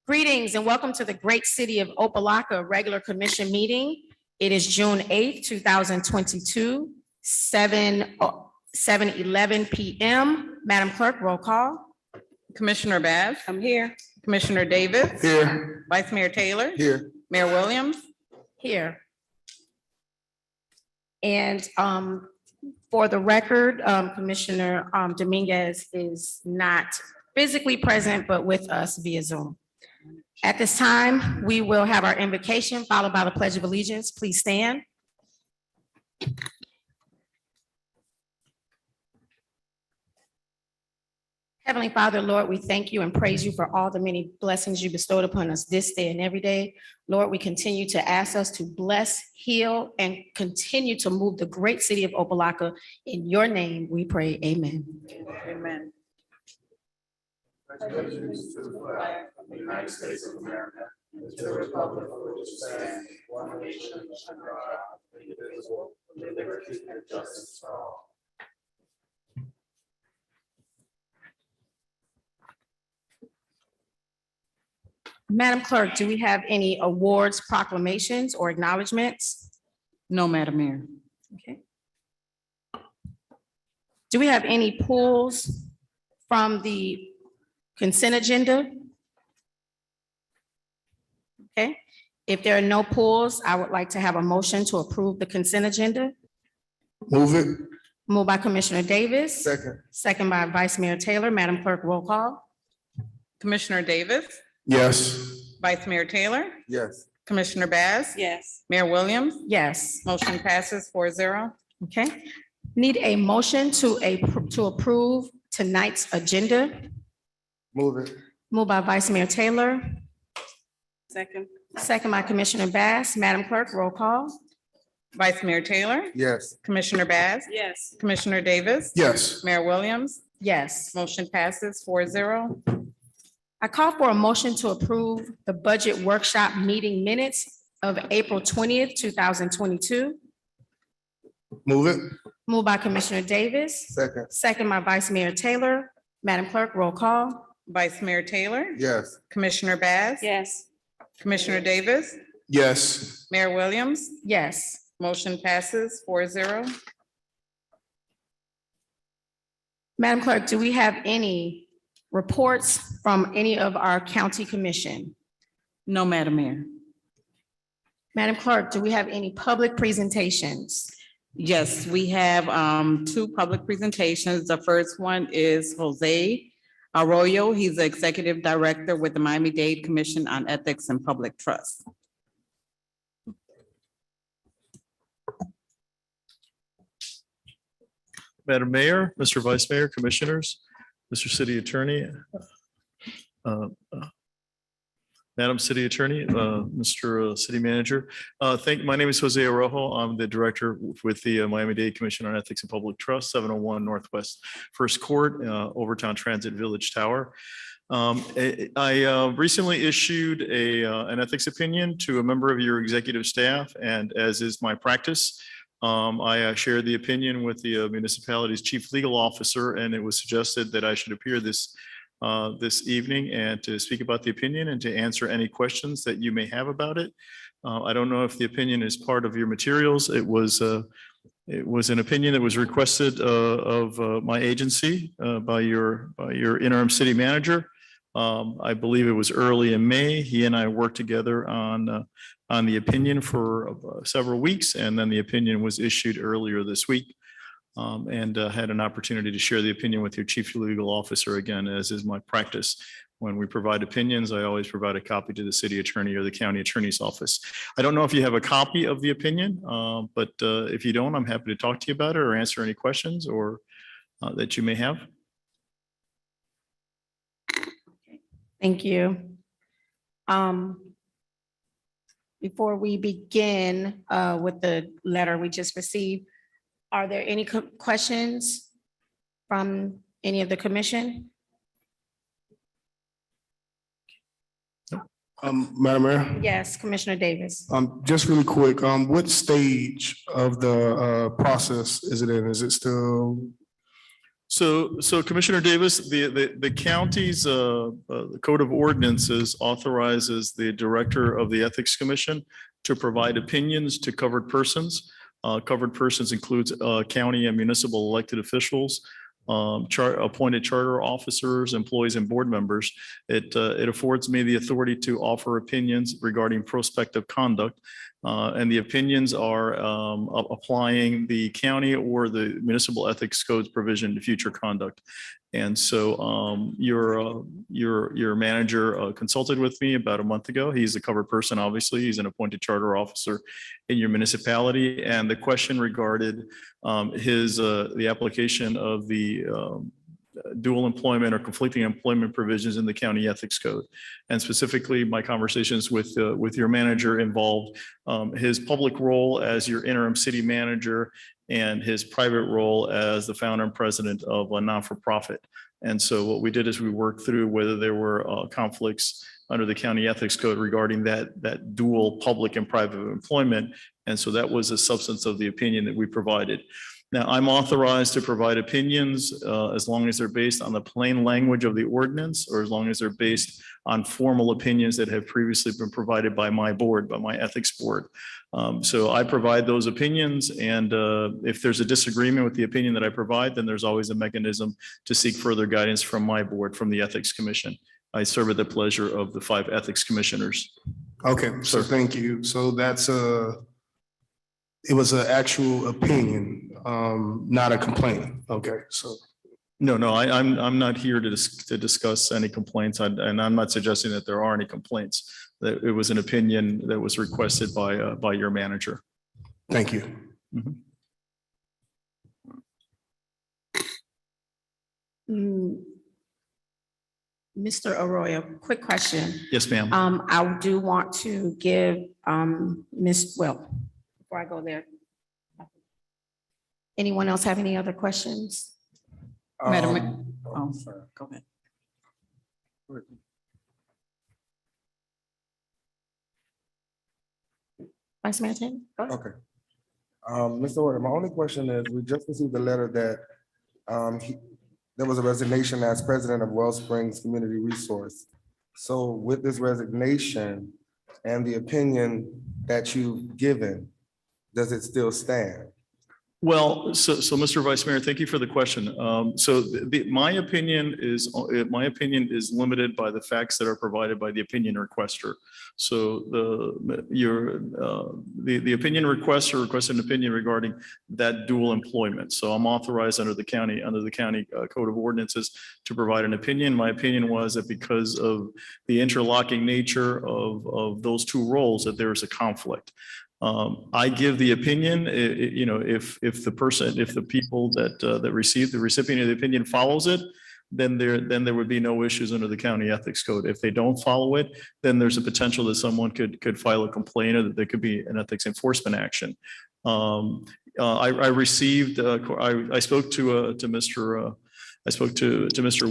Greetings and welcome to the great city of Opa-locka regular commission meeting. It is June 8th, 2022, 7:11 p.m. Madam Clerk, roll call. Commissioner Bass. I'm here. Commissioner Davis. Here. Vice Mayor Taylor. Here. Mayor Williams. Here. And for the record, Commissioner Dominguez is not physically present, but with us via Zoom. At this time, we will have our invocation followed by the Pledge of Allegiance. Please stand. Heavenly Father, Lord, we thank you and praise you for all the many blessings you bestowed upon us this day and every day. Lord, we continue to ask us to bless, heal, and continue to move the great city of Opa-locka. In your name, we pray, amen. Amen. Congratulations to the flag of the United States of America, and to the republic for which it stands, one nation, under God, indivisible, with liberty and justice for all. Madam Clerk, do we have any awards, proclamations, or acknowledgements? No, Madam Mayor. Okay. Do we have any pulls from the consent agenda? Okay, if there are no pulls, I would like to have a motion to approve the consent agenda. Move it. Moved by Commissioner Davis. Second. Second by Vice Mayor Taylor. Madam Clerk, roll call. Commissioner Davis. Yes. Vice Mayor Taylor. Yes. Commissioner Bass. Yes. Mayor Williams. Yes. Motion passes 4-0. Okay. Need a motion to approve tonight's agenda. Move it. Moved by Vice Mayor Taylor. Second. Second by Commissioner Bass. Madam Clerk, roll call. Vice Mayor Taylor. Yes. Commissioner Bass. Yes. Commissioner Davis. Yes. Mayor Williams. Yes. Motion passes 4-0. I call for a motion to approve the budget workshop meeting minutes of April 20th, 2022. Move it. Moved by Commissioner Davis. Second. Second by Vice Mayor Taylor. Madam Clerk, roll call. Vice Mayor Taylor. Yes. Commissioner Bass. Yes. Commissioner Davis. Yes. Mayor Williams. Yes. Motion passes 4-0. Madam Clerk, do we have any reports from any of our county commission? No, Madam Mayor. Madam Clerk, do we have any public presentations? Yes, we have two public presentations. The first one is Jose Arroyo. He's the Executive Director with the Miami-Dade Commission on Ethics and Public Trust. Madam Mayor, Mr. Vice Mayor, Commissioners, Mr. City Attorney, Madam City Attorney, Mr. City Manager. My name is Jose Arrojo. I'm the Director with the Miami-Dade Commission on Ethics and Public Trust, 701 Northwest First Court, Overtown Transit Village Tower. I recently issued an ethics opinion to a member of your executive staff, and as is my practice, I shared the opinion with the municipality's chief legal officer, and it was suggested that I should appear this evening and to speak about the opinion and to answer any questions that you may have about it. I don't know if the opinion is part of your materials. It was an opinion that was requested of my agency by your interim city manager. I believe it was early in May. He and I worked together on the opinion for several weeks, and then the opinion was issued earlier this week. And had an opportunity to share the opinion with your chief legal officer again, as is my practice. When we provide opinions, I always provide a copy to the city attorney or the county attorney's office. I don't know if you have a copy of the opinion, but if you don't, I'm happy to talk to you about it or answer any questions or that you may have. Thank you. Before we begin with the letter we just received, are there any questions from any of the commission? Madam Mayor, Yes, Commissioner Davis. just really quick, what stage of the process is it in? Is it still So Commissioner Davis, the county's the Code of Ordinances authorizes the Director of the Ethics Commission to provide opinions to covered persons. Covered persons includes county and municipal elected officials, appointed charter officers, employees, and board members. It affords me the authority to offer opinions regarding prospective conduct. And the opinions are applying the county or the municipal ethics codes provision to future conduct. And so your manager consulted with me about a month ago. He's a covered person, obviously. He's an appointed charter officer in your municipality. And the question regarded the application of the dual employment or conflicting employment provisions in the county ethics code. And specifically, my conversations with your manager involved his public role as your interim city manager and his private role as the founder and president of a non-for-profit. And so what we did is we worked through whether there were conflicts under the county ethics code regarding that dual public and private employment. And so that was the substance of the opinion that we provided. Now, I'm authorized to provide opinions as long as they're based on the plain language of the ordinance, or as long as they're based on formal opinions that have previously been provided by my board, by my ethics board. So I provide those opinions, and if there's a disagreement with the opinion that I provide, then there's always a mechanism to seek further guidance from my board, from the Ethics Commission. I serve at the pleasure of the 5 ethics commissioners. Okay, so Sir. thank you. So that's it was an actual opinion, not a complaint. Okay, so. No, I'm not here to discuss any complaints, and I'm not suggesting that there are any complaints. That it was an opinion that was requested by your manager. Thank you. Mr. Arroyo, quick question. Yes, ma'am. I do want to give before I go there. Anyone else have any other questions? Madam, oh, sorry, go ahead. Vice Mayor Taylor? Go ahead. Okay. Mr. Order, my only question is, we just received a letter that there was a resignation as president of Wellsprings Community Resource. So with this resignation and the opinion that you've given, does it still stand? Well, so Mr. Vice Mayor, thank you for the question. So my opinion is limited by the facts that are provided by the opinion requester. So the opinion requester requested an opinion regarding that dual employment. So I'm authorized under the county Code of Ordinances to provide an opinion. My opinion was that because of the interlocking nature of those two roles, that there is a conflict. I give the opinion, if the people that receive the recipient of the opinion follows it, then there would be no issues under the county ethics code. If they don't follow it, then there's a potential that someone could file a complaint, or that there could be an ethics enforcement action. I received, I spoke to Mr.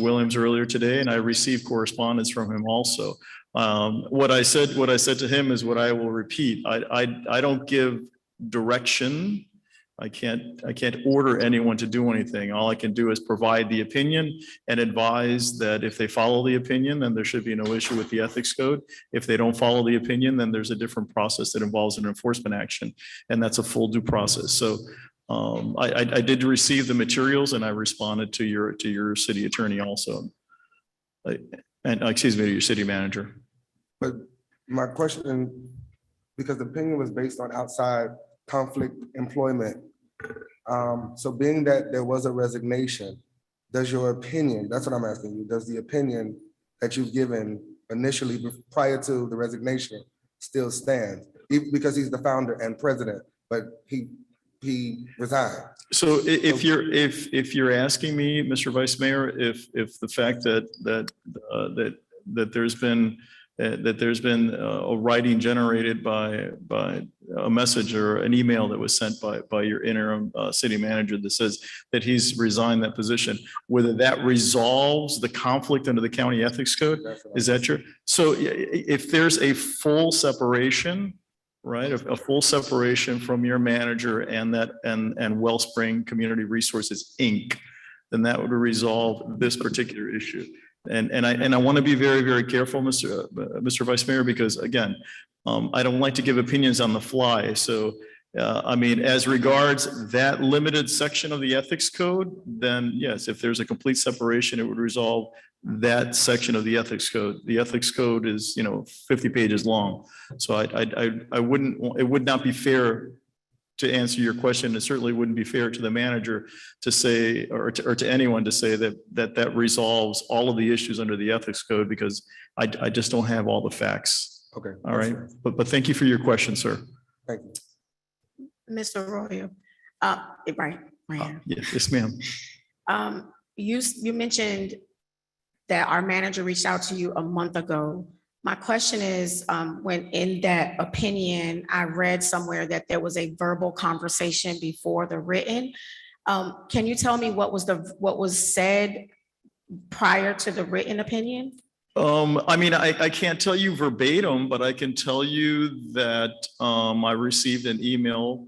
Williams earlier today, and I received correspondence from him also. What I said to him is what I will repeat. I don't give direction. I can't order anyone to do anything. All I can do is provide the opinion and advise that if they follow the opinion, then there should be no issue with the ethics code. If they don't follow the opinion, then there's a different process that involves an enforcement action, and that's a full due process. So I did receive the materials, and I responded to your city attorney also, and excuse me, to your city manager. But my question, because the opinion was based on outside conflict employment. So being that there was a resignation, does your opinion, that's what I'm asking you, does the opinion that you've given initially prior to the resignation still stand? Because he's the founder and president, but he resigned. So if you're asking me, Mr. Vice Mayor, if the fact that there's been a writing generated by a message or an email that was sent by your interim city manager that says that he's resigned that position, whether that resolves the conflict under the county ethics code, is that true? So if there's a full separation, right, a full separation from your manager and Wellspring Community Resources, Inc., then that would resolve this particular issue. And I want to be very, very careful, Mr. Vice Mayor, because again, I don't like to give opinions on the fly. So, I mean, as regards that limited section of the ethics code, then yes, if there's a complete separation, it would resolve that section of the ethics code. The ethics code is, 50 pages long. So I wouldn't, it would not be fair to answer your question. It certainly wouldn't be fair to the manager to say, or to anyone to say that resolves all of the issues under the ethics code, because I just don't have all the facts. Okay. All right. But thank you for your question, sir. Thank you. Mr. Arroyo, right here. Yes, ma'am. You mentioned that our manager reached out to you a month ago. My question is, when in that opinion, I read somewhere that there was a verbal conversation before the written. Can you tell me what was said prior to the written opinion? I mean, I can't tell you verbatim, but I can tell you that I received an email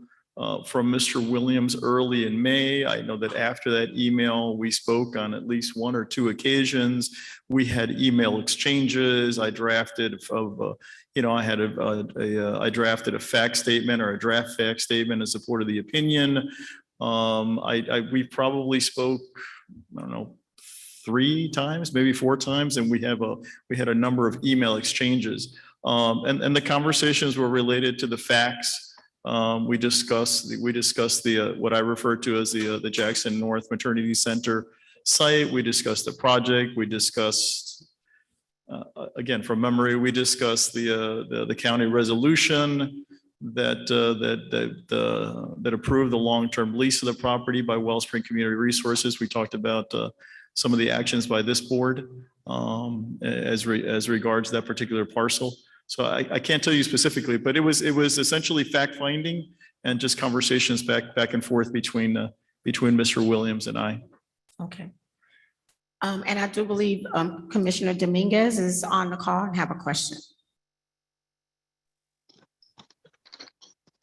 from Mr. Williams early in May. I know that after that email, we spoke on at least one or two occasions. We had email exchanges. I drafted I drafted a fact statement or a draft fact statement in support of the opinion. We probably spoke, I don't know, 3 times, maybe 4 times, and we had a number of email exchanges. And the conversations were related to the facts. We discussed the what I refer to as the Jackson North Maternity Center site. We discussed the project. We discussed again from memory. We discussed the county resolution that approved the long-term lease of the property by Wellspring Community Resources. We talked about some of the actions by this board as regards that particular parcel. So I can't tell you specifically, but it was essentially fact finding and just conversations back and forth between Mr. Williams and I. Okay. And I do believe Commissioner Dominguez is on the call and have a question.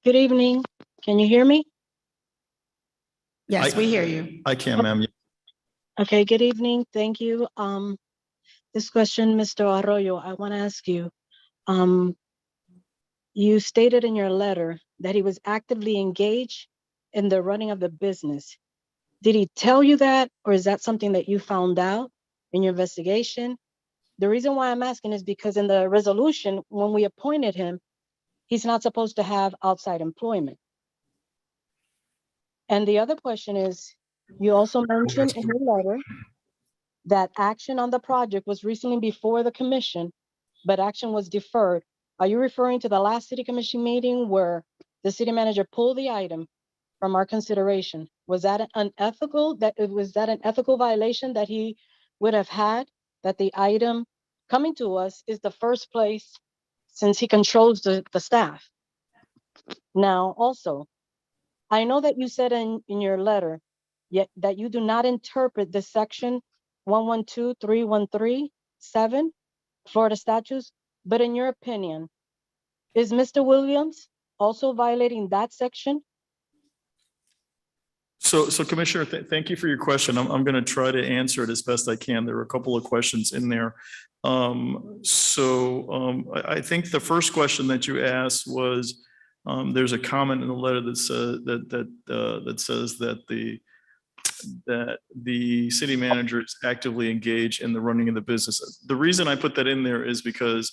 Good evening. Can you hear me? Yes, we hear you. I can, ma'am. Okay, good evening. Thank you. This question, Mr. Arroyo, I want to ask you. You stated in your letter that he was actively engaged in the running of the business. Did he tell you that, or is that something that you found out in your investigation? The reason why I'm asking is because in the resolution, when we appointed him, he's not supposed to have outside employment. And the other question is, you also mentioned in your letter that action on the project was recently before the commission, but action was deferred. Are you referring to the last city commission meeting where the city manager pulled the item from our consideration? Was that an ethical violation that he would have had, that the item coming to us is the first place since he controls the staff? Now, also, I know that you said in your letter yet that you do not interpret the section 112.313.7 Florida statutes, but in your opinion, is Mr. Williams also violating that section? So Commissioner, thank you for your question. I'm going to try to answer it as best I can. There were a couple of questions in there. I think the first question that you asked was, there's a comment in the letter that says that the city manager is actively engaged in the running of the business. The reason I put that in there is because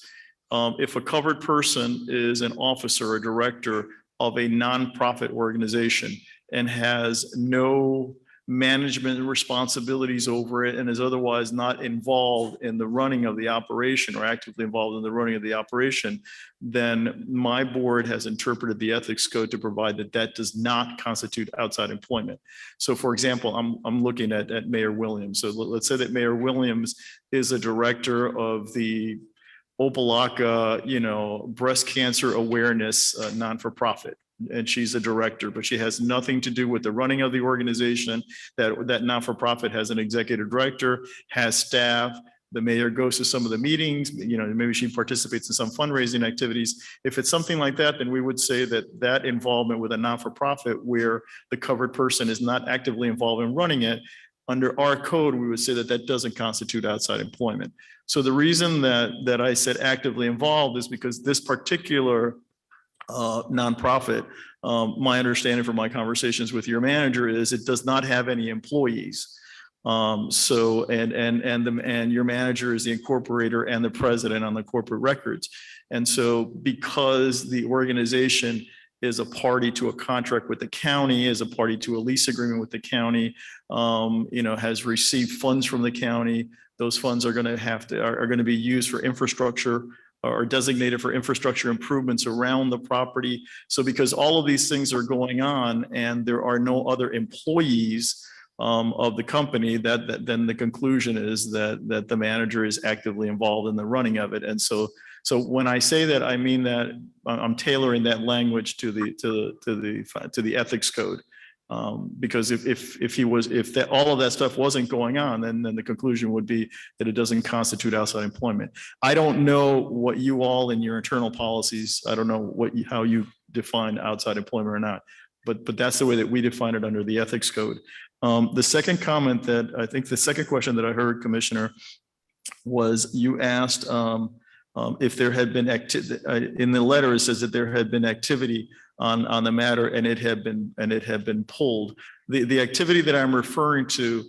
if a covered person is an officer or director of a nonprofit organization and has no management responsibilities over it and is otherwise not involved in the running of the operation or actively involved in the running of the operation, then my board has interpreted the ethics code to provide that does not constitute outside employment. So for example, I'm looking at Mayor Williams. So let's say that Mayor Williams is a director of the Opa-locka, breast cancer awareness non-for-profit. And she's a director, but she has nothing to do with the running of the organization. That not-for-profit has an executive director, has staff. The mayor goes to some of the meetings, maybe she participates in some fundraising activities. If it's something like that, then we would say that involvement with a not-for-profit where the covered person is not actively involved in running it under our code, we would say that that doesn't constitute outside employment. So the reason that I said actively involved is because this particular nonprofit, my understanding from my conversations with your manager is it does not have any employees. So, and your manager is the incorporator and the president on the corporate records. And so because the organization is a party to a contract with the county, is a party to a lease agreement with the county, has received funds from the county, those funds are going to be used for infrastructure or designated for infrastructure improvements around the property. So because all of these things are going on and there are no other employees of the company, then the conclusion is that the manager is actively involved in the running of it. And so when I say that, I mean that I'm tailoring that language to the ethics code. Because if all of that stuff wasn't going on, then the conclusion would be that it doesn't constitute outside employment. I don't know what you all in your internal policies, I don't know how you define outside employment or not, but that's the way that we define it under the ethics code. The second comment that I think the second question that I heard, Commissioner, was you asked if there had been in the letter, it says that there had been activity on the matter and it had been pulled. The activity that I'm referring to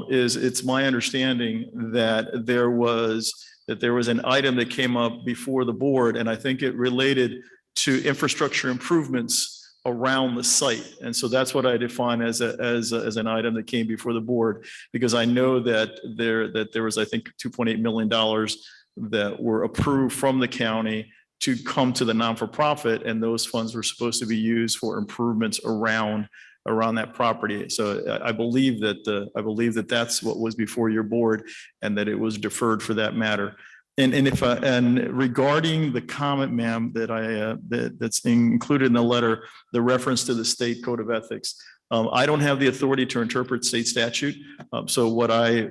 is it's my understanding that there was an item that came up before the board, and I think it related to infrastructure improvements around the site. And so that's what I define as an item that came before the board, because I know that there was, I think, $2.8 million that were approved from the county to come to the non-for-profit, and those funds were supposed to be used for improvements around that property. So I believe that that's what was before your board, and that it was deferred for that matter. And regarding the comment, ma'am, that's included in the letter, the reference to the state code of ethics, I don't have the authority to interpret state statute. So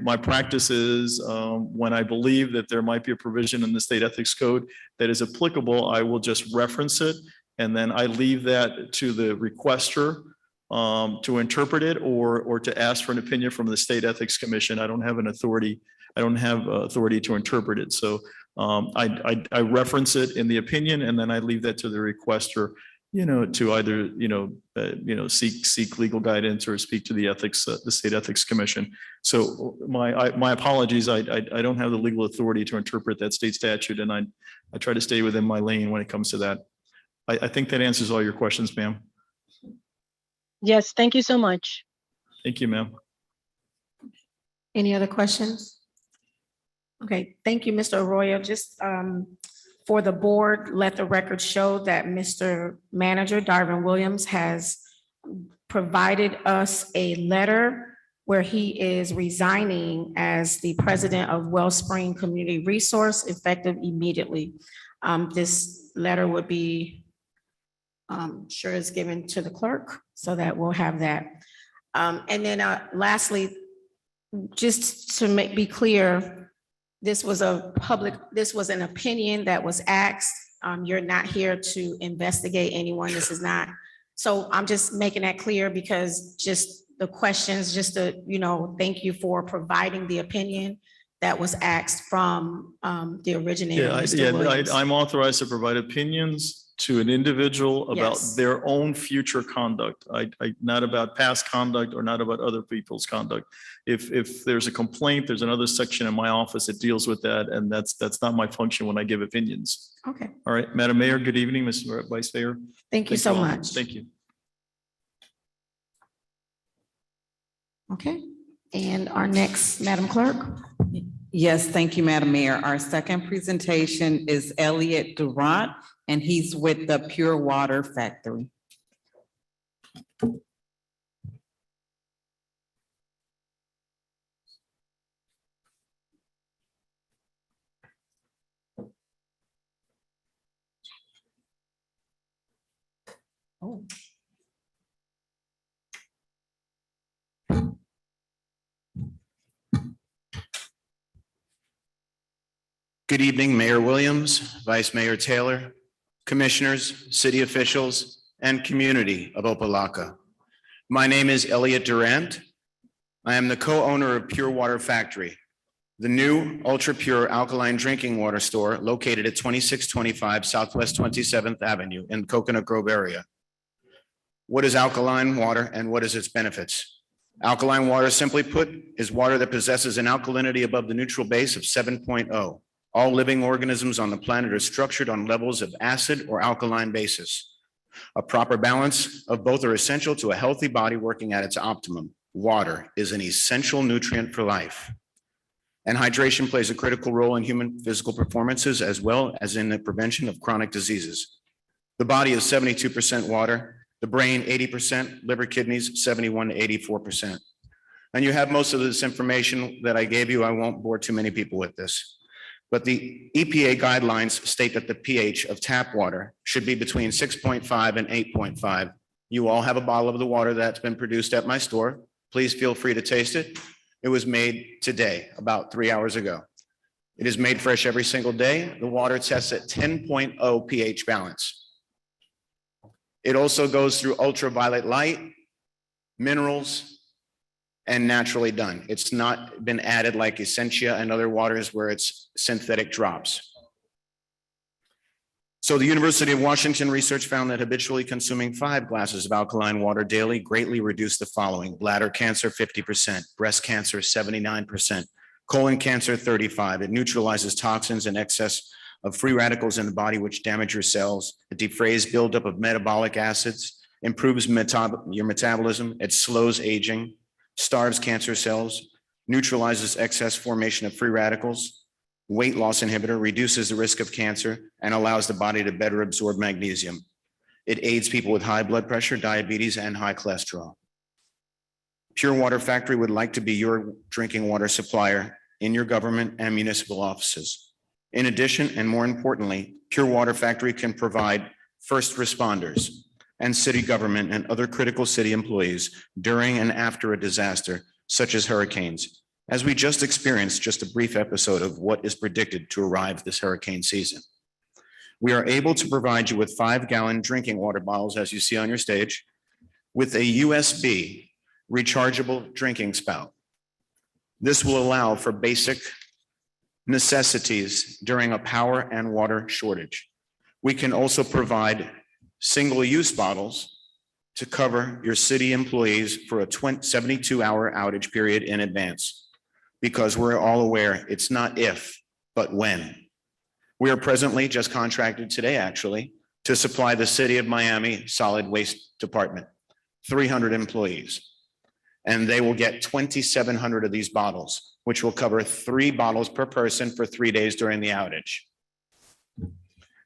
my practice is when I believe that there might be a provision in the state ethics code that is applicable, I will just reference it. And then I leave that to the requester to interpret it or to ask for an opinion from the State Ethics Commission. I don't have authority to interpret it. So I reference it in the opinion, and then I leave that to the requester, to either, seek legal guidance or speak to the State Ethics Commission. So my apologies. I don't have the legal authority to interpret that state statute, and I try to stay within my lane when it comes to that. I think that answers all your questions, ma'am. Yes, thank you so much. Thank you, ma'am. Any other questions? Okay, thank you, Mr. Arroyo. Just for the board, let the record show that Mr. Manager Darvin Williams has provided us a letter where he is resigning as the president of Wellspring Community Resource, effective immediately. This letter would be sure is given to the clerk, so that we'll have that. And then lastly, just to be clear, this was an opinion that was asked. You're not here to investigate anyone. This is not. So I'm just making that clear, because just the questions, just to, thank you for providing the opinion that was asked from the originator. Mr. Williams. I'm authorized to provide opinions to an individual about Yes. their own future conduct. Not about past conduct or not about other people's conduct. If there's a complaint, there's another section in my office that deals with that, and that's not my function when I give opinions. Okay, All right, Madam Mayor, good evening, Mr. Vice Mayor. thank you so all. much. Thank you. Okay, and our next, Madam Clerk. Yes, thank you, Madam Mayor. Our second presentation is Elliot Durant, and he's with the Pure Water Factory. Oh. Good evening, Mayor Williams, Vice Mayor Taylor, commissioners, city officials, and community of Opa-locka. My name is Elliot Durant. I am the co-owner of Pure Water Factory, the new ultra-pure alkaline drinking water store located at 2625 Southwest 27th Avenue in Coconut Grove area. What is alkaline water and what is its benefits? Alkaline water, simply put, is water that possesses an alkalinity above the neutral base of 7.0. All living organisms on the planet are structured on levels of acid or alkaline basis. A proper balance of both are essential to a healthy body working at its optimum. Water is an essential nutrient for life. And hydration plays a critical role in human physical performances as well as in the prevention of chronic diseases. The body is 72% water, the brain 80%, liver, kidneys 71 to 84%. And you have most of this information that I gave you. I won't bore too many people with this. But the EPA guidelines state that the pH of tap water should be between 6.5 and 8.5. You all have a bottle of the water that's been produced at my store. Please feel free to taste it. It was made today, about 3 hours ago. It is made fresh every single day. The water tests at 10.0 pH balance. It also goes through ultraviolet light, minerals, and naturally done. It's not been added like Essentia and other waters where it's synthetic drops. So the University of Washington research found that habitually consuming 5 glasses of alkaline water daily greatly reduced the following: bladder cancer 50%, breast cancer 79%, colon cancer 35%. It neutralizes toxins and excess of free radicals in the body which damage your cells. It defrays buildup of metabolic acids, improves your metabolism. It slows aging, starves cancer cells, neutralizes excess formation of free radicals, weight loss inhibitor, reduces the risk of cancer, and allows the body to better absorb magnesium. It aids people with high blood pressure, diabetes, and high cholesterol. Pure Water Factory would like to be your drinking water supplier in your government and municipal offices. In addition, and more importantly, Pure Water Factory can provide first responders and city government and other critical city employees during and after a disaster, such as hurricanes, as we just experienced just a brief episode of what is predicted to arrive this hurricane season. We are able to provide you with 5-gallon drinking water bottles, as you see on your stage, with a USB rechargeable drinking spout. This will allow for basic necessities during a power and water shortage. We can also provide single-use bottles to cover your city employees for a 72-hour outage period in advance, because we're all aware it's not if, but when. We are presently just contracted today, actually, to supply the City of Miami Solid Waste Department, 300 employees. And they will get 2,700 of these bottles, which will cover 3 bottles per person for 3 days during the outage.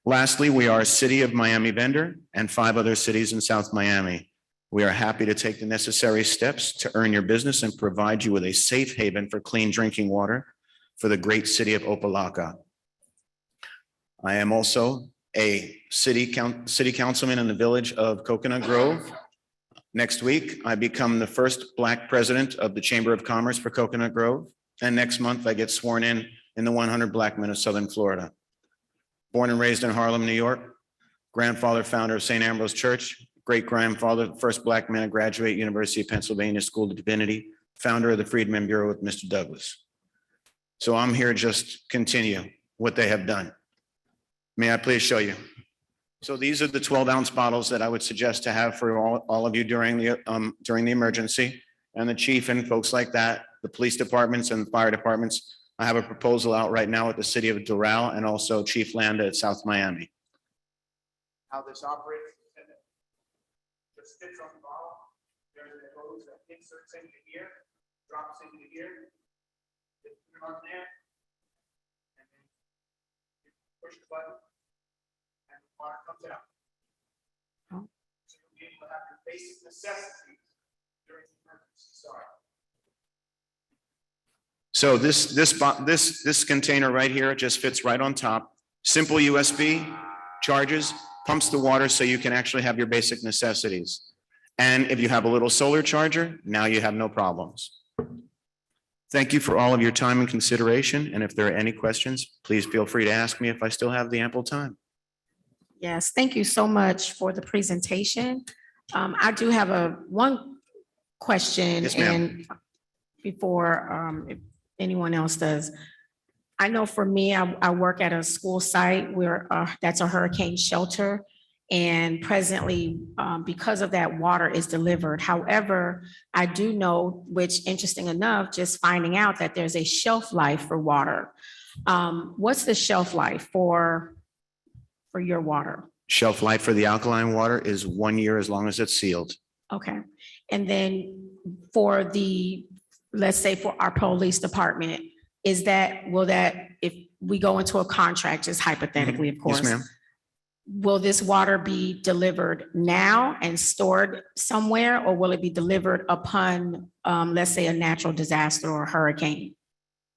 Lastly, we are a City of Miami vendor and 5 other cities in South Miami. We are happy to take the necessary steps to earn your business and provide you with a safe haven for clean drinking water for the great city of Opa-locka. I am also a city councilman in the village of Coconut Grove. Next week, I become the first Black president of the Chamber of Commerce for Coconut Grove. And next month, I get sworn in the 100 Black men of Southern Florida. Born and raised in Harlem, New York, grandfather, founder of St. Ambrose Church, great-grandfather, first Black man to graduate University of Pennsylvania School of Divinity, founder of the Freedmen Bureau with Mr. Douglas. So I'm here just continue what they have done. May I please show you? So these are the 12-ounce bottles that I would suggest to have for all of you during the emergency, and the chief and folks like that, the police departments and the fire departments. I have a proposal out right now with the city of Doral and also Chief Landa at South Miami. How this operates, just fits on the bottle. There's a hose that inserts into here, drops into here, put it on there, and then you push the button. Water comes out. Oh. So you'll be able to have your basic necessities during the emergency. Sorry. So this container right here just fits right on top. Simple USB, charges, pumps the water so you can actually have your basic necessities. And if you have a little solar charger, now you have no problems. Thank you for all of your time and consideration. And if there are any questions, please feel free to ask me if I still have the ample time. Yes, thank you so much for the presentation. I do have one question. Yes, ma'am. And before if anyone else does. I know for me, I work at a school site where that's a hurricane shelter. And presently, because of that, water is delivered. However, I do know, which interesting enough, just finding out that there's a shelf life for water. What's the shelf life for your water? Shelf life for the alkaline water is 1 year as long as it's sealed. Okay. And then for the, let's say for our police department, will that, if we go into a contract, just hypothetically, of course. Yes, ma'am. Will this water be delivered now and stored somewhere, or will it be delivered upon, let's say, a natural disaster or a hurricane?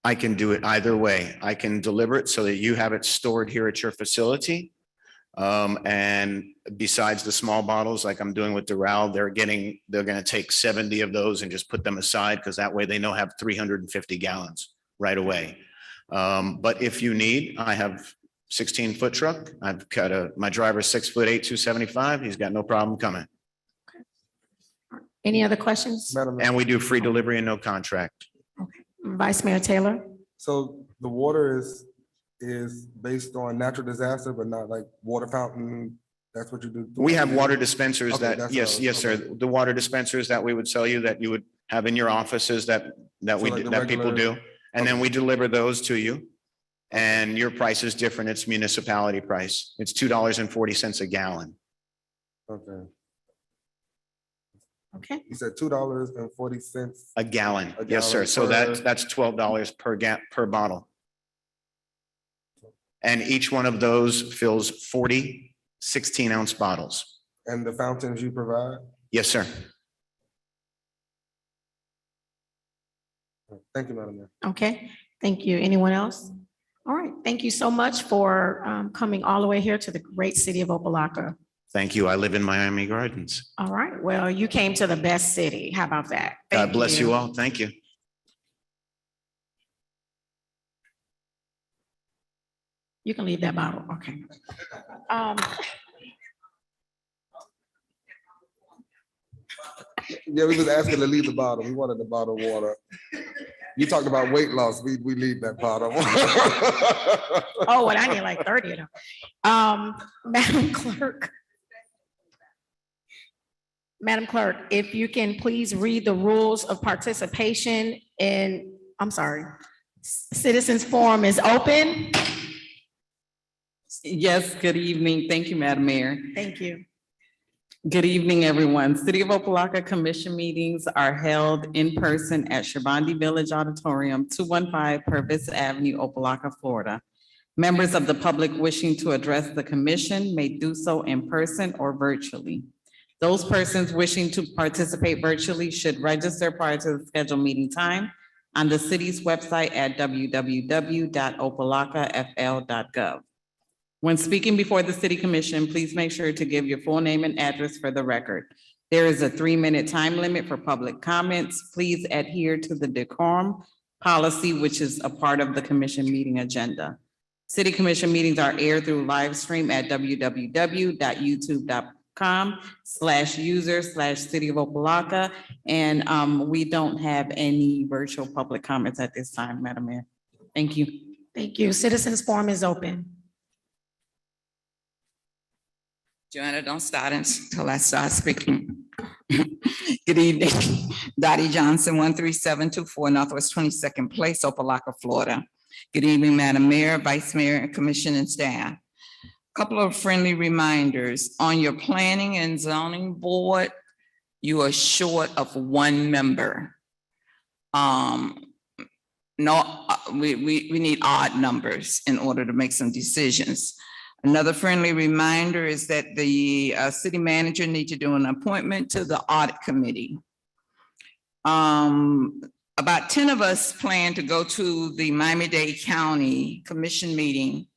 I can do it either way. I can deliver it so that you have it stored here at your facility. And besides the small bottles, like I'm doing with Doral, they're going to take 70 of those and just put them aside, because that way they know have 350 gallons right away. But if you need, I have 16-foot truck. I've got my driver's 6'8", 275. He's got no problem coming. Any other questions? Madam, And we do free delivery and no contract. Vice Mayor Taylor? so the water is based on natural disaster, but not like water fountain. That's what you do. We have water dispensers Okay, that, that's yes, what I yes, was- sir. okay. The water dispensers that we would sell you, that you would have in your offices that So like the that people regular- do. And then we deliver those to you. And your price is different. It's municipality price. It's $2.40 a gallon. Okay, Okay. you said $2.40. A gallon. A Yes, sir. gallon So per- that's $12 per bottle. And each one of those fills 40 16-ounce bottles. And the fountains you provide? Yes, sir. Thank you, Madam Mayor. Okay, thank you. Anyone else? All right, thank you so much for coming all the way here to the great city of Opa-locka. Thank you. I live in Miami Gardens. All right, well, you came to the best city. How about that? God Thank bless you all. Thank you. You can leave that bottle, okay. Yeah, we was asking to leave the bottle. We wanted the bottle of water. You talked about weight loss. We leave that bottle. Oh, well, I need like 30 of them. Madam Clerk. Madam Clerk, if you can please read the rules of participation in, I'm sorry, Citizens Forum is open. Yes, good evening. Thank you, Madam Mayor. Thank you. Good evening, everyone. City of Opa-locka Commission meetings are held in person at Shabandi Village Auditorium, 215 Purvis Avenue, Opa-locka, Florida. Members of the public wishing to address the commission may do so in person or virtually. Those persons wishing to participate virtually should register prior to the scheduled meeting time on the city's website at www.opalockafl.gov. When speaking before the city commission, please make sure to give your full name and address for the record. There is a 3-minute time limit for public comments. Please adhere to the decorum policy, which is a part of the commission meeting agenda. City commission meetings are aired through live stream at www.youtube.com/user/City of Opa-locka. And we don't have any virtual public comments at this time, Madam Mayor. Thank you. Thank you. Citizens Forum is open. Joanna, don't start until I start speaking. Good evening. Dottie Johnson, 13724 Northwest 22nd Place, Opa-locka, Florida. Good evening, Madam Mayor, Vice Mayor, and Commission and staff. Couple of friendly reminders. On your Planning and Zoning Board, you are short of 1 member. We need odd numbers in order to make some decisions. Another friendly reminder is that the city manager needs to do an appointment to the audit committee. About 10 of us plan to go to the Miami-Dade County Commission meeting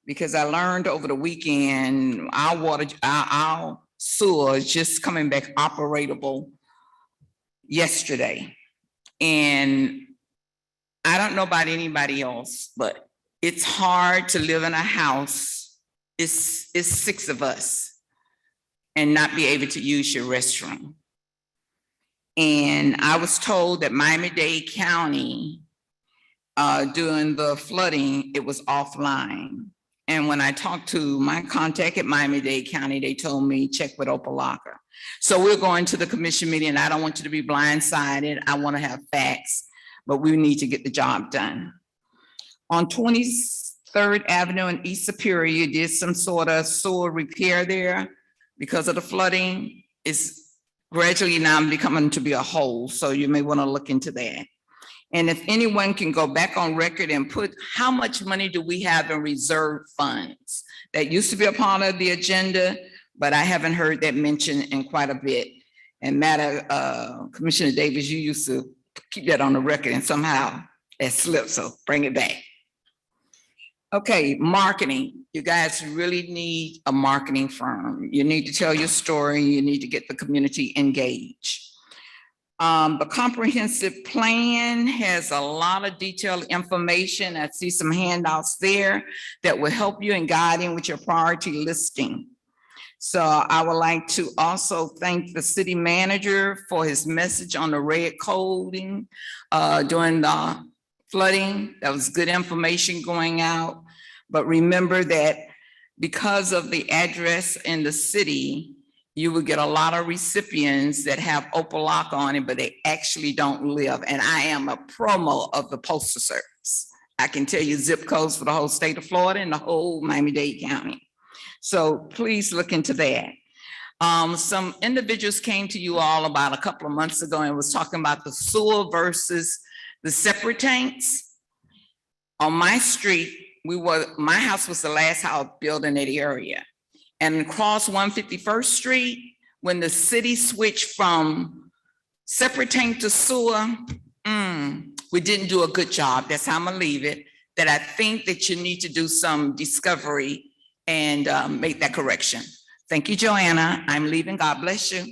because I learned over the weekend our sewer is just coming back operable yesterday. And I don't know about anybody else, but it's hard to live in a house. It's 6 of us and not be able to use your restroom. And I was told that Miami-Dade County, during the flooding, it was offline. And when I talked to my contact at Miami-Dade County, they told me check with Opa-locka. So we're going to the commission meeting, and I don't want you to be blindsided. I want to have facts, but we need to get the job done. On 23rd Avenue in East Superior, did some sort of sewer repair there because of the flooding. It's gradually now becoming to be a hole, so you may want to look into that. And if anyone can go back on record and put how much money do we have in reserve funds? That used to be a part of the agenda, but I haven't heard that mentioned in quite a bit. And Commissioner Davis, you used to keep that on the record and somehow it slipped, so bring it back. Okay, marketing. You guys really need a marketing firm. You need to tell your story. You need to get the community engaged. The comprehensive plan has a lot of detailed information. I see some handouts there that will help you in guiding with your priority listing. So I would like to also thank the city manager for his message on the red coding during the flooding. That was good information going out. But remember that because of the address in the city, you will get a lot of recipients that have Opa-locka on it, but they actually don't live. And I am a promo of the Postal Service. I can tell you zip codes for the whole state of Florida and the whole Miami-Dade County. So please look into that. Some individuals came to you all about a couple of months ago and was talking about the sewer versus the separate tanks. On my street, my house was the last house built in that area. And across 151st Street, when the city switched from separate tank to sewer, we didn't do a good job. That's how I'm gonna leave it. That I think that you need to do some discovery and make that correction. Thank you, Joanna. I'm leaving. God bless you.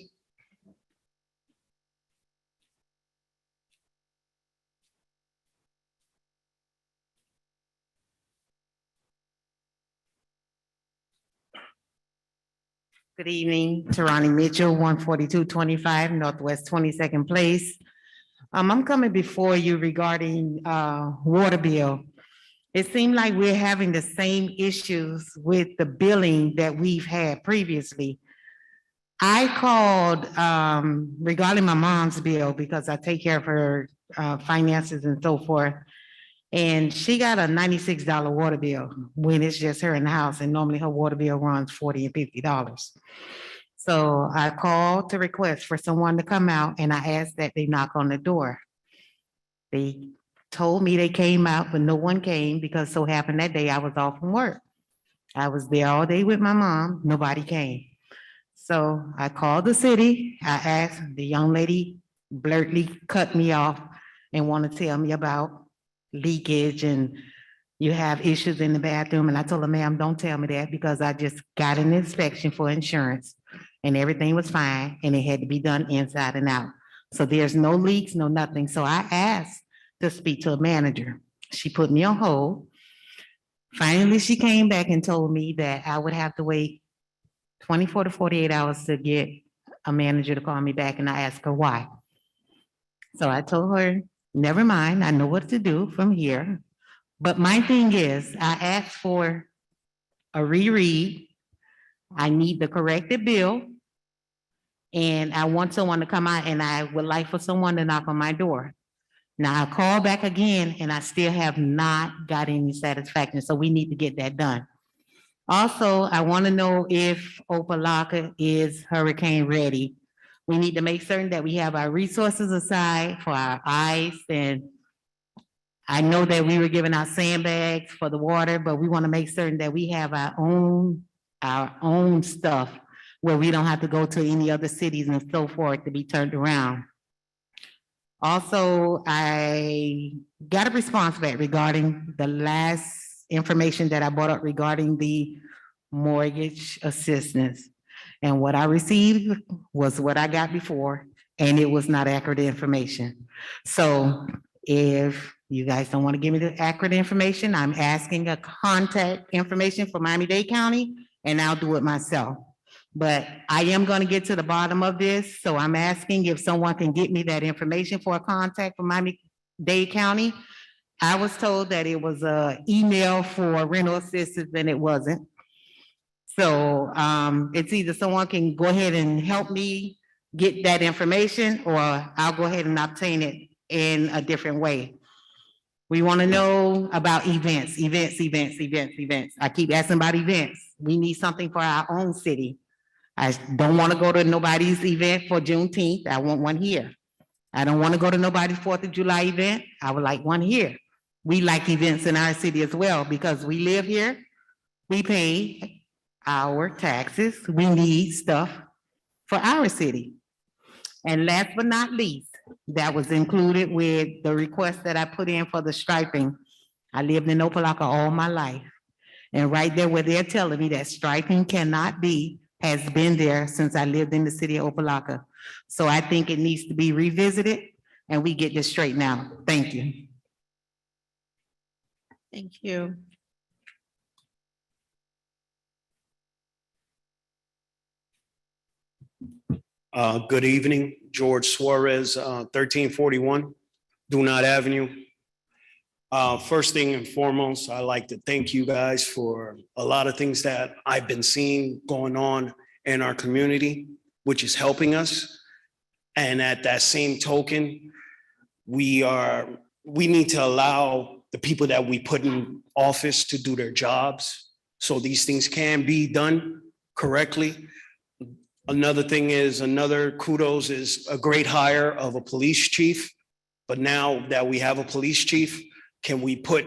Good evening, Tarani Mitchell, 14225 Northwest 22nd Place. I'm coming before you regarding water bill. It seemed like we're having the same issues with the billing that we've had previously. I called regarding my mom's bill because I take care of her finances and so forth. And she got a $96 water bill when it's just her in the house, and normally her water bill runs $40 and $50. So I called to request for someone to come out, and I asked that they knock on the door. They told me they came out, but no one came because so happened that day I was off from work. I was there all day with my mom, nobody came. So I called the city. I asked, the young lady bluntly cut me off and wanted to tell me about leakage and you have issues in the bathroom. And I told her, ma'am, don't tell me that because I just got an inspection for insurance and everything was fine and it had to be done inside and out. So there's no leaks, no nothing. So I asked to speak to a manager. She put me on hold. Finally, she came back and told me that I would have to wait 24 to 48 hours to get a manager to call me back, and I asked her why. So I told her, never mind, I know what to do from here. But my thing is, I asked for a reread. I need the corrected bill. And I want someone to come out, and I would like for someone to knock on my door. Now I called back again and I still have not got any satisfaction. So we need to get that done. Also, I want to know if Opa-locka is hurricane ready. We need to make certain that we have our resources aside for our ice. And I know that we were giving out sandbags for the water, but we want to make certain that we have our own stuff where we don't have to go to any other cities and so forth to be turned around. Also, I got a response back regarding the last information that I brought up regarding the mortgage assistance. And what I received was what I got before, and it was not accurate information. So if you guys don't want to give me the accurate information, I'm asking a contact information for Miami-Dade County, and I'll do it myself. But I am gonna get to the bottom of this, so I'm asking if someone can get me that information for a contact from Miami-Dade County. I was told that it was a email for rental assistance and it wasn't. So it's either someone can go ahead and help me get that information, or I'll go ahead and obtain it in a different way. We want to know about events. I keep asking about events. We need something for our own city. I don't want to go to nobody's event for Juneteenth. I want one here. I don't want to go to nobody's 4th of July event. I would like one here. We like events in our city as well because we live here. We pay our taxes. We need stuff for our city. And last but not least, that was included with the request that I put in for the striping. I lived in Opa-locka all my life. And right there where they're telling me that striping cannot be, has been there since I lived in the city of Opa-locka. So I think it needs to be revisited and we get this straightened out. Thank you. Thank you. Good evening, George Suarez, 1341 Dunat Avenue. First thing and foremost, I'd like to thank you guys for a lot of things that I've been seeing going on in our community, which is helping us. And at that same token, we need to allow the people that we put in office to do their jobs so these things can be done correctly. Another thing is, another kudos is a great hire of a police chief. But now that we have a police chief, can we put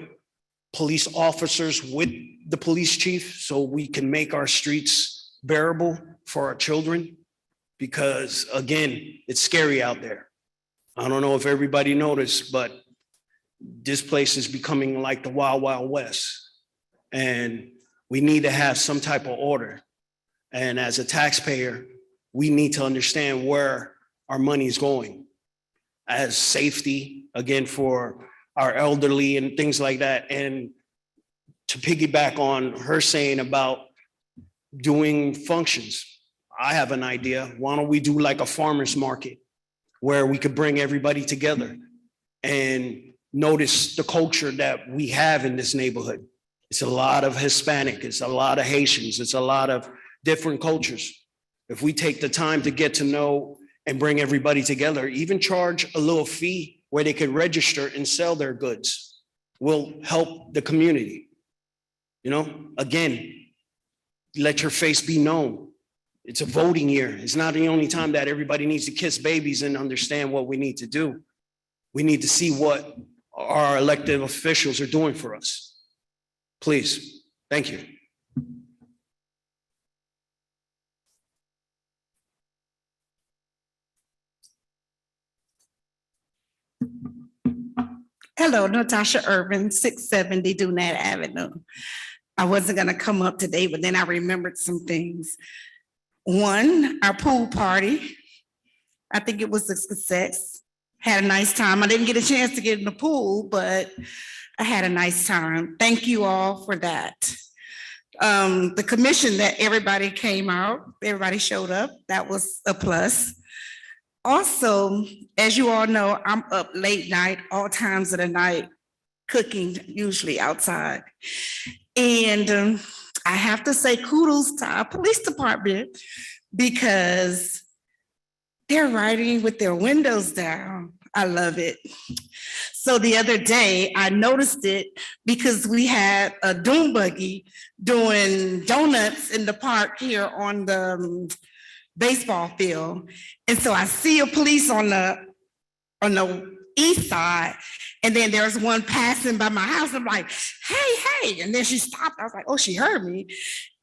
police officers with the police chief so we can make our streets bearable for our children? Because again, it's scary out there. I don't know if everybody noticed, but this place is becoming like the Wild Wild West. And we need to have some type of order. And as a taxpayer, we need to understand where our money is going as safety, again, for our elderly and things like that. And to piggyback on her saying about doing functions, I have an idea. Why don't we do like a farmer's market where we could bring everybody together and notice the culture that we have in this neighborhood. It's a lot of Hispanic, it's a lot of Haitians, it's a lot of different cultures. If we take the time to get to know and bring everybody together, even charge a little fee where they could register and sell their goods, will help the community. You know, again, let your face be known. It's a voting year. It's not the only time that everybody needs to kiss babies and understand what we need to do. We need to see what our elected officials are doing for us. Please, thank you. Hello, Natasha Urban, 670 Dunat Avenue. I wasn't gonna come up today, but then I remembered some things. One, our pool party. I think it was a success. Had a nice time. I didn't get a chance to get in the pool, but I had a nice time. Thank you all for that. The commission that everybody came out, everybody showed up. That was a plus. Also, as you all know, I'm up late night, all times of the night, cooking, usually outside. And I have to say kudos to our police department because they're riding with their windows down. I love it. So the other day I noticed it because we had a dune buggy doing donuts in the park here on the baseball field. And so I see a police on the east side, and then there's one passing by my house. I'm like, hey. And then she stopped. I was like, oh, she heard me.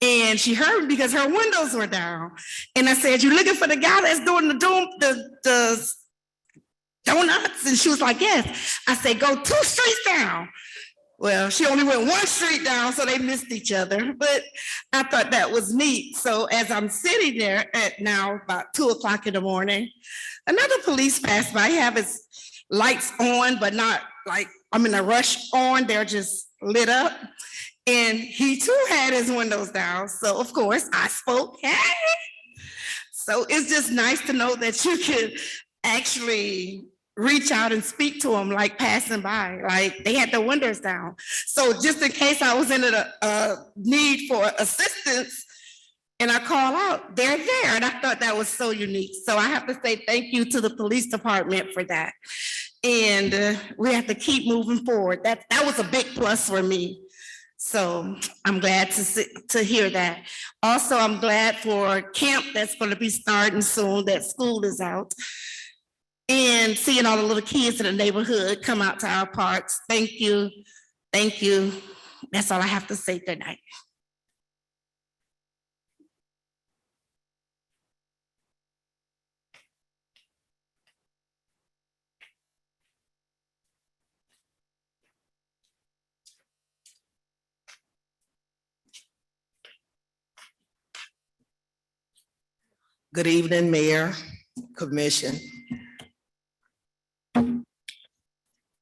And she heard me because her windows were down. And I said, you looking for the guy that's doing the donuts? And she was like, yes. I said, go 2 streets down. Well, she only went 1 street down, so they missed each other. But I thought that was neat. So as I'm sitting there at now about 2 o'clock in the morning, another police passed by. He have his lights on, but not like I'm in a rush on. They're just lit up. And he too had his windows down. So of course I spoke, hey, So it's just nice to know that you can actually reach out and speak to them like passing by, like they had the windows down. So just in case I was in a need for assistance and I call out, they're there. And I thought that was so unique. So I have to say thank you to the police department for that. And we have to keep moving forward. That was a big plus for me. So I'm glad to hear that. Also, I'm glad for camp that's going to be starting soon, that school is out. And seeing all the little kids in the neighborhood come out to our parks. Thank you. Thank you. That's all I have to say tonight. Good evening, Mayor, Commission.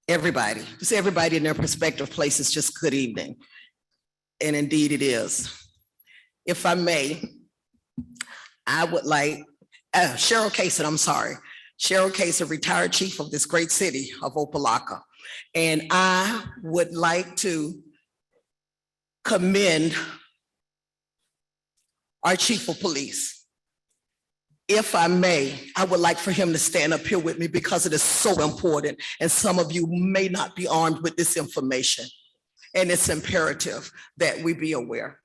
Everybody, just everybody in their prospective places, just good evening. And indeed it is. If I may, I would like, Cheryl Casey, I'm sorry. Cheryl Casey, retired chief of this great city of Opa-locka. And I would like to commend our chief of police. If I may, I would like for him to stand up here with me because it is so important. And some of you may not be armed with this information. And it's imperative that we be aware.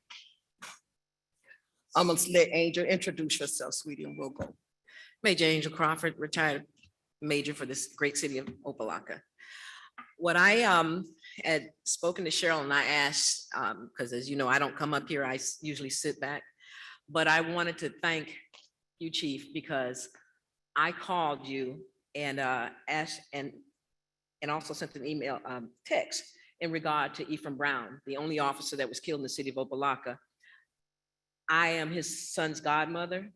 I'm gonna let Angel introduce yourself, sweetie, and we'll go. Major Angel Crawford, retired major for this great city of Opa-locka. What I had spoken to Cheryl and I asked, because as you know, I don't come up here, I usually sit back, but I wanted to thank you, Chief, because I called you and asked and also sent an email text in regard to Ephraim Brown, the only officer that was killed in the city of Opa-locka. I am his son's godmother,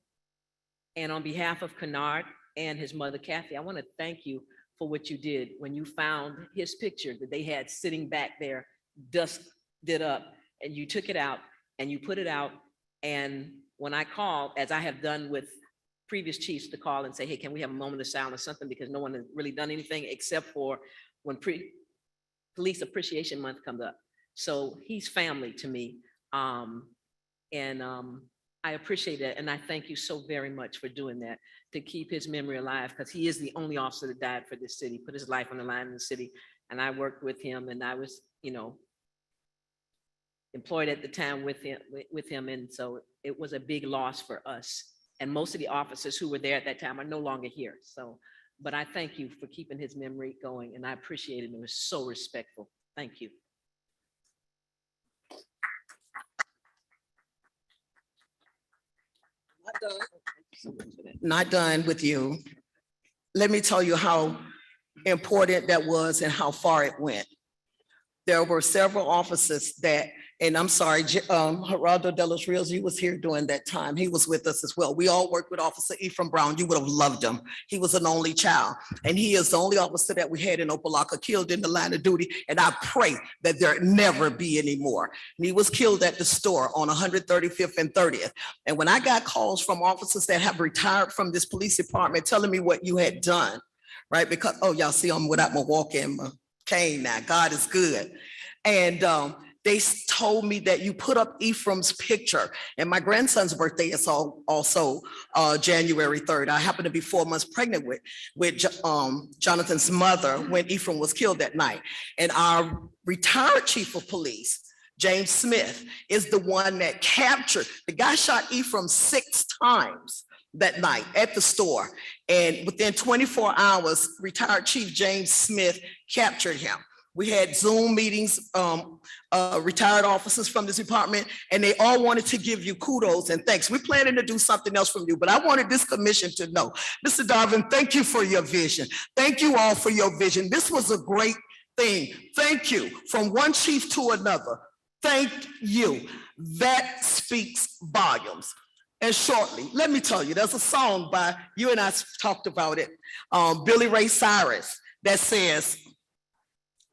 and on behalf of Kennard and his mother Kathy, I want to thank you for what you did when you found his picture that they had sitting back there, dusted up, and you took it out and you put it out. And when I called, as I have done with previous chiefs, to call and say, hey, can we have a moment of silence or something, because no one has really done anything except for when Police Appreciation Month comes up. So he's family to me. I appreciate that. And I thank you so very much for doing that, to keep his memory alive, because he is the only officer that died for this city, put his life on the line in the city. And I worked with him, and I was, employed at the time with him. And so it was a big loss for us. And most of the officers who were there at that time are no longer here. So, but I thank you for keeping his memory going, and I appreciate it. It was so respectful. Thank you. Not done with you. Let me tell you how important that was and how far it went. There were several officers that, and I'm sorry, Geraldo de los Rios, you was here during that time. He was with us as well. We all worked with Officer Ephraim Brown. You would have loved him. He was an only child. And he is the only officer that we had in Opa-locka killed in the line of duty. And I pray that there never be any more. And he was killed at the store on 135th and 30th. And when I got calls from officers that have retired from this police department telling me what you had done, right? Because, oh, y'all see I'm without my walker and my cane now. God is good. And they told me that you put up Ephraim's picture, and my grandson's birthday is also January 3rd. I happened to be 4 months pregnant with Jonathan's mother when Ephraim was killed that night. And our retired chief of police, James Smith, is the one that captured, the guy shot Ephraim 6 times that night at the store. And within 24 hours, retired Chief James Smith captured him. We had Zoom meetings, retired officers from this department, and they all wanted to give you kudos and thanks. We're planning to do something else from you, but I wanted this commission to know. Mr. Darvin, thank you for your vision. Thank you all for your vision. This was a great thing. Thank you. From one chief to another. Thank you. That speaks volumes. And shortly, let me tell you, there's a song by, you and I talked about it, Billy Ray Cyrus, that says,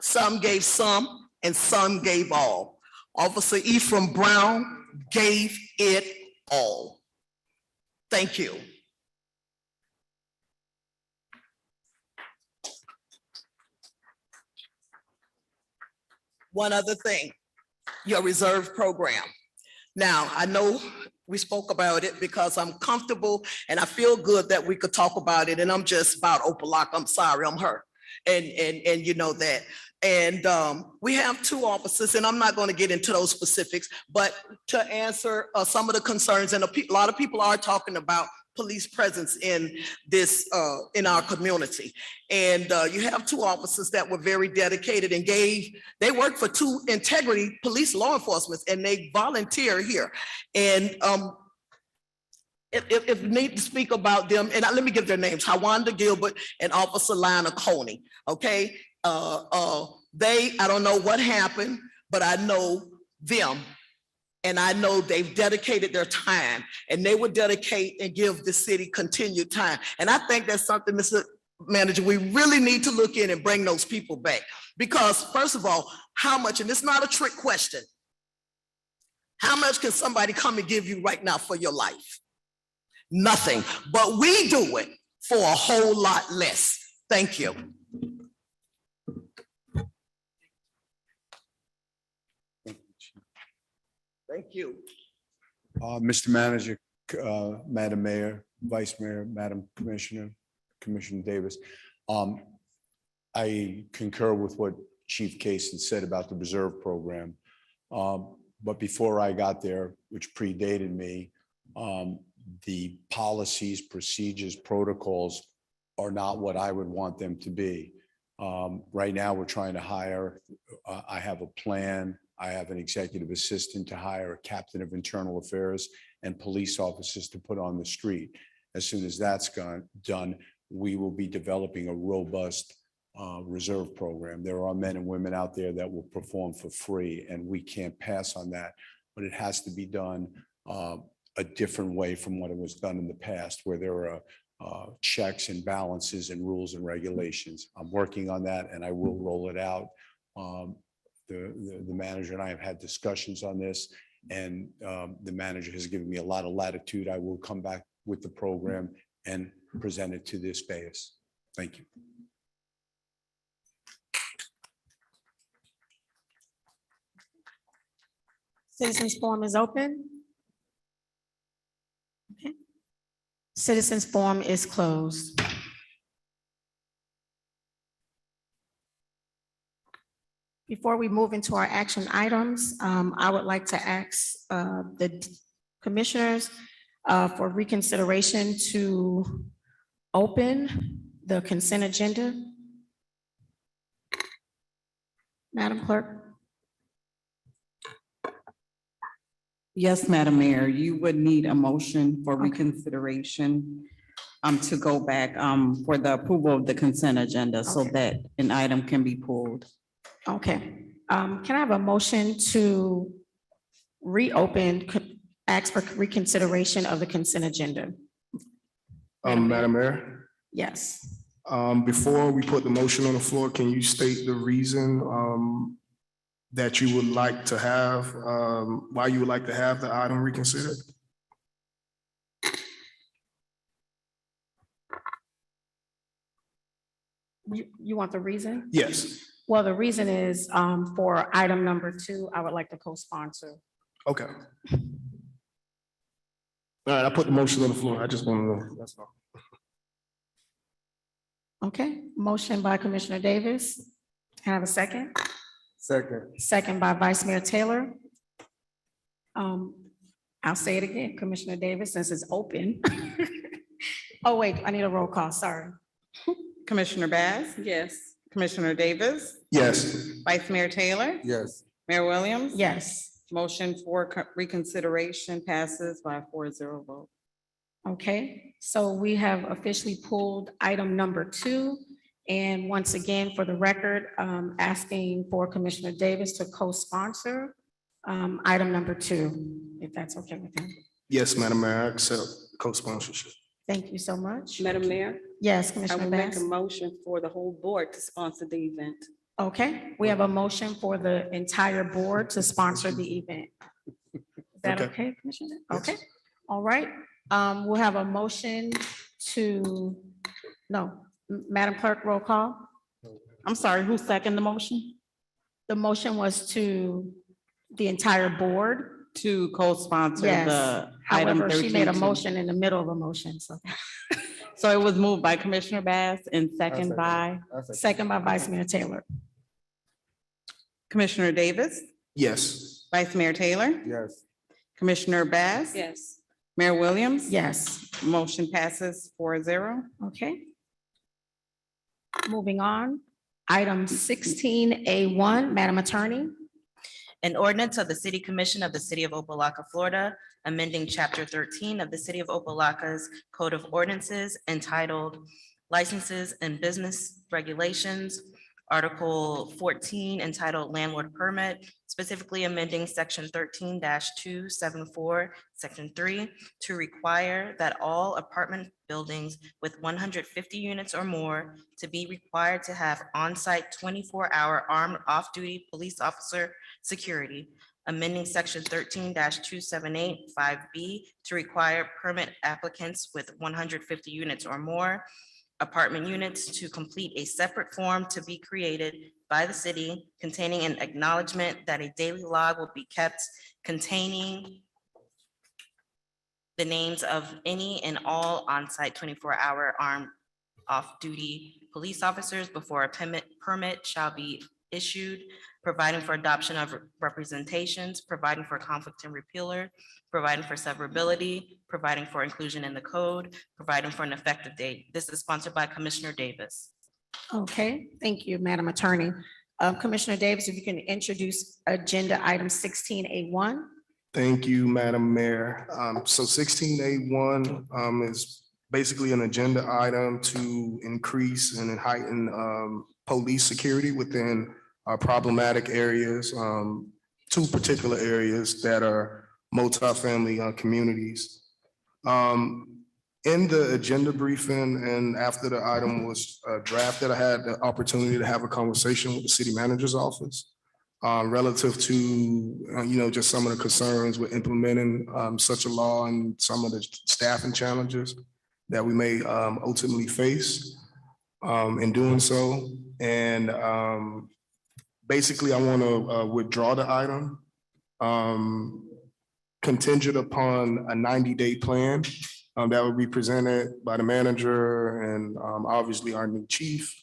some gave some and some gave all. Officer Ephraim Brown gave it all. Thank you. one other thing, your reserve program. Now, I know we spoke about it because I'm comfortable and I feel good that we could talk about it, and I'm just about Opa-locka. I'm sorry, I'm her. And you know that. And we have two officers, and I'm not going to get into those specifics, but to answer some of the concerns, and a lot of people are talking about police presence in this, in our community. And you have two officers that were very dedicated and they work for two integrity police law enforcement, and they volunteer here. And if you need to speak about them, and let me give their names, Hawanda Gilbert and Officer Lana Coney, okay? I don't know what happened, but I know them. And I know they've dedicated their time, and they would dedicate and give the city continued time. And I think that's something, Mr. Manager, we really need to look in and bring those people back. Because first of all, how much, and it's not a trick question, how much can somebody come and give you right now for your life? Nothing, but we do it for a whole lot less. Thank you. Thank you. Mr. Manager, Madam Mayor, Vice Mayor, Madam Commissioner, Commissioner Davis. I concur with what Chief Cason said about the reserve program. But before I got there, which predated me, the policies, procedures, protocols are not what I would want them to be. Right now, we're trying to hire, I have a plan. I have an executive assistant to hire a captain of internal affairs and police officers to put on the street. As soon as that's done, we will be developing a robust reserve program. There are men and women out there that will perform for free, and we can't pass on that. But it has to be done a different way from what it was done in the past, where there are checks and balances and rules and regulations. I'm working on that, and I will roll it out. The manager and I have had discussions on this, and the manager has given me a lot of latitude. I will come back with the program and present it to this base. Thank you. Citizens forum is open. Okay. Citizens forum is closed. Before we move into our action items, I would like to ask the commissioners for reconsideration to open the consent agenda. Madam Clerk. Yes, Madam Mayor, you would need a motion for reconsideration to go back for the approval of the consent agenda so that an item can be pulled. Okay, can I have a motion to reopen, ask for reconsideration of the consent agenda? Madam Mayor, Yes. before we put the motion on the floor, can you state the reason that you would like to have, why you would like to have the item reconsidered? You want the reason? Yes. Well, the reason is for item number 2, I would like to co-sponsor. Okay. All right, I put the motion on the floor. I just want to know, that's all. Okay, motion by Commissioner Davis. Can I have a second? Second. Second by Vice Mayor Taylor. I'll say it again, Commissioner Davis, since it's open. Oh, wait, I need a roll call, sorry. Commissioner Bass? Yes. Commissioner Davis? Yes. Vice Mayor Taylor? Yes. Mayor Williams? Yes. Motion for reconsideration passes by a 4-0 vote. Okay, so we have officially pulled item number 2. And once again, for the record, asking for Commissioner Davis to co-sponsor item number 2, if that's okay with him. Yes, Madam Mayor, I accept co-sponsorship. Thank you so much. Madam Mayor, Yes, I Commissioner will make Bass. a motion for the whole board to sponsor the event. Okay, we have a motion for the entire board to sponsor the event. Is that Okay. okay, Commissioner? Okay, all right. We'll have a motion to, no, Madam Clerk, roll call. I'm sorry, who seconded the motion? The motion was to the entire board. To co-sponsor Yes. the item However, she made a 13-2. motion in the middle of a motion, so. So it was moved by Commissioner Bass and second by Second by Vice Mayor Taylor. Commissioner Davis, Yes. Vice Mayor Taylor, Yes. Commissioner Bass. Yes. Mayor Williams. Yes. Motion passes 4-0. Okay. Moving on, item 16A1, Madam Attorney. An ordinance of the City Commission of the City of Opa-locka, Florida, amending Chapter 13 of the City of Opa-locka's Code of Ordinances entitled Licenses and Business Regulations, Article 14 entitled Landlord Permit, specifically amending Section 13-274, Section 3, to require that all apartment buildings with 150 units or more to be required to have on-site 24-hour armed off-duty police officer security, amending Section 13-278, 5B, to require permit applicants with 150 units or more apartment units to complete a separate form to be created by the city containing an acknowledgement that a daily log will be kept containing the names of any and all on-site 24-hour armed off-duty police officers before a permit shall be issued, providing for adoption of representations, providing for conflict and repealer, providing for severability, providing for inclusion in the code, providing for an effective date. This is sponsored by Commissioner Davis. Okay, thank you, Madam Attorney. Commissioner Davis, if you can introduce agenda item 16A1. Thank you, Madam Mayor. So 16A1 is basically an agenda item to increase and heighten police security within problematic areas, two particular areas that are multifamily communities. In the agenda briefing and after the item was drafted, I had the opportunity to have a conversation with the city manager's office relative to, just some of the concerns with implementing such a law and some of the staffing challenges that we may ultimately face in doing so. And basically, I want to withdraw the item contingent upon a 90-day plan that would be presented by the manager and obviously our new chief,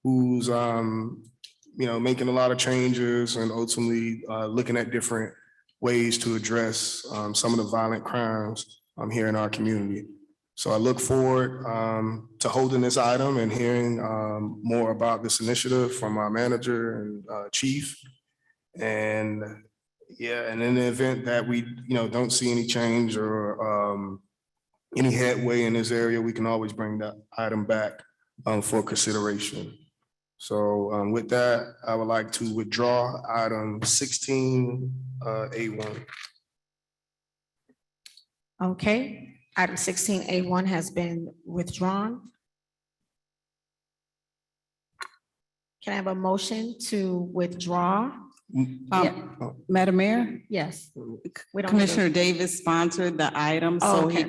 who's making a lot of changes and ultimately looking at different ways to address some of the violent crimes here in our community. So I look forward to holding this item and hearing more about this initiative from our manager and chief. And yeah, and in the event that we, don't see any change or any headway in this area, we can always bring that item back for consideration. So with that, I would like to withdraw item 16A1. Okay, item 16A1 has been withdrawn. Can I have a motion to withdraw? Madam Mayor, Yes. We don't need to- Commissioner Davis sponsored the item, Oh, so okay,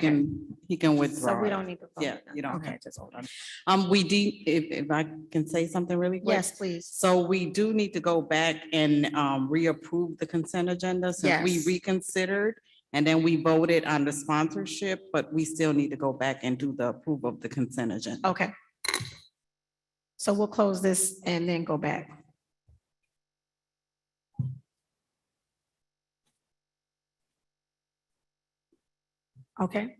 he can withdraw. So we it. don't need to. vote. Yeah, you don't Okay. have to vote on it. We do, if I can say something really quick. Yes, please. So we do need to go back and reapprove the consent agenda since we Yes. reconsidered. And then we voted on the sponsorship, but we still need to go back and do the approval of the consent agenda. Okay. So we'll close this and then go back. Okay.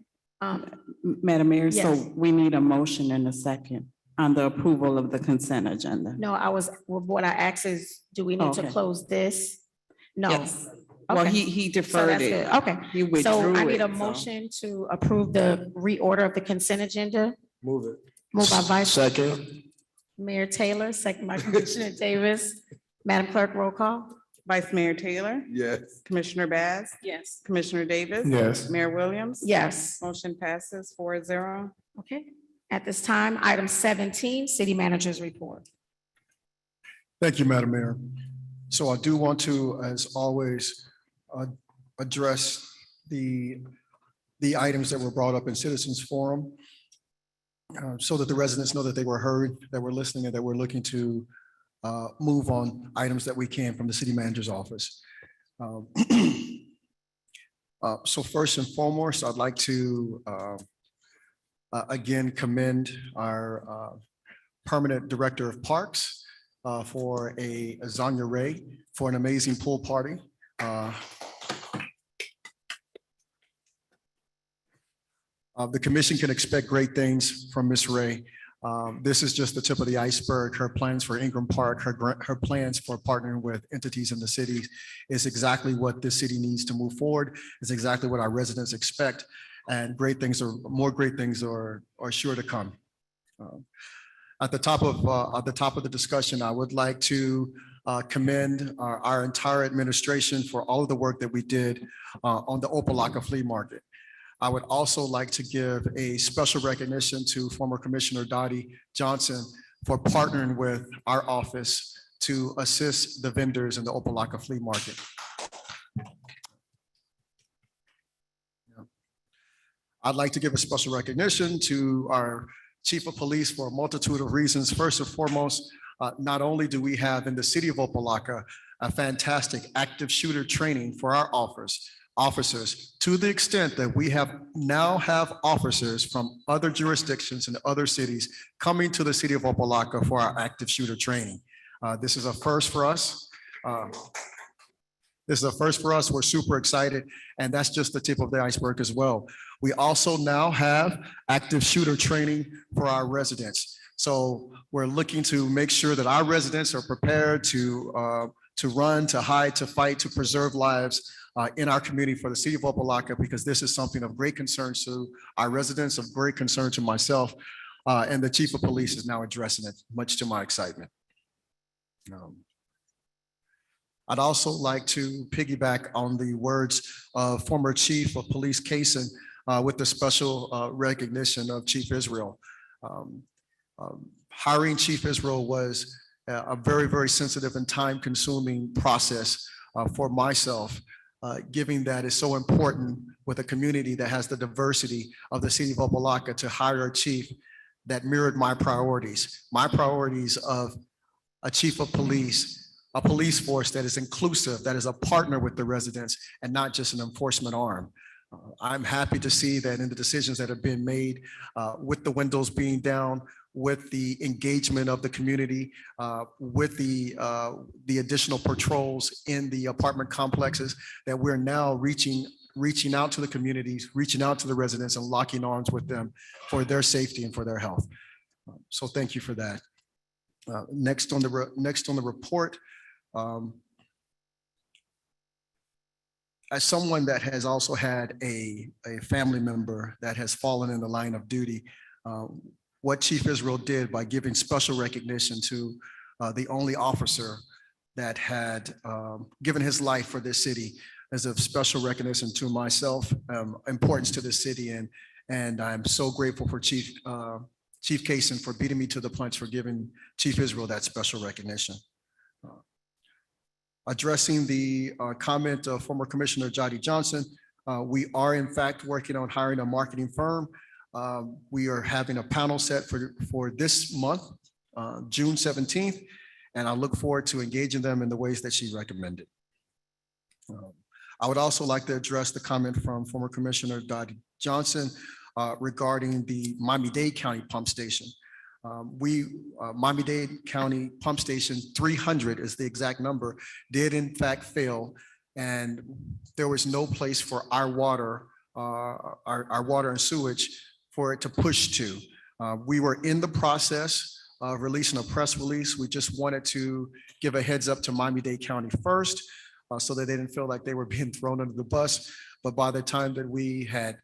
Madam Mayor, so Yes. we need a motion in a second on the approval of the consent agenda. No, what I asked is, do we need to Okay. close this? No. Yes. Well, Okay. he So deferred that's it. good. Okay. He So withdrew I need a it, so. motion to approve the reorder of the consent agenda. Move it. Moved by Vice Second. Mayor Taylor, second by Commissioner Davis. Madam Clerk, roll call. Vice Mayor Taylor, Yes. Commissioner Bass, Yes. Commissioner Davis. Yes. Mayor Williams. Yes. Motion passes 4-0. Okay. At this time, item 17, City Manager's Report. Thank you, Madam Mayor. So I do want to, as always, address the items that were brought up in Citizens Forum so that the residents know that they were heard, that we're listening, and that we're looking to move on items that we can from the city manager's office. So first and foremost, I'd like to again commend our permanent director of parks for Zanya Ray for an amazing pool party. The commission can expect great things from Ms. Ray. This is just the tip of the iceberg. Her plans for Ingram Park, her plans for partnering with entities in the city is exactly what this city needs to move forward. It's exactly what our residents expect, and more great things are sure to come. At the top of the discussion, I would like to commend our entire administration for all of the work that we did on the Opa-locka flea market. I would also like to give a special recognition to former Commissioner Dottie Johnson for partnering with our office to assist the vendors in the Opa-locka flea market. I'd like to give a special recognition to our Chief of Police for a multitude of reasons. First and foremost, not only do we have in the city of Opa-locka a fantastic active shooter training for our officers, to the extent that we now have officers from other jurisdictions and other cities coming to the city of Opa-locka for our active shooter training. This is a first for us. We're super excited, and that's just the tip of the iceberg as well. We also now have active shooter training for our residents. So we're looking to make sure that our residents are prepared to run, to hide, to fight, to preserve lives in our community for the city of Opa-locka, because this is something of great concern to our residents, of great concern to myself, and the Chief of Police is now addressing it, much to my excitement. I'd also like to piggyback on the words of former Chief of Police Kaysen with the special recognition of Chief Israel. Hiring Chief Israel was a very, very sensitive and time-consuming process for myself, given that it's so important with a community that has the diversity of the city of Opa-locka to hire a chief that mirrored my priorities of a chief of police, a police force that is inclusive, that is a partner with the residents and not just an enforcement arm. I'm happy to see that in the decisions that have been made with the windows being down, with the engagement of the community, with the additional patrols in the apartment complexes, that we're now reaching out to the communities, reaching out to the residents and locking arms with them for their safety and for their health. So thank you for that. Next on the report, as someone that has also had a family member that has fallen in the line of duty, what Chief Israel did by giving special recognition to the only officer that had given his life for this city is of special recognition to myself, importance to the city, and I'm so grateful for Chief Kaysen for beating me to the punch for giving Chief Israel that special recognition. Addressing the comment of former Commissioner Dottie Johnson, we are in fact working on hiring a marketing firm. We are having a panel set for this month, June 17th, and I look forward to engaging them in the ways that she recommended. I would also like to address the comment from former Commissioner Dottie Johnson regarding the Miami-Dade County pump station. Miami-Dade County Pump Station 300 is the exact number, did in fact fail, and there was no place for our water and sewage for it to push to. We were in the process of releasing a press release. We just wanted to give a heads up to Miami-Dade County first, so that they didn't feel like they were being thrown under the bus. But by the time that we had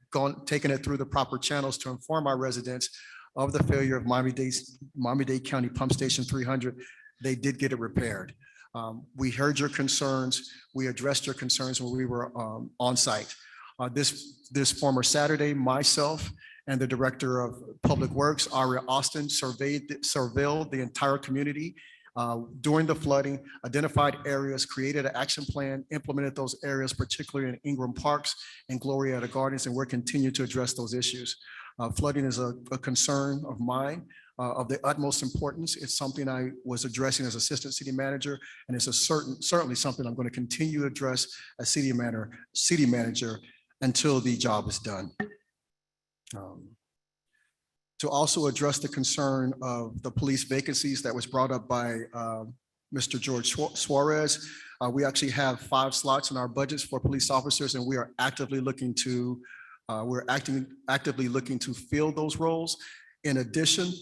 taken it through the proper channels to inform our residents of the failure of Miami-Dade County Pump Station 300, they did get it repaired. We heard your concerns. We addressed your concerns when we were on site. This former Saturday, myself and the Director of Public Works, Aria Austin, surveilled the entire community during the flooding, identified areas, created an action plan, implemented those areas, particularly in Ingram Parks and Glorietta Gardens, and we're continuing to address those issues. Flooding is a concern of mine. of the utmost importance. It's something I was addressing as Assistant City Manager, and it's certainly something I'm going to continue to address as City Manager until the job is done. To also address the concern of the police vacancies that was brought up by Mr. George Suarez, we actually have 5 slots in our budgets for police officers, and we are actively looking to fill those roles. In addition,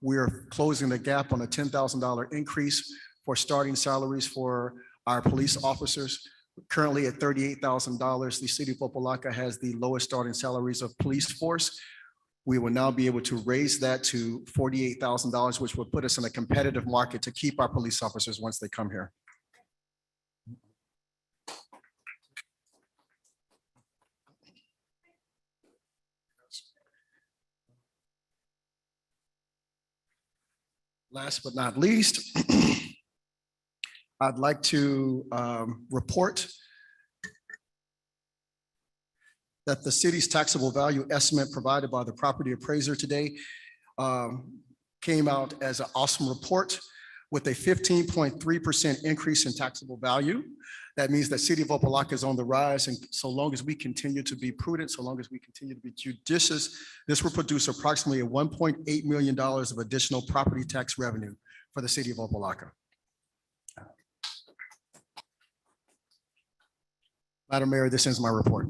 we are closing the gap on a $10,000 increase for starting salaries for our police officers. Currently at $38,000, the city of Opa-locka has the lowest starting salaries of police force. We will now be able to raise that to $48,000, which will put us in a competitive market to keep our police officers once they come here. Last but not least, I'd like to report that the city's taxable value estimate provided by the property appraiser today came out as an awesome report with a 15.3% increase in taxable value. That means that city of Opa-locka is on the rise, and so long as we continue to be prudent, so long as we continue to be judicious, this will produce approximately $1.8 million of additional property tax revenue for the city of Opa-locka. Madam Mayor, this ends my report.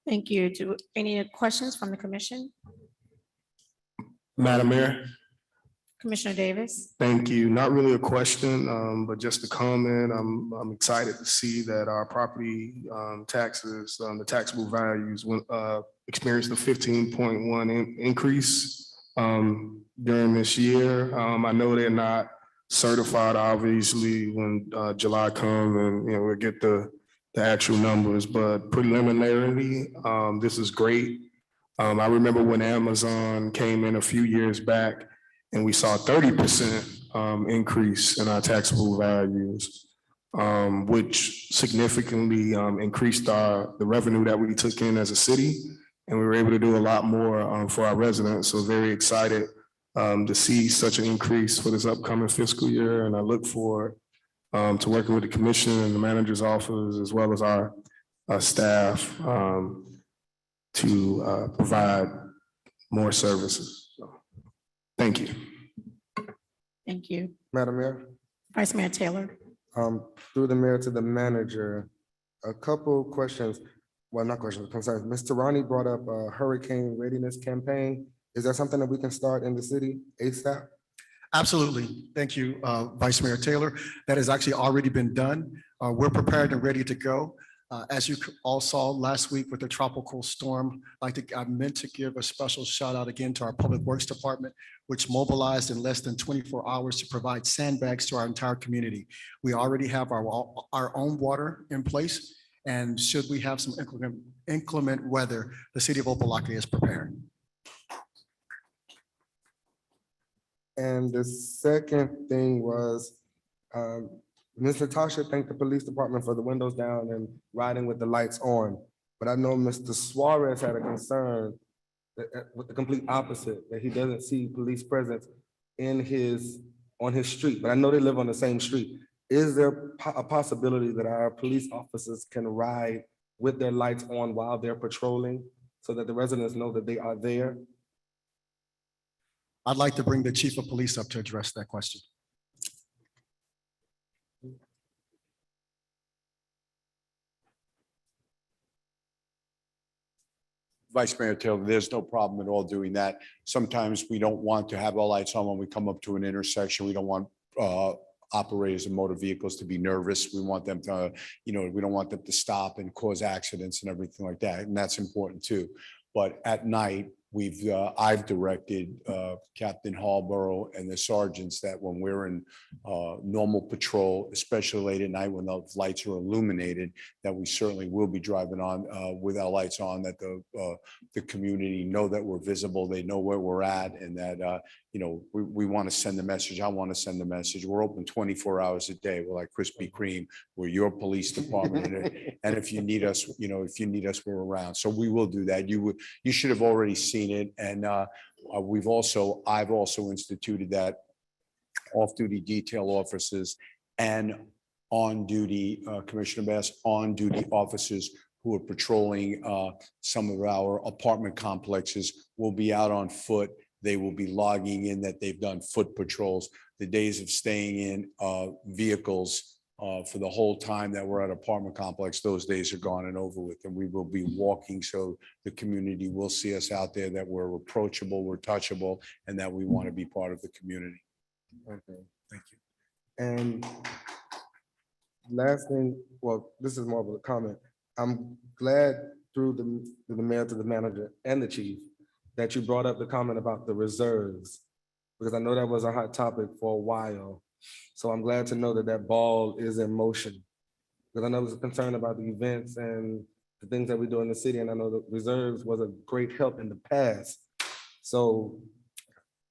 Thank you. Do any questions from the commission? Madam Mayor, Commissioner Davis? thank you. Not really a question, but just a comment. I'm excited to see that our property taxes, the taxable values experienced a 15.1 increase during this year. I know they're not certified, obviously, when July comes and we'll get the actual numbers, but preliminarily, this is great. I remember when Amazon came in a few years back and we saw 30% increase in our taxable values, which significantly increased the revenue that we took in as a city. And we were able to do a lot more for our residents. So very excited to see such an increase for this upcoming fiscal year. And I look forward to working with the commission and the manager's office, as well as our staff to provide more services. So, thank you. Thank you. Madam Mayor. Vice Mayor Taylor? Through the mayor to the manager, a couple questions. Well, not questions, concerns. Mr. Ronnie brought up a hurricane readiness campaign. Is that something that we can start in the city ASAP? Absolutely. Thank you, Vice Mayor Taylor. That has actually already been done. We're prepared and ready to go. As you all saw last week with the tropical storm, I meant to give a special shout out again to our Public Works Department, which mobilized in less than 24 hours to provide sandbags to our entire community. We already have our own water in place, and should we have some inclement weather, the city of Opa-locka is prepared. And the second thing was, Ms. Natasha thanked the police department for the windows down and riding with the lights on. But I know Mr. Suarez had a concern with the complete opposite, that he doesn't see police presence on his street. But I know they live on the same street. Is there a possibility that our police officers can ride with their lights on while they're patrolling so that the residents know that they are there? I'd like to bring the chief of police up to address that question. Vice Mayor Taylor, there's no problem at all doing that. Sometimes we don't want to have our lights on when we come up to an intersection. We don't want operators of motor vehicles to be nervous. We want them to, we don't want them to stop and cause accidents and everything like that. And that's important too. But at night, I've directed Captain Hallborough and the sergeants that when we're in normal patrol, especially late at night when the lights are illuminated, that we certainly will be driving on with our lights on, that the community know that we're visible, they know where we're at, and that we want to send a message. I want to send a message. We're open 24 hours a day. We're like Krispy Kreme. We're your police department, and if you need us, we're around. So we will do that. You should have already seen it, and I've also instituted that off-duty detail officers and on-duty, Commissioner Bass, on-duty officers who are patrolling some of our apartment complexes will be out on foot. They will be logging in that they've done foot patrols. The days of staying in vehicles for the whole time that we're at apartment complex, those days are gone and over with, and we will be walking, so the community will see us out there, that we're approachable, we're touchable, and that we want to be part of the community. Okay, thank you. And last thing, well, this is more of a comment. I'm glad through the mayor, to the manager and the chief, that you brought up the comment about the reserves, because I know that was a hot topic for a while. So I'm glad to know that that ball is in motion, because I know there's a concern about the events and the things that we do in the city, and I know the reserves was a great help in the past. So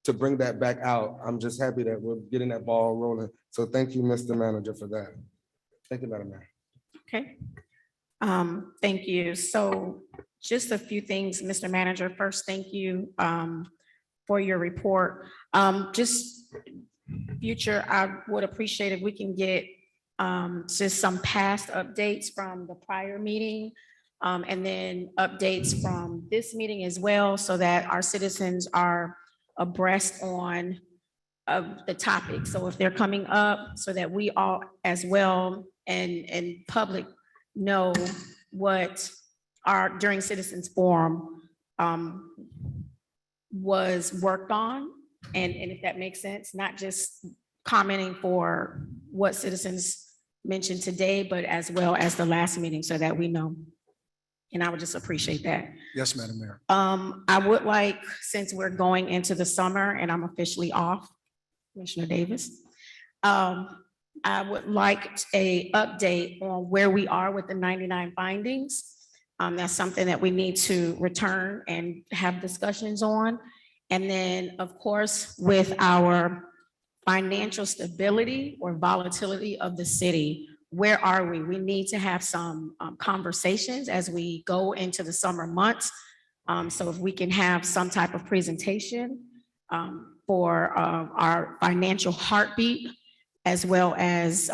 to bring that back out, I'm just happy that we're getting that ball rolling. So thank you, Mr. Manager, for that. Thank you, Madam Mayor. Okay. Thank you. So just a few things, Mr. Manager. First, thank you for your report. Just future, I would appreciate if we can get just some past updates from the prior meeting, and then updates from this meeting as well, so that our citizens are abreast on the topic. So if they're coming up, so that we all as well and public know what our during Citizens Forum was worked on, and if that makes sense, not just commenting for what citizens mentioned today, but as well as the last meeting, so that we know. And I would just appreciate that. Yes, Madam Mayor. I would like, since we're going into the summer and I'm officially off, Commissioner Davis, I would like a update on where we are with the 99 findings. That's something that we need to return and have discussions on. And then, of course, with our financial stability or volatility of the city, where are we? We need to have some conversations as we go into the summer months. So if we can have some type of presentation for our financial heartbeat, as well as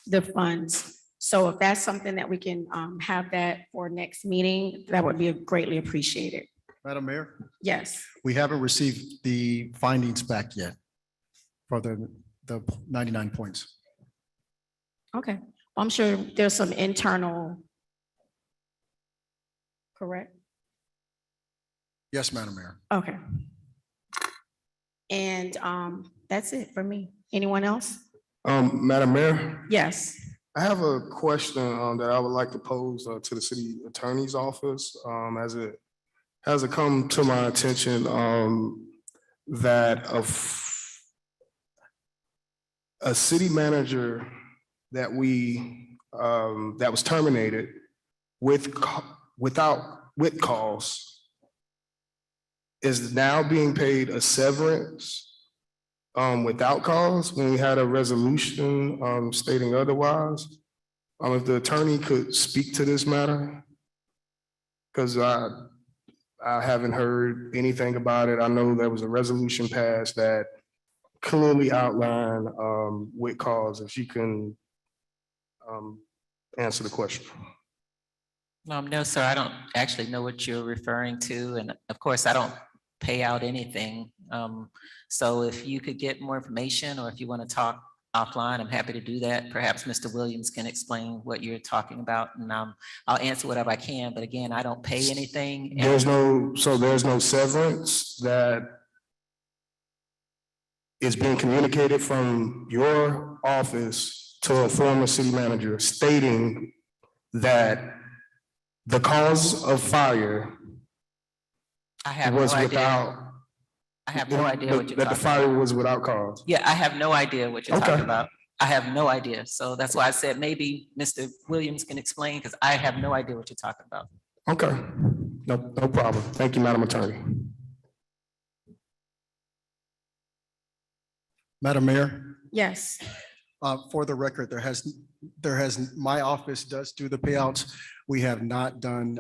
the funds. So if that's something that we can have that for next meeting, that would be greatly appreciated. Madam Mayor, Yes. we haven't received the findings back yet for the 99 points. Okay. I'm sure there's some internal, correct? Yes, Madam Mayor. Okay. And that's it for me. Anyone else? Madam Mayor, Yes. I have a question that I would like to pose to the city attorney's office, as it has come to my attention that a city manager that that was terminated with cause is now being paid a severance without cause, when we had a resolution stating otherwise. If the attorney could speak to this matter, because I haven't heard anything about it. I know there was a resolution passed that clearly outlined with cause. If she can answer the question. No, sir, I don't actually know what you're referring to. And of course, I don't pay out anything. So if you could get more information, or if you want to talk offline, I'm happy to do that. Perhaps Mr. Williams can explain what you're talking about, and I'll answer whatever I can. But again, I don't pay anything. There's no severance that is being communicated from your office to a former city manager stating that the cause of fire I have no was idea. without. I have no idea what you're That the talking fire about. was without cause. Yeah, I have no idea what you're Okay. talking about. I have no idea. So that's why I said maybe Mr. Williams can explain, because I have no idea what you're talking about. Okay, no problem. Thank you, Madam Attorney. Madam Mayor, Yes. for the record, my office does do the payouts. We have not done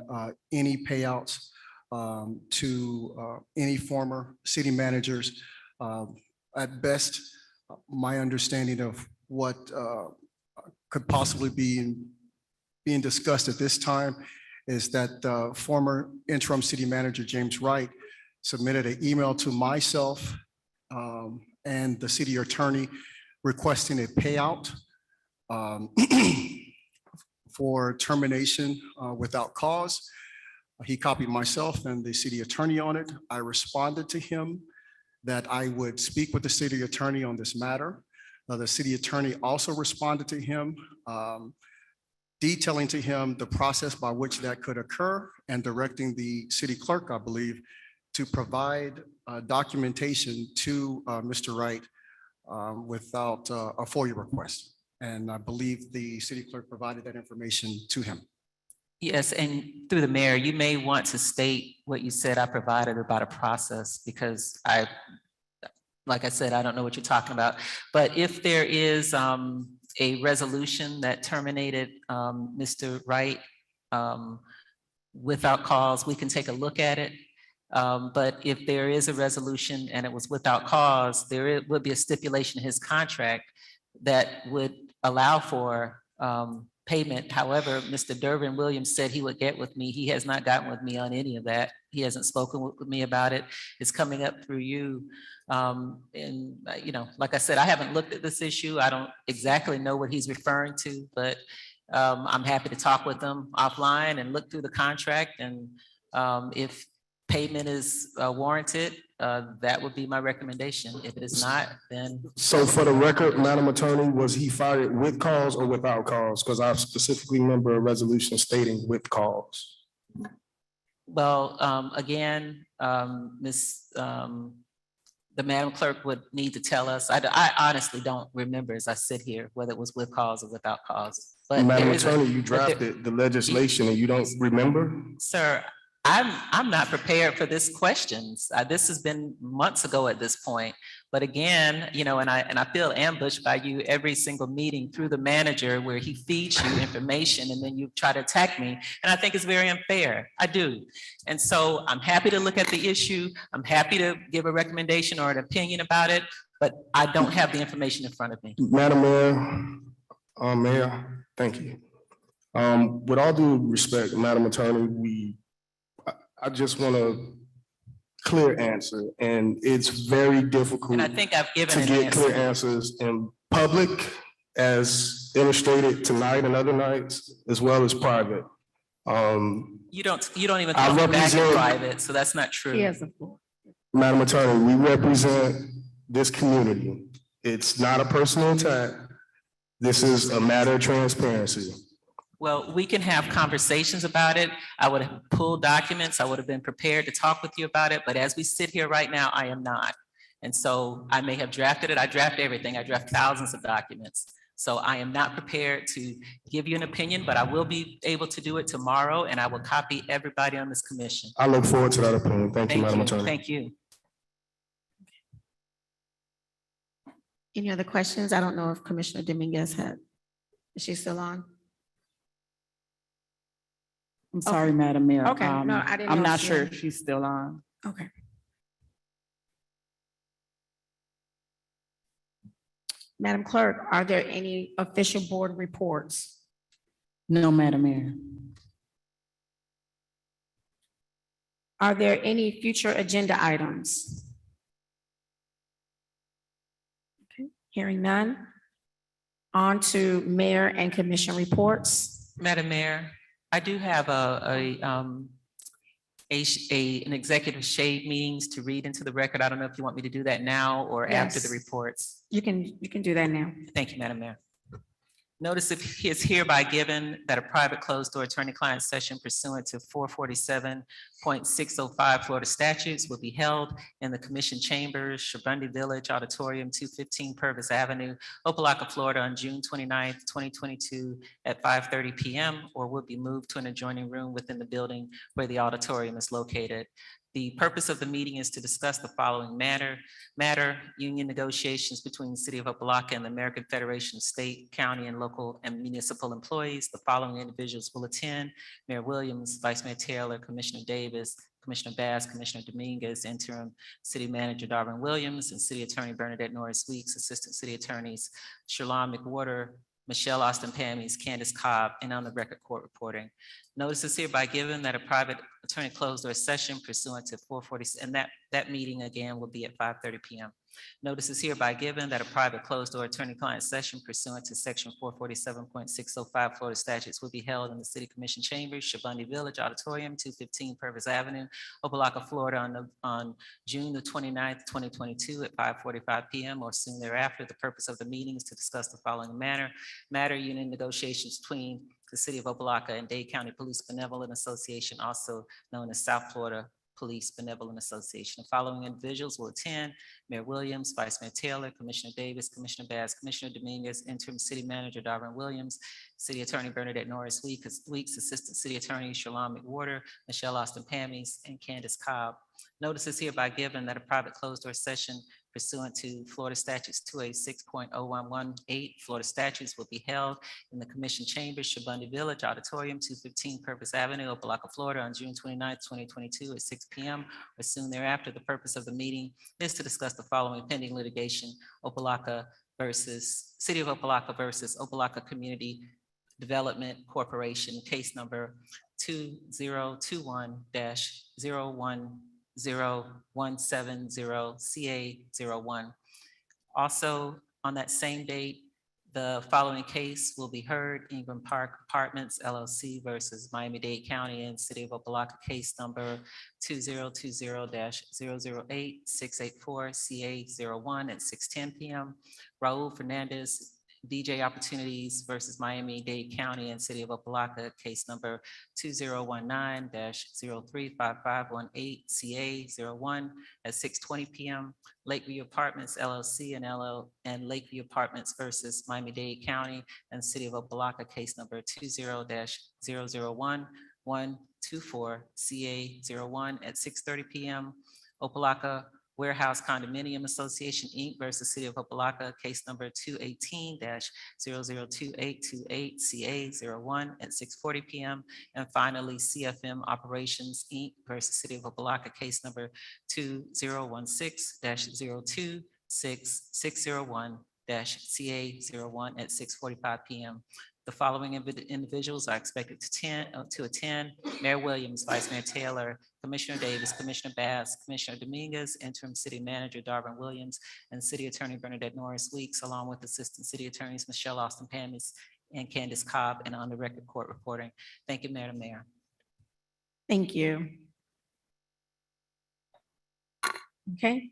any payouts to any former city managers. At best, my understanding of what could possibly be being discussed at this time is that former interim city manager James Wright submitted an email to myself and the city attorney requesting a payout for termination without cause. He copied myself and the city attorney on it. I responded to him that I would speak with the city attorney on this matter. The city attorney also responded to him, detailing to him the process by which that could occur and directing the city clerk, I believe, to provide documentation to Mr. Wright without a FOIA request. And I believe the city clerk provided that information to him. Yes, and through the mayor, you may want to state what you said I provided about a process, because like I said, I don't know what you're talking about. But if there is a resolution that terminated Mr. Wright without cause, we can take a look at it. But if there is a resolution and it was without cause, there would be a stipulation in his contract that would allow for payment. However, Mr. Dervin Williams said he would get with me. He has not gotten with me on any of that. He hasn't spoken with me about it. It's coming up through you. And like I said, I haven't looked at this issue. I don't exactly know what he's referring to, but I'm happy to talk with him offline and look through the contract. And if payment is warranted, that would be my recommendation. If it is not, then. So for the record, Madam Attorney, was he fired with cause or without cause? Because I specifically remember a resolution stating with cause. Well, again, the Madam Clerk would need to tell us. I honestly don't remember as I sit here whether it was with cause or without cause. But Madam Attorney, you drafted the legislation and you don't remember? Sir, I'm not prepared for this questions. This has been months ago at this point. But again, and I feel ambushed by you every single meeting through the manager where he feeds you information and then you try to attack me. And I think it's very unfair. I do. And so I'm happy to look at the issue. I'm happy to give a recommendation or an opinion about it, but I don't have the information in front of me. Madam Mayor, Mayor, thank you. With all due respect, Madam Attorney, I just want a clear answer, and it's very difficult. And I think I've given to an get answer. clear answers in public, as illustrated tonight and other nights, as well as private. You don't even call me back in private, so that's not true. Madam Attorney, we represent this community. It's not a personal attack. This is a matter of transparency. Well, we can have conversations about it. I would have pulled documents. I would have been prepared to talk with you about it. But as we sit here right now, I am not. And so I may have drafted it. I draft everything. I draft thousands of documents. So I am not prepared to give you an opinion, but I will be able to do it tomorrow, and I will copy everybody on this commission. I look forward to that opinion. Thank you, Madam Attorney. Thank you. Any other questions? I don't know if Commissioner Dominguez had. Is she still on? I'm sorry, Madam Mayor. Okay, no, I didn't know I'm if not she sure had- if she's still on. Okay. Madam Clerk, are there any official board reports? No, Madam Mayor. Are there any future agenda items? Okay, hearing none. On to mayor and commission reports. Madam Mayor, I do have an executive shade meetings to read into the record. I don't know if you want me to do that now or after the Yes. reports. You can do that now. Thank you, Madam Mayor. Notice is hereby given that a private closed-door attorney-client session pursuant to 447.605 Florida statutes will be held in the Commission Chambers, Shabundy Village Auditorium, 215 Purvis Avenue, Opa-locka, Florida, on June 29th, 2022 at 5:30 p.m. or will be moved to an adjoining room within the building where the auditorium is located. The purpose of the meeting is to discuss the following matter, union negotiations between the City of Opa-locka and the American Federation of State, County, and Local and Municipal Employees. The following individuals will attend: Mayor Williams, Vice Mayor Taylor, Commissioner Davis, Commissioner Bass, Commissioner Dominguez, Interim City Manager Darvin Williams, and City Attorney Bernadette Norris Weeks, Assistant City Attorneys Shalon McWhorter, Michelle Austin Pammies, Candace Cobb, and on the record court reporting. Notice is hereby given that a private attorney closed their session pursuant to 440, and that meeting again will be at 5:30 p.m. Notice is hereby given that a private closed-door attorney-client session pursuant to section 447.605 Florida statutes will be held in the City Commission Chambers, Shabundy Village Auditorium, 215 Purvis Avenue, Opa-locka, Florida, on June the 29th, 2022 at 5:45 p.m. or soon thereafter. The purpose of the meeting is to discuss the following matter, union negotiations between the City of Opa-locka and Dade County Police Benevolent Association, also known as South Florida Police Benevolent Association. The following individuals will attend: Mayor Williams, Vice Mayor Taylor, Commissioner Davis, Commissioner Bass, Commissioner Dominguez, Interim City Manager Darvin Williams, City Attorney Bernadette Norris Weeks, Assistant City Attorney Shalon McWhorter, Michelle Austin Pammies, and Candace Cobb. Notice is hereby given that a private closed-door session pursuant to Florida Statutes 286.0118, Florida statutes will be held in the Commission Chambers, Shabundy Village Auditorium, 215 Purvis Avenue, Opa-locka, Florida, on June 29th, 2022 at 6 p.m. or soon thereafter. The purpose of the meeting is to discuss the following pending litigation: Opa-locka versus City of Opa-locka versus Opa-locka Community Development Corporation, case number 2021-010-170-CA01. Also, on that same date, the following case will be heard: Ingram Park Apartments LLC versus Miami-Dade County and City of Opa-locka, case number 2020-008-684-CA01 at 6:10 p.m. Raul Fernandez DJ Opportunities versus Miami-Dade County and City of Opa-locka, case number 2019-035518-CA01 at 6:20 p.m. Lakeview Apartments LLC and Lakeview Apartments versus Miami-Dade County and City of Opa-locka, case number 20-001124-CA01 at 6:30 p.m. Opa-locka Warehouse Condominium Association, Inc. versus City of Opa-locka, case number 218-002828-CA01 at 6:40 p.m. And finally, CFM Operations, Inc. versus City of Opa-locka, case number 2016-026601-CA01 at 6:45 p.m. The following individuals are expected to attend: Mayor Williams, Vice Mayor Taylor, Commissioner Davis, Commissioner Bass, Commissioner Dominguez, Interim City Manager Darvin Williams, and City Attorney Bernadette Norris Weeks, along with Assistant City Attorneys Michelle Austin Pammies and Candace Cobb, and on the record court reporting. Thank you, Madam Mayor. Thank you. Okay,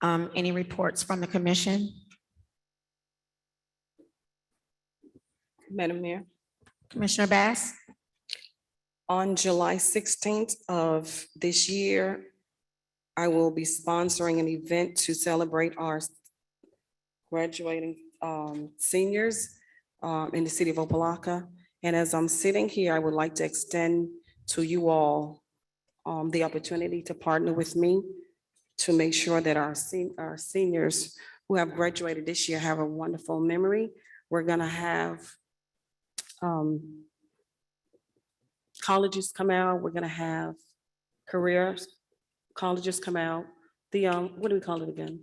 any reports from the commission? Madam Mayor, Commissioner Bass? on July 16th of this year, I will be sponsoring an event to celebrate our graduating seniors in the city of Opa-locka. And as I'm sitting here, I would like to extend to you all the opportunity to partner with me to make sure that our seniors who have graduated this year have a wonderful memory. We're gonna have colleges come out. We're gonna have career colleges come out. The, what do we call it again?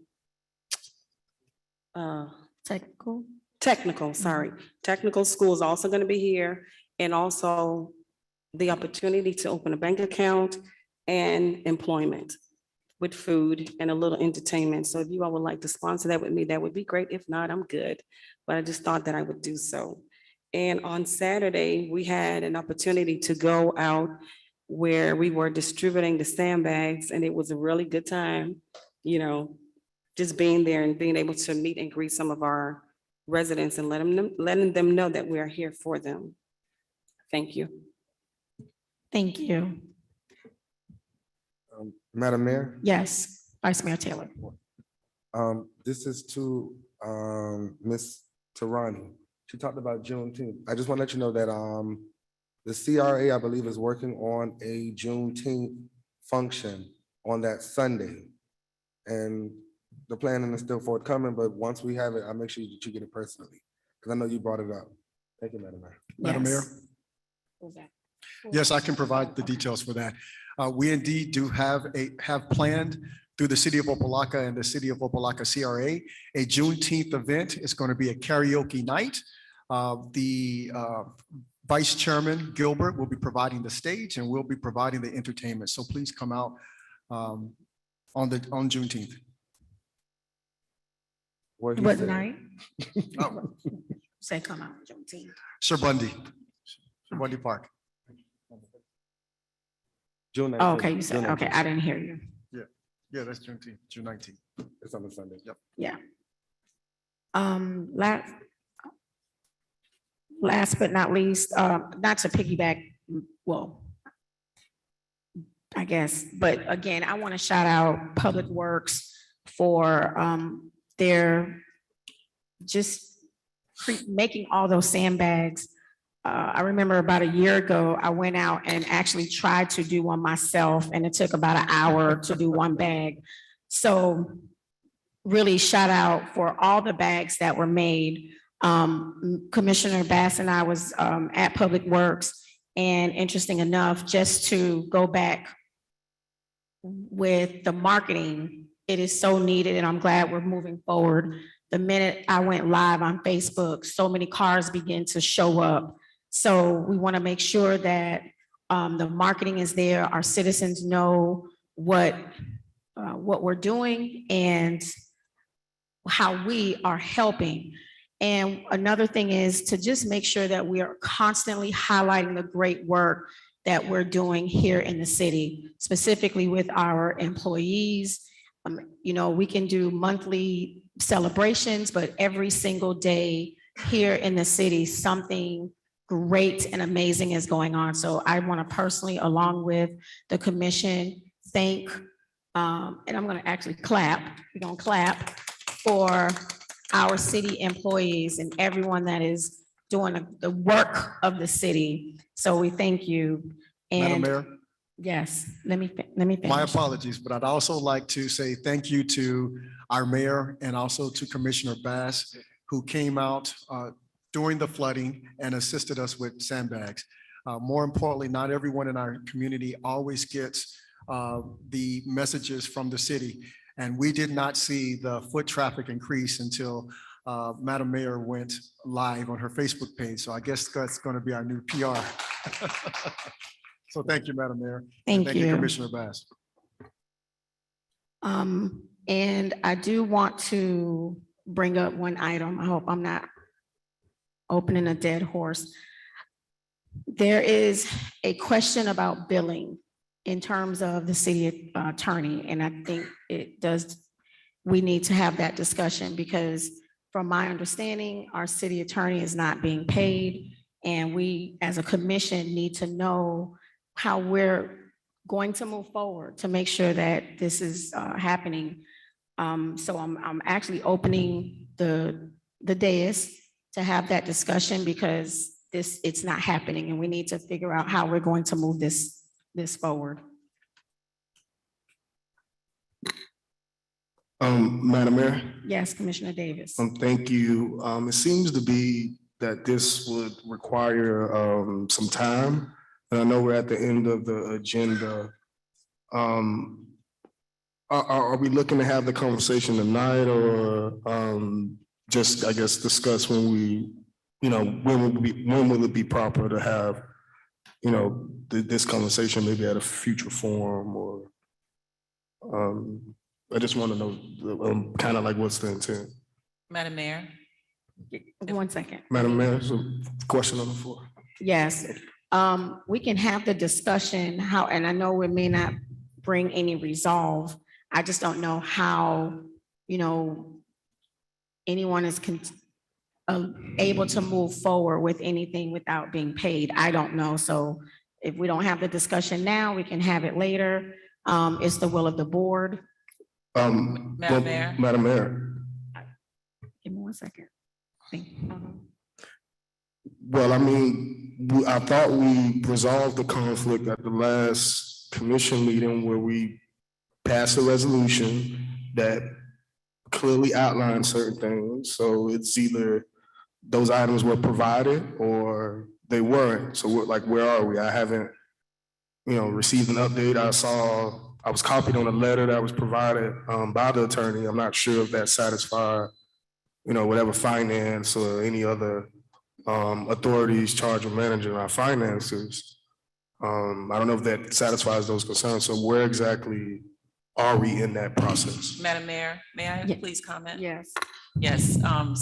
Technical? Technical, sorry. Technical school is also gonna be here, and also the opportunity to open a bank account and employment with food and a little entertainment. So if you all would like to sponsor that with me, that would be great. If not, I'm good. But I just thought that I would do so. And on Saturday, we had an opportunity to go out where we were distributing the sandbags, and it was a really good time, you know, just being there and being able to meet and greet some of our residents and letting them know that we are here for them. Thank you. Thank you. Madam Mayor, Yes, Vice Mayor Taylor. this is to Ms. Tarani. She talked about Juneteenth. I just want to let you know that the CRA, I believe, is working on a Juneteenth function on that Sunday. And the planning is still forthcoming, but once we have it, I'll make sure that you get it personally, because I know you brought it up. Thank you, Madam Mayor. Madam Mayor? Yes, I can provide the details for that. We indeed do have planned through the city of Opa-locka and the city of Opa-locka CRA, a Juneteenth event. It's going to be a karaoke night. The Vice Chairman Gilbert will be providing the stage and we'll be providing the entertainment. So please come out on Juneteenth. What he What said. night? Say come out, Juneteenth. Sir Bundy Park. June Oh, 19th. okay, you said, June okay, 19th. I didn't hear you. Yeah, that's Juneteenth, June 19th. It's on the Sunday. Yep. Yeah. Last but not least, not to piggyback, well, I guess, but again, I want to shout out Public Works for their just making all those sandbags. I remember about a year ago, I went out and actually tried to do one myself, and it took about an hour to do one bag. So really shout out for all the bags that were made. Commissioner Bass and I was at Public Works, and interesting enough, just to go back with the marketing, it is so needed, and I'm glad we're moving forward. The minute I went live on Facebook, so many cars began to show up. So we want to make sure that the marketing is there, our citizens know what we're doing and how we are helping. And another thing is to just make sure that we are constantly highlighting the great work that we're doing here in the city, specifically with our employees. You know, we can do monthly celebrations, but every single day here in the city, something great and amazing is going on. So I want to personally, along with the commission, thank, and I'm going to actually clap, we're going to clap for our city employees and everyone that is doing the work of the city. So we thank you. Madam And Mayor? yes, let me finish. My apologies, but I'd also like to say thank you to our mayor and also to Commissioner Bass, who came out during the flooding and assisted us with sandbags. More importantly, not everyone in our community always gets the messages from the city. And we did not see the foot traffic increase until Madam Mayor went live on her Facebook page. So I guess that's going to be our new PR. So thank you, Madam Mayor. And Thank you. Commissioner Bass. And I do want to bring up one item. I hope I'm not opening a dead horse. There is a question about billing in terms of the city attorney, and I think we need to have that discussion because from my understanding, our city attorney is not being paid, and we as a commission need to know how we're going to move forward to make sure that this is happening. So I'm actually opening the dais to have that discussion because it's not happening, and we need to figure out how we're going to move this forward. Madam Mayor? Yes, Commissioner Davis. Thank you. It seems to be that this would require some time. And I know we're at the end of the agenda. Are we looking to have the conversation tonight or just, I guess, discuss when we, when will it be proper to have, this conversation maybe at a future forum or I just want to know kind of like what's the intent. Madam Mayor? 1 second. Madam Mayor, there's a question on the floor. Yes, we can have the discussion and I know it may not bring any resolve. I just don't know how, anyone is able to move forward with anything without being paid. I don't know. So if we don't have the discussion now, we can have it later. It's the will of the board. Madam Mayor? Madam Mayor. Give me 1 second. Thank you. Well, I mean, I thought we resolved the conflict at the last commission meeting where we passed a resolution that clearly outlines certain things. So it's either those items were provided or they weren't. So where are we? I haven't, received an update. I was copied on a letter that was provided by the attorney. I'm not sure if that satisfied, whatever finance or any other authorities charged with managing our finances. I don't know if that satisfies those concerns. So where exactly are we in that process? Madam Mayor, may I Yeah. please comment? Yes. Yes,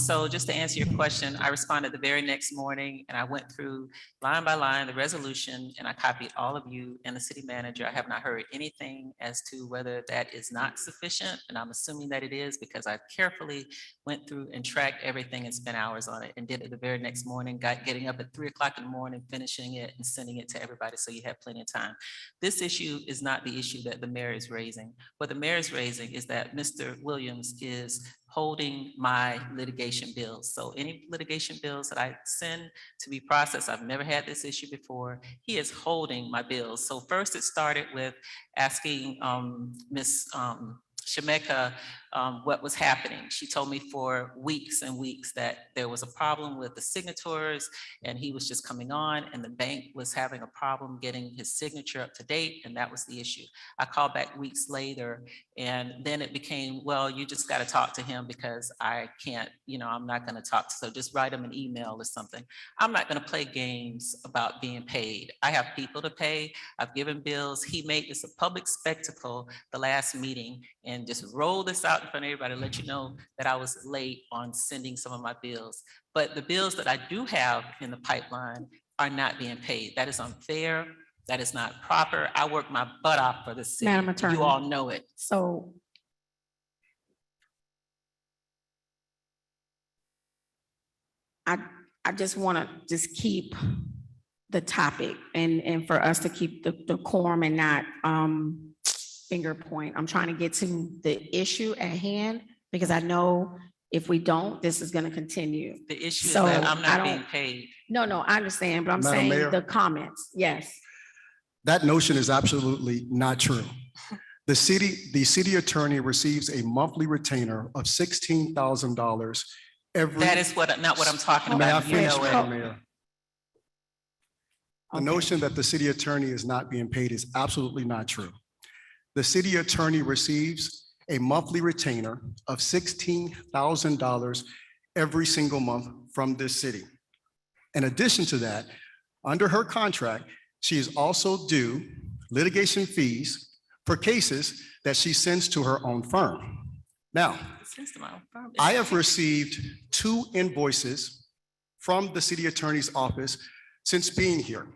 so just to answer your question, I responded the very next morning and I went through line by line the resolution and I copied all of you and the city manager. I have not heard anything as to whether that is not sufficient, and I'm assuming that it is because I carefully went through and tracked everything and spent hours on it and did it the very next morning, getting up at 3 o'clock in the morning, finishing it and sending it to everybody so you have plenty of time. This issue is not the issue that the mayor is raising. What the mayor is raising is that Mr. Williams is holding my litigation bills. So any litigation bills that I send to be processed, I've never had this issue before, he is holding my bills. So first it started with asking Ms. Shemeka what was happening. She told me for weeks and weeks that there was a problem with the signatories and he was just coming on and the bank was having a problem getting his signature up to date, and that was the issue. I called back weeks later and then it became, well, you just got to talk to him because I can't, I'm not going to talk. So just write him an email or something. I'm not going to play games about being paid. I have people to pay. I've given bills. He made this a public spectacle the last meeting and just roll this out in front of everybody to let you know that I was late on sending some of my bills. But the bills that I do have in the pipeline are not being paid. That is unfair. That is not proper. I work my butt off for this city. Madam Attorney. You all know it. So I just want to just keep the topic and for us to keep the quorum and not finger point. I'm trying to get to the issue at hand because I know if we don't, this is going to continue. The issue is So that I'm I not being don't- paid. No, I understand, but I'm Madam saying Mayor. the comments. Yes. That notion is absolutely not true. The city attorney receives a monthly retainer of $16,000 every. That is not what I'm talking May I about. You finish, know it. Madam Mayor? The Okay. notion that the city attorney is not being paid is absolutely not true. The city attorney receives a monthly retainer of $16,000 every single month from this city. In addition to that, under her contract, she is also due litigation fees for cases that she sends to her own firm. Now, I have received 2 invoices from the city attorney's office since being here.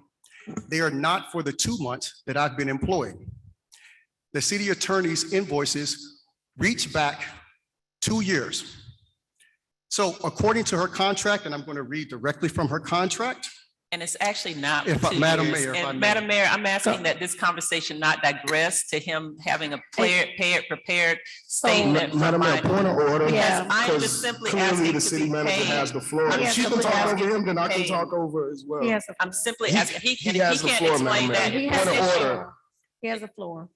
They are not for the 2 months that I've been employed. The city attorney's invoices reach back 2 years. So according to her contract, and I'm going to read directly from her contract. And it's actually not. If for I- 2 Madam years. Mayor, if I And may. Madam Mayor, I'm asking that this conversation not digress to him having a prepared statement. from Madam Mayor, my- point of order. Yes, I'm because just simply clearly asking the to city be manager paid. has the floor. I'm If she can simply talk over asking him, to then be I can paid. talk over as well. Yes. I'm simply asking, he has the can't floor, explain Madam that. Mayor. He Point has of the order. floor. He has the floor.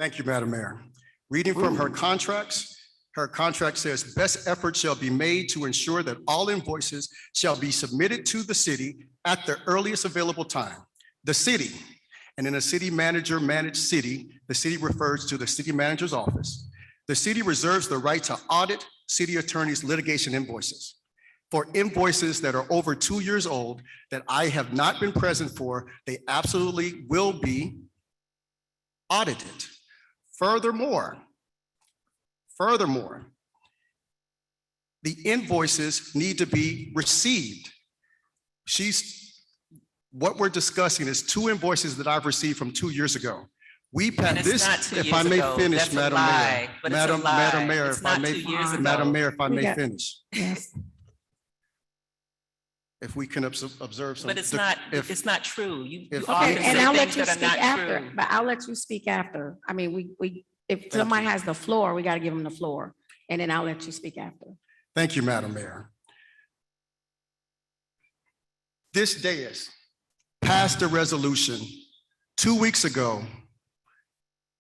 Thank you, Madam Mayor. Reading from her contracts, her contract says, best effort shall be made to ensure that all invoices shall be submitted to the city at the earliest available time. The city, and in a city manager managed city, the city refers to the city manager's office. The city reserves the right to audit city attorney's litigation invoices. For invoices that are over 2 years old that I have not been present for, they absolutely will be audited. Furthermore, the invoices need to be received. What we're discussing is 2 invoices that I've received from 2 years ago. We And passed it's this, not 2 if I years may ago. finish, That's a Madam lie, Mayor. but it's a lie. Madam Mayor, It's if I not may, 2 years ago. Madam Mayor, if I We may got- finish. Yes. If we can observe some. But it's not true. You if- often Okay, and say I'll let things you that are speak not after, true. but I'll let you speak after. I mean, if somebody has the floor, we got to give them the floor. And then I'll let you speak after. Thank you, Madam Mayor. This dais passed a resolution 2 weeks ago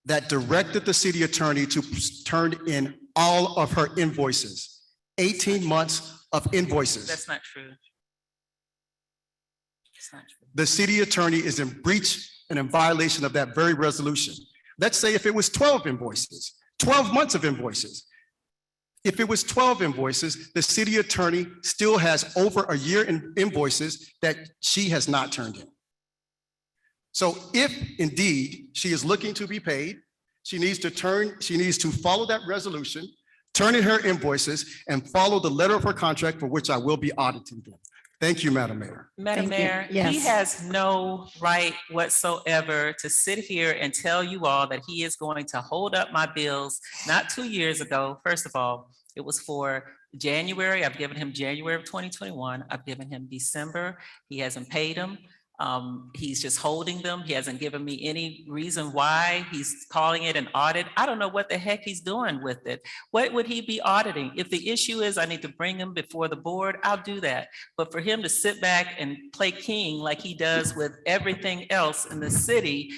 that directed the city attorney to turn in all of her invoices, 18 months of invoices. That's not true. It's not true. The city attorney is in breach and in violation of that very resolution. Let's say if it was 12 invoices, 12 months of invoices. If it was 12 invoices, the city attorney still has over a year in invoices that she has not turned in. So if indeed she is looking to be paid, she needs to follow that resolution, turn in her invoices, and follow the letter of her contract, for which I will be auditing them. Thank you, Madam Mayor. Madam Thank you. Mayor, he Yes. has no right whatsoever to sit here and tell you all that he is going to hold up my bills. Not 2 years ago, first of all, it was for January. I've given him January of 2021. I've given him December. He hasn't paid them. He's just holding them. He hasn't given me any reason why. He's calling it an audit. I don't know what the heck he's doing with it. What would he be auditing? If the issue is I need to bring him before the board, I'll do that. But for him to sit back and play king like he does with everything else in the city,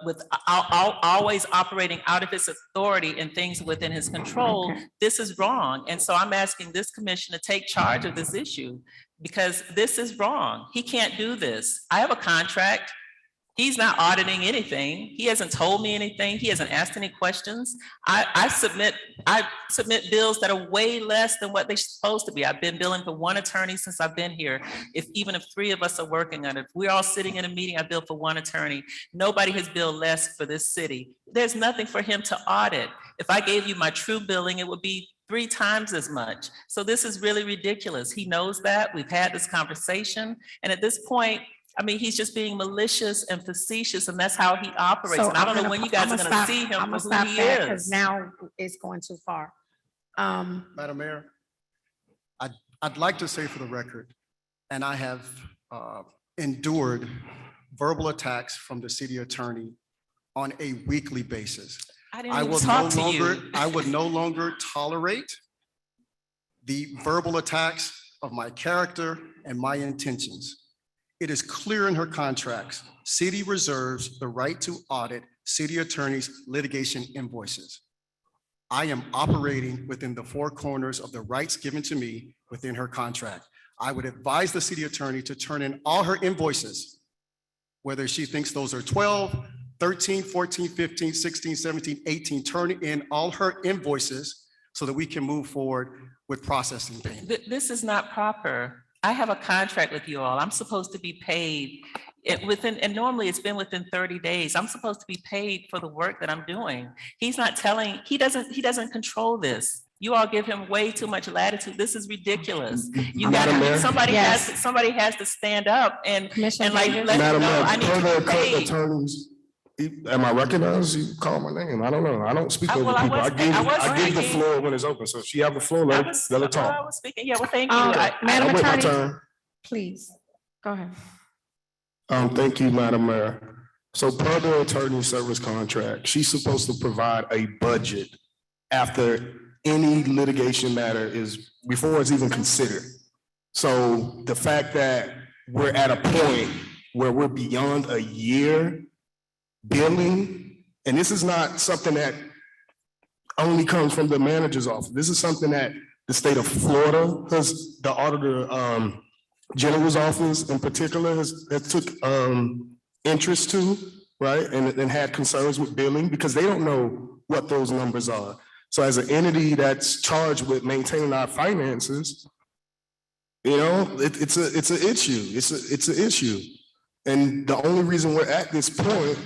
with always operating out of his authority and things within his control, this is wrong. And so I'm asking this commission to take charge of this issue, because this is wrong. He can't do this. I have a contract. He's not auditing anything. He hasn't told me anything. He hasn't asked any questions. I submit bills that are way less than what they're supposed to be. I've been billing for one attorney since I've been here. Even if 3 of us are working on it, we're all sitting in a meeting, I bill for one attorney. Nobody has billed less for this city. There's nothing for him to audit. If I gave you my true billing, it would be 3 times as much. So this is really ridiculous. He knows that. We've had this conversation. And at this point, I mean, he's just being malicious and facetious, and that's how he operates. So And I don't know I'm when you gonna- guys are I'ma gonna stop- see him I'ma for stop who he that, 'cause is. now it's going too far. Madam Mayor, I'd like to say for the record, and I have endured verbal attacks from the city attorney on a weekly basis. I didn't even talk to you. I would no longer tolerate the verbal attacks of my character and my intentions. It is clear in her contracts, city reserves the right to audit city attorney's litigation invoices. I am operating within the 4 corners of the rights given to me within her contract. I would advise the city attorney to turn in all her invoices, whether she thinks those are 12, 13, 14, 15, 16, 17, 18, turn in all her invoices so that we can move forward with processing payment. This is not proper. I have a contract with you all. I'm supposed to be paid and normally it's been within 30 days. I'm supposed to be paid for the work that I'm doing. He's not telling, he doesn't control this. You all give him way too much latitude. This is ridiculous. You got somebody has to stand up and like let him know I need to be paid. Attorneys, am I recognized? You call my name. I don't know. I don't speak over people. I give the floor when it's open. So if she have the floor, let her talk. I was speaking. Yeah, well, thank you. Madam I'll wait my Attorney, turn. please, go ahead. Thank you, Madam Mayor. So per the attorney service contract, she's supposed to provide a budget after any litigation matter is, before it's even considered. So the fact that we're at a point where we're beyond a year billing, and this is not something that only comes from the manager's office. This is something that the state of Florida has, the auditor general's office in particular has took interest to, right? And had concerns with billing because they don't know what those numbers are. So as an entity that's charged with maintaining our finances, you know, it's an issue. It's an issue. And the only reason we're at this point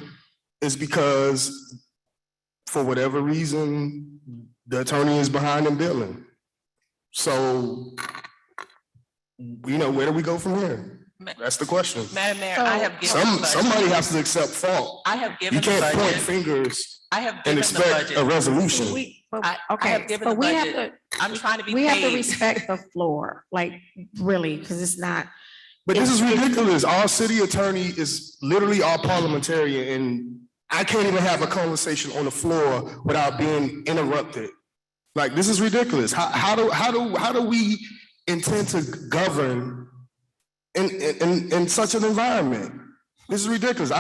is because for whatever reason, the attorney is behind in billing. So, you know, where do we go from here? That's the question. Madam Mayor, I have given somebody has to accept fault. I have given You can't the point budget. fingers I have and given the expect budget. a resolution. I Okay, have given but the we have budget. I'm trying to be We have to paid. respect the floor, like really, because it's not. But this is ridiculous. Our city attorney is literally our parliamentarian, and I can't even have a conversation on the floor without being interrupted. Like, this is ridiculous. How do we intend to govern in such an environment? This is ridiculous.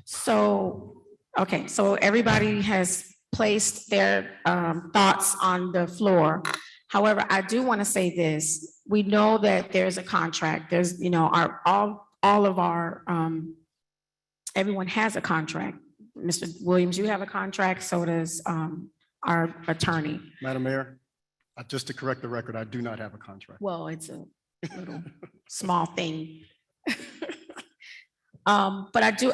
So Okay, so everybody has placed their thoughts on the floor. However, I do want to say this. We know that there's a contract. There's, all of our, everyone has a contract. Mr. Williams, you have a contract, so does our attorney. Madam Mayor, just to correct the record, I do not have a contract. Well, it's a little small thing. But I do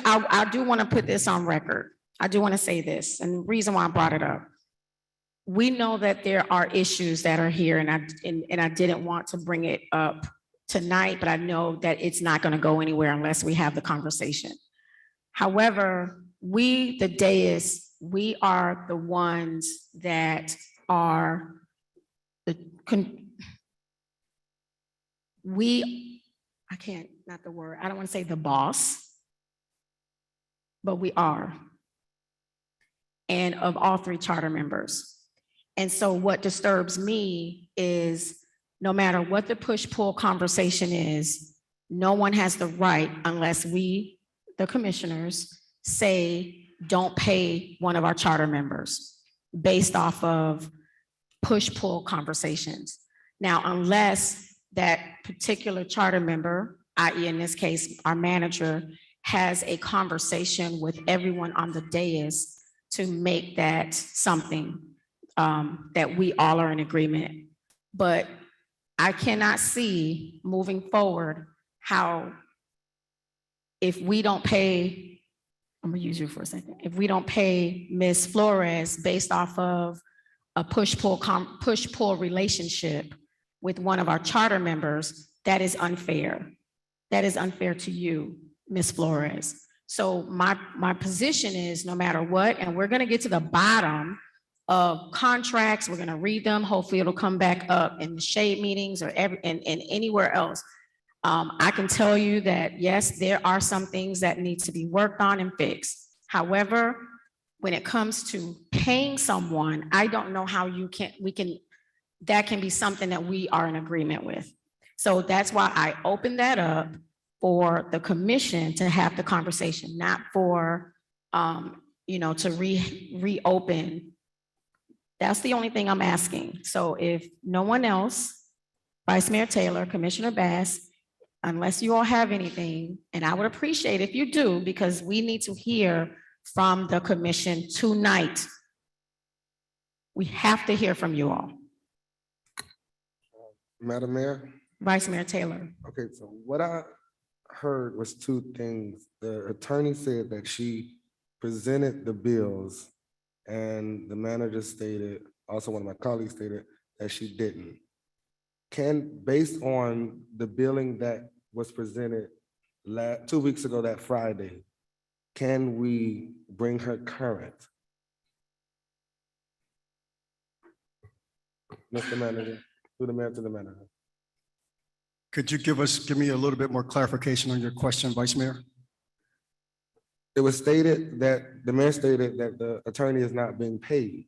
want to put this on record. I do want to say this, and the reason why I brought it up. We know that there are issues that are here, and I didn't want to bring it up tonight, but I know that it's not going to go anywhere unless we have the conversation. However, we, the dais, we are the ones that are I can't, not the word, I don't want to say the boss, but we are. And of all three charter members. And so what disturbs me is no matter what the push-pull conversation is, no one has the right unless we, the commissioners, say, don't pay one of our charter members based off of push-pull conversations. Now, unless that particular charter member, i.e. in this case, our manager, has a conversation with everyone on the dais to make that something that we all are in agreement. But I cannot see moving forward how if we don't pay, I'm gonna use you for a second, if we don't pay Ms. Flores based off of a push-pull relationship with one of our charter members, that is unfair. That is unfair to you, Ms. Flores. So my position is no matter what, and we're gonna get to the bottom of contracts, we're gonna read them, hopefully it'll come back up in the shade meetings or and anywhere else. I can tell you that, yes, there are some things that need to be worked on and fixed. However, when it comes to paying someone, I don't know how that can be something that we are in agreement with. So that's why I opened that up for the commission to have the conversation, not for, to reopen. That's the only thing I'm asking. So if no one else, Vice Mayor Taylor, Commissioner Bass, unless you all have anything, and I would appreciate if you do, because we need to hear from the commission tonight. We have to hear from you all. Madam Mayor? Vice Mayor Taylor. Okay, so what I heard was two things. The attorney said that she presented the bills and the manager stated, also one of my colleagues stated that she didn't. Based on the billing that was presented 2 weeks ago, that Friday, can we bring her current? Mr. Manager, through the mayor to the manager. Could you give me a little bit more clarification on your question, Vice Mayor? It was stated that, the mayor stated that the attorney is not being paid.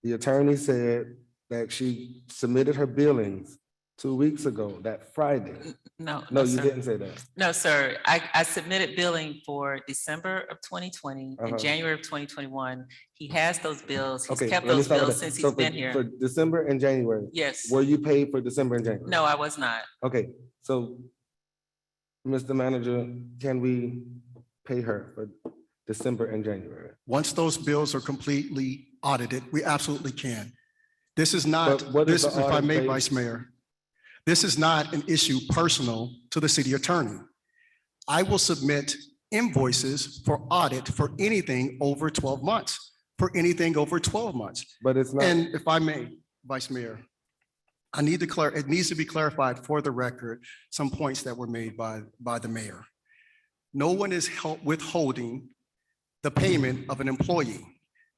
The attorney said that she submitted her billings 2 weeks ago, that Friday. No, No, you sir. didn't say that. No, sir. I submitted billing for December of 2020 Uh-huh. and January of 2021. He has those bills. He's Okay, kept let me those start with bills that. since So he's been For here. December and January. Yes. Were you paid for December and January? No, I was not. Okay, so, Mr. Manager, can we pay her for December and January? Once those bills are completely audited, we absolutely can. This is not, But what is this is, the if I audit may, based- Vice Mayor, this is not an issue personal to the city attorney. I will submit invoices for audit for anything over 12 months, for anything over 12 months. But it's not. And if I may, Vice Mayor, it needs to be clarified for the record, some points that were made by the mayor. No one is withholding the payment of an employee.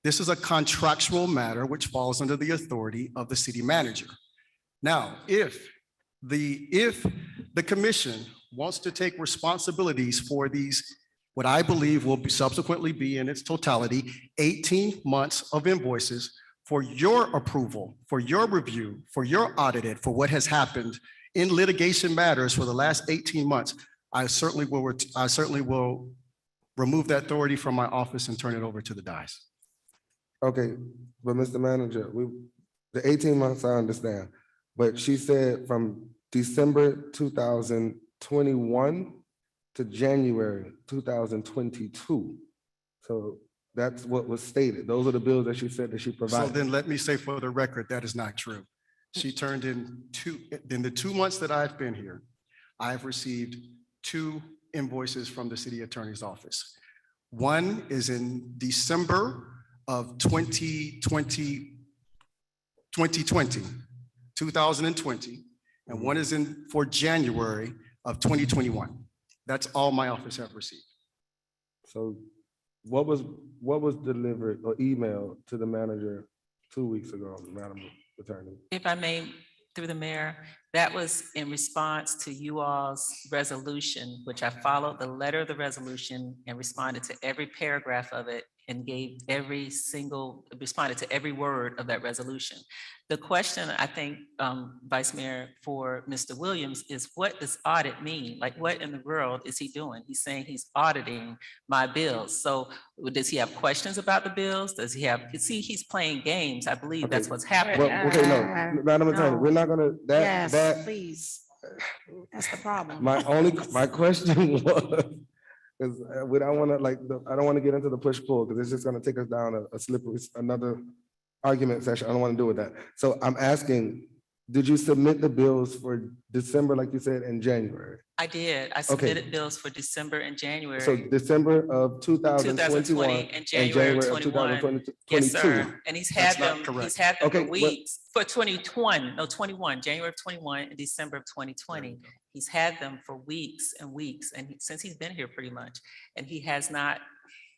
This is a contractual matter which falls under the authority of the city manager. Now, if the commission wants to take responsibilities for these, what I believe will subsequently be in its totality, 18 months of invoices for your approval, for your review, for your audited, for what has happened in litigation matters for the last 18 months, I certainly will remove that authority from my office and turn it over to the dais. Okay, but Mr. Manager, the 18 months, I understand. But she said from December 2021 to January 2022. So that's what was stated. Those are the bills that she said that she So provided. then let me say for the record, that is not true. She turned in the 2 months that I've been here, I have received 2 invoices from the city attorney's office. One is in December of 2020, and one is in for January of 2021. That's all my office have received. So what was delivered or emailed to the manager 2 weeks ago, Madam Attorney? If I may, through the mayor, that was in response to you all's resolution, which I followed the letter of the resolution and responded to every paragraph of it and responded to every word of that resolution. The question, I think, Vice Mayor, for Mr. Williams is, what does audit mean? Like, what in the world is he doing? He's saying he's auditing my bills. So does he have questions about the bills? Does he have, see, he's playing games. I believe that's what's happening. Well, okay, no, Madam Attorney, we're not gonna, that, Please. That's the problem. my question was, because we don't want to I don't want to get into the push-pull because it's just going to take us down a slippery, another argument session. I don't want to do with that. So I'm asking, did you submit the bills for December, like you said, in January? I did. I submitted bills for December and January. So December of 2021 and January of 21. Yes, sir. And he's had them for weeks, for 21, January of 21 and December of 2020. He's had them for weeks and weeks, and since he's been here pretty much, and he has not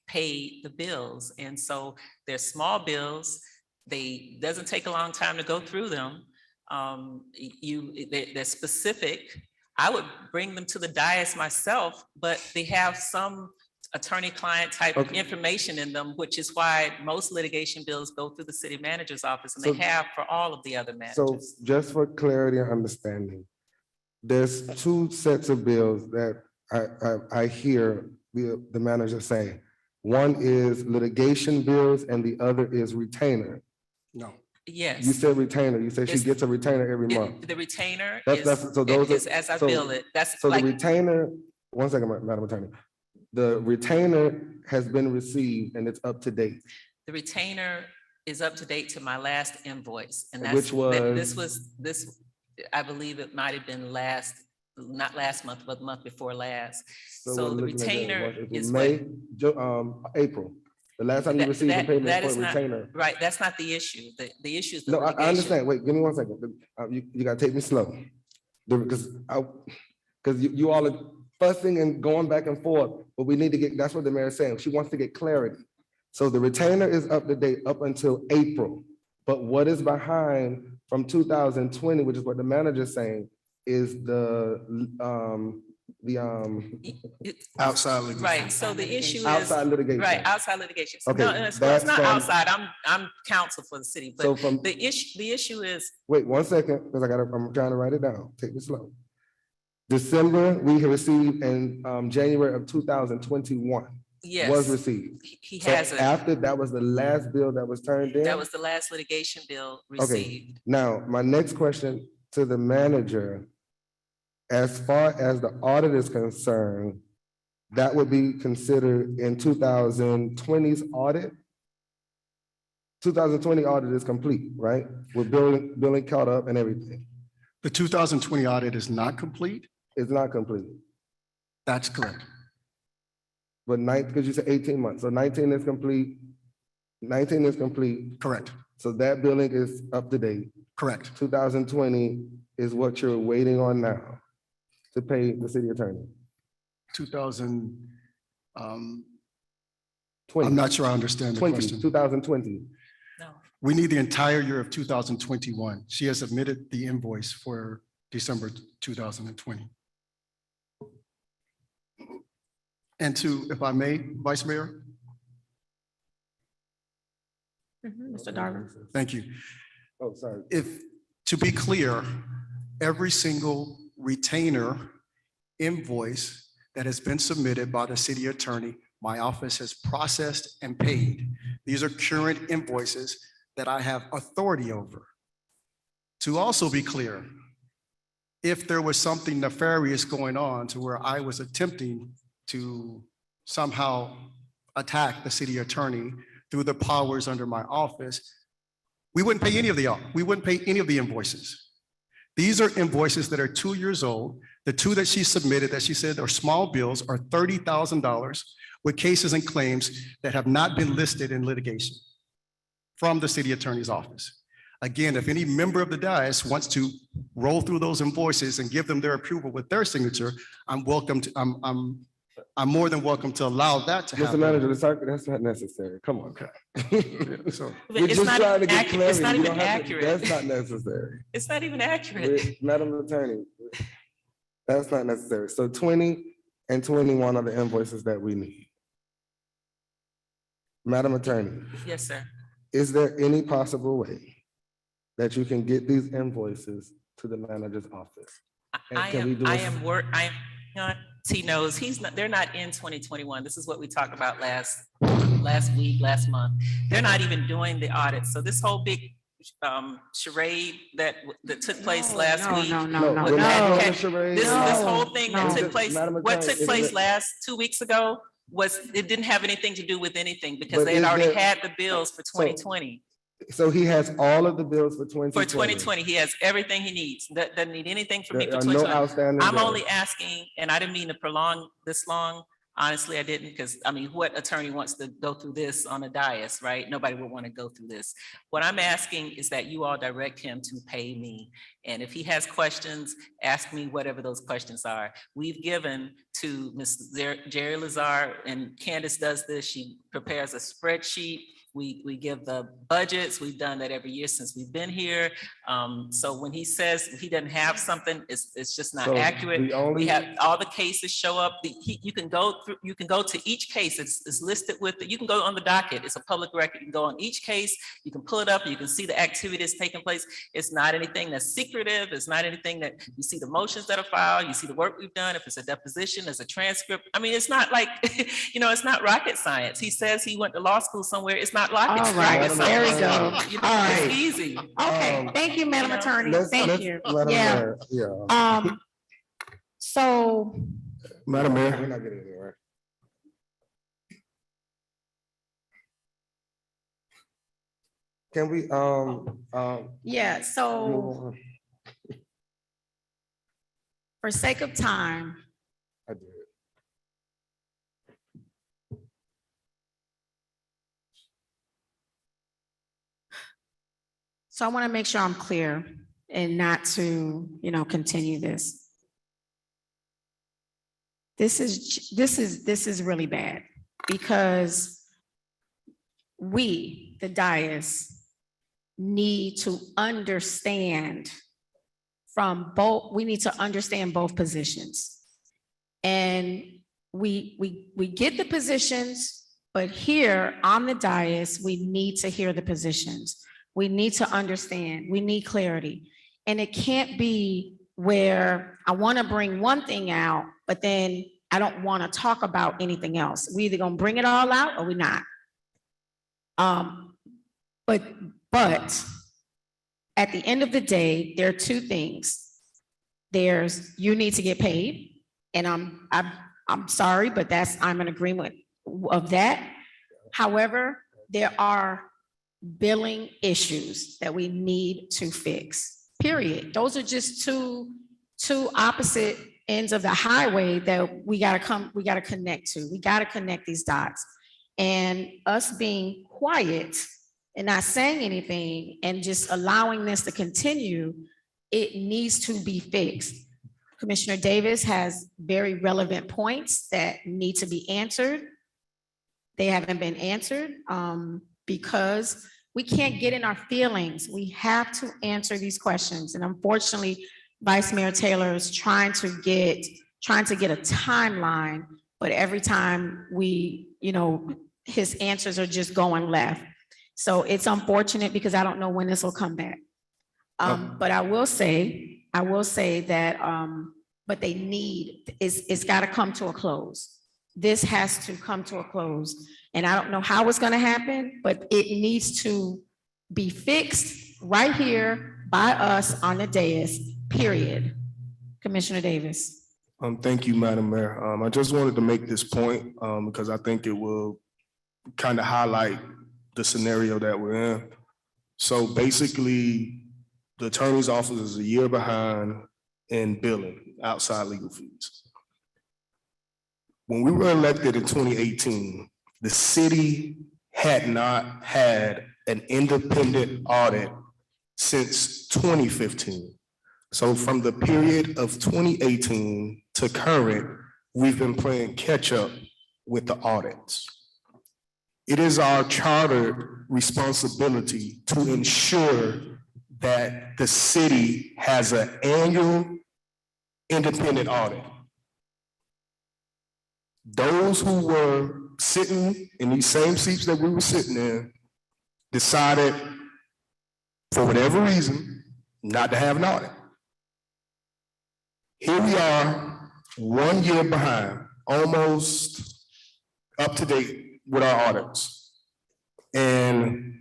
paid the bills. And so they're small bills. Doesn't take a long time to go through them. They're specific. I would bring them to the dais myself, but they have some attorney-client type of information in them, which is why most litigation bills go through the city manager's office, and they have for all of the other managers. So just for clarity and understanding, there's 2 sets of bills that I hear the manager say. One is litigation bills and the other is retainer. No. Yes. You said retainer. You said she gets a retainer every month. The retainer is as I bill it. That's so like, the retainer, one second, Madam Attorney. The retainer has been received and it's up to date. the retainer is up to date to my last invoice, and Which this, I believe it might have been not last month, but the month before last. So the retainer is May, April. The last time you received a payment for a retainer. Right, that's not the issue. The issue is the No, I litigation. understand. Wait, give me 1 second. You gotta take me slow. Because you all are fussing and going back and forth, but we need to get, that's what the mayor is saying. She wants to get clarity. So the retainer is up to date up until April. But what is behind from 2020, which is what the manager is saying, is the outside litigation. Right, so the issue is. Outside litigation. Right, outside litigation. So Okay, no, it's that's not from- outside. I'm counsel for the city, So but from- the issue is, Wait 1 second, because I'm trying to write it down. Take me slow. December, we have received in January of 2021. yes. Was received. He So has it. after that was the last bill that was turned in? That was the last litigation bill received. Now, my next question to the manager, as far as the audit is concerned, that would be considered in 2020's audit? 2020 audit is complete, right? With billing caught up and everything. The 2020 audit is not complete? It's not complete. That's correct. But because you said 18 months, so 19 is complete. 19 is complete. Correct. So that billing is up to date. Correct. 2020 is what you're waiting on now to pay the city attorney. 20. I'm not sure I understand the question. 2020. We need the entire year of 2021. She has submitted the invoice for December 2020. And if I may, Vice Mayor? Mr. Darvin. Thank you. Oh, sorry. To be clear, every single retainer invoice that has been submitted by the city attorney my office has processed and paid. These are current invoices that I have authority over. To also be clear, if there was something nefarious going on to where I was attempting to somehow attack the city attorney through the powers under my office, we wouldn't pay any of the invoices. These are invoices that are 2 years old. The two that she submitted that she said are small bills are $30,000 with cases and claims that have not been listed in litigation from the city attorney's office. Again, if any member of the dais wants to roll through those invoices and give them their approval with their signature, I'm more than welcome to allow that to happen. Mr. Manager, that's not necessary. Come on. Okay. So We're It's just not trying to even get accurate. It's clarity. not You even don't have to- accurate. That's not necessary. It's not even accurate. Madam Attorney, that's not necessary. So 20 and 21 are the invoices that we need. Madam Attorney, Yes, sir. is there any possible way that you can get these invoices to the manager's office? And I can we do a- am, you know what, T knows, they're not in 2021. This is what we talked about last week, last month. They're not even doing the audit. So this whole big charade that took place last week. we're not doing a charade. This whole thing that No. took place, Madam what Attorney, took is place it- 2 weeks ago it didn't have anything to do with anything because But they had is already there- had the bills for 2020. So he has all of the bills for 2020. For 2020, he has everything he needs. Doesn't need anything from me There for are no 2020. outstanding I'm bills. only asking, and I didn't mean to prolong this long. Honestly, I didn't, because I mean, what attorney wants to go through this on a dais, right? Nobody would want to go through this. What I'm asking is that you all direct him to pay me. And if he has questions, ask me whatever those questions are. We've given to Ms. Jerry Lazar, and Candace does this. She prepares a spreadsheet. We give the budgets. We've done that every year since we've been here. So when he says he doesn't have something, it's just not So accurate. the only- We have all the cases show up. You can go to each case. It's listed with, you can go on the docket. It's a public record. You can go on each case. You can pull it up. You can see the activity that's taking place. It's not anything that's secretive. It's not anything that you see the motions that are filed. You see the work we've done. If it's a deposition, there's a transcript. I mean, it's not like, it's not rocket science. He says he went to law school somewhere. It's not rocket All right, rocket there we science. go. You know, All it's right. easy. Okay, thank you, Madam Attorney. Let's Thank you. let him Yeah. know. Yeah. So Madam We're Mayor, not getting anywhere. Can we, yeah, so move on? for sake of time, I did. so I want to make sure I'm clear and not to, continue this. This is really bad because we, the dais, need to understand we need to understand both positions. And we get the positions, but here on the dais, we need to hear the positions. We need to understand, we need clarity. And it can't be where I want to bring one thing out, but then I don't want to talk about anything else. We either gonna bring it all out or we're not. But at the end of the day, there are two things. There's, you need to get paid, and I'm sorry, but I'm in agreement of that. However, there are billing issues that we need to fix, period. Those are just two opposite ends of the highway that we gotta connect to. We gotta connect these dots. And us being quiet and not saying anything and just allowing this to continue, it needs to be fixed. Commissioner Davis has very relevant points that need to be answered. They haven't been answered because we can't get in our feelings. We have to answer these questions. And unfortunately, Vice Mayor Taylor is trying to get a timeline, but every time his answers are just going left. So it's unfortunate because I don't know when this will come back. But I will say that, but it's got to come to a close this has to come to a close. And I don't know how it's gonna happen, but it needs to be fixed right here by us on the dais, period. Commissioner Davis. Thank you, Madam Mayor. I just wanted to make this point, because I think it will kind of highlight the scenario that we're in. So basically, the attorney's office is a year behind in billing outside legal fees. When we were elected in 2018, the city had not had an independent audit since 2015. So from the period of 2018 to current, we've been playing catch up with the audits. It is our chartered responsibility to ensure that the city has an annual independent audit. Those who were sitting in these same seats that we were sitting in decided, for whatever reason, not to have an audit. Here we are, 1 year behind, almost up to date with our audits. And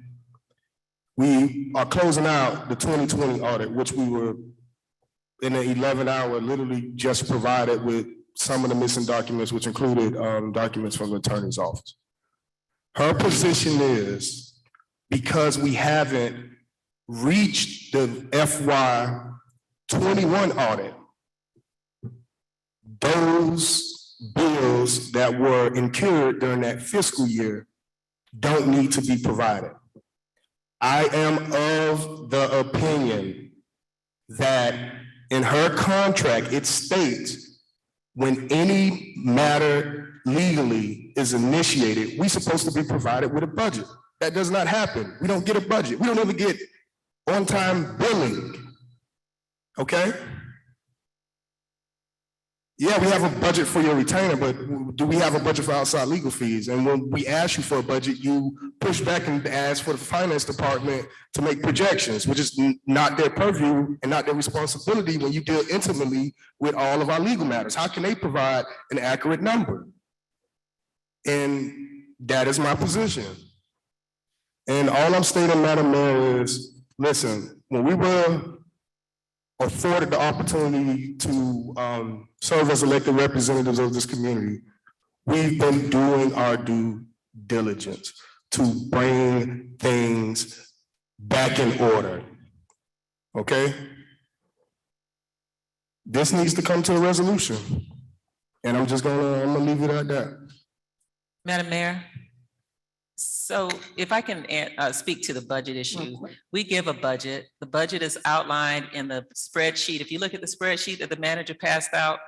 we are closing out the 2020 audit, which we were in an 11-hour, literally just provided with some of the missing documents, which included documents from the attorney's office. Her position is, because we haven't reached the FY 21 audit, those bills that were incurred during that fiscal year don't need to be provided. I am of the opinion that in her contract, it states when any matter legally is initiated, we're supposed to be provided with a budget. That does not happen. We don't get a budget. We don't even get on-time billing, okay? Yeah, we have a budget for your retainer, but do we have a budget for outside legal fees? And when we ask you for a budget, you push back and ask for the finance department to make projections, which is not their purview and not their responsibility when you deal intimately with all of our legal matters. How can they provide an accurate number? And that is my position. And all I'm stating, Madam Mayor, is, listen, when we were afforded the opportunity to serve as elected representatives of this community, we've been doing our due diligence to bring things back in order, okay? This needs to come to a resolution. And I'm gonna leave it at that. Madam Mayor, so if I can speak to the budget issue, we give a budget. The budget is outlined in the spreadsheet. If you look at the spreadsheet that the manager passed out,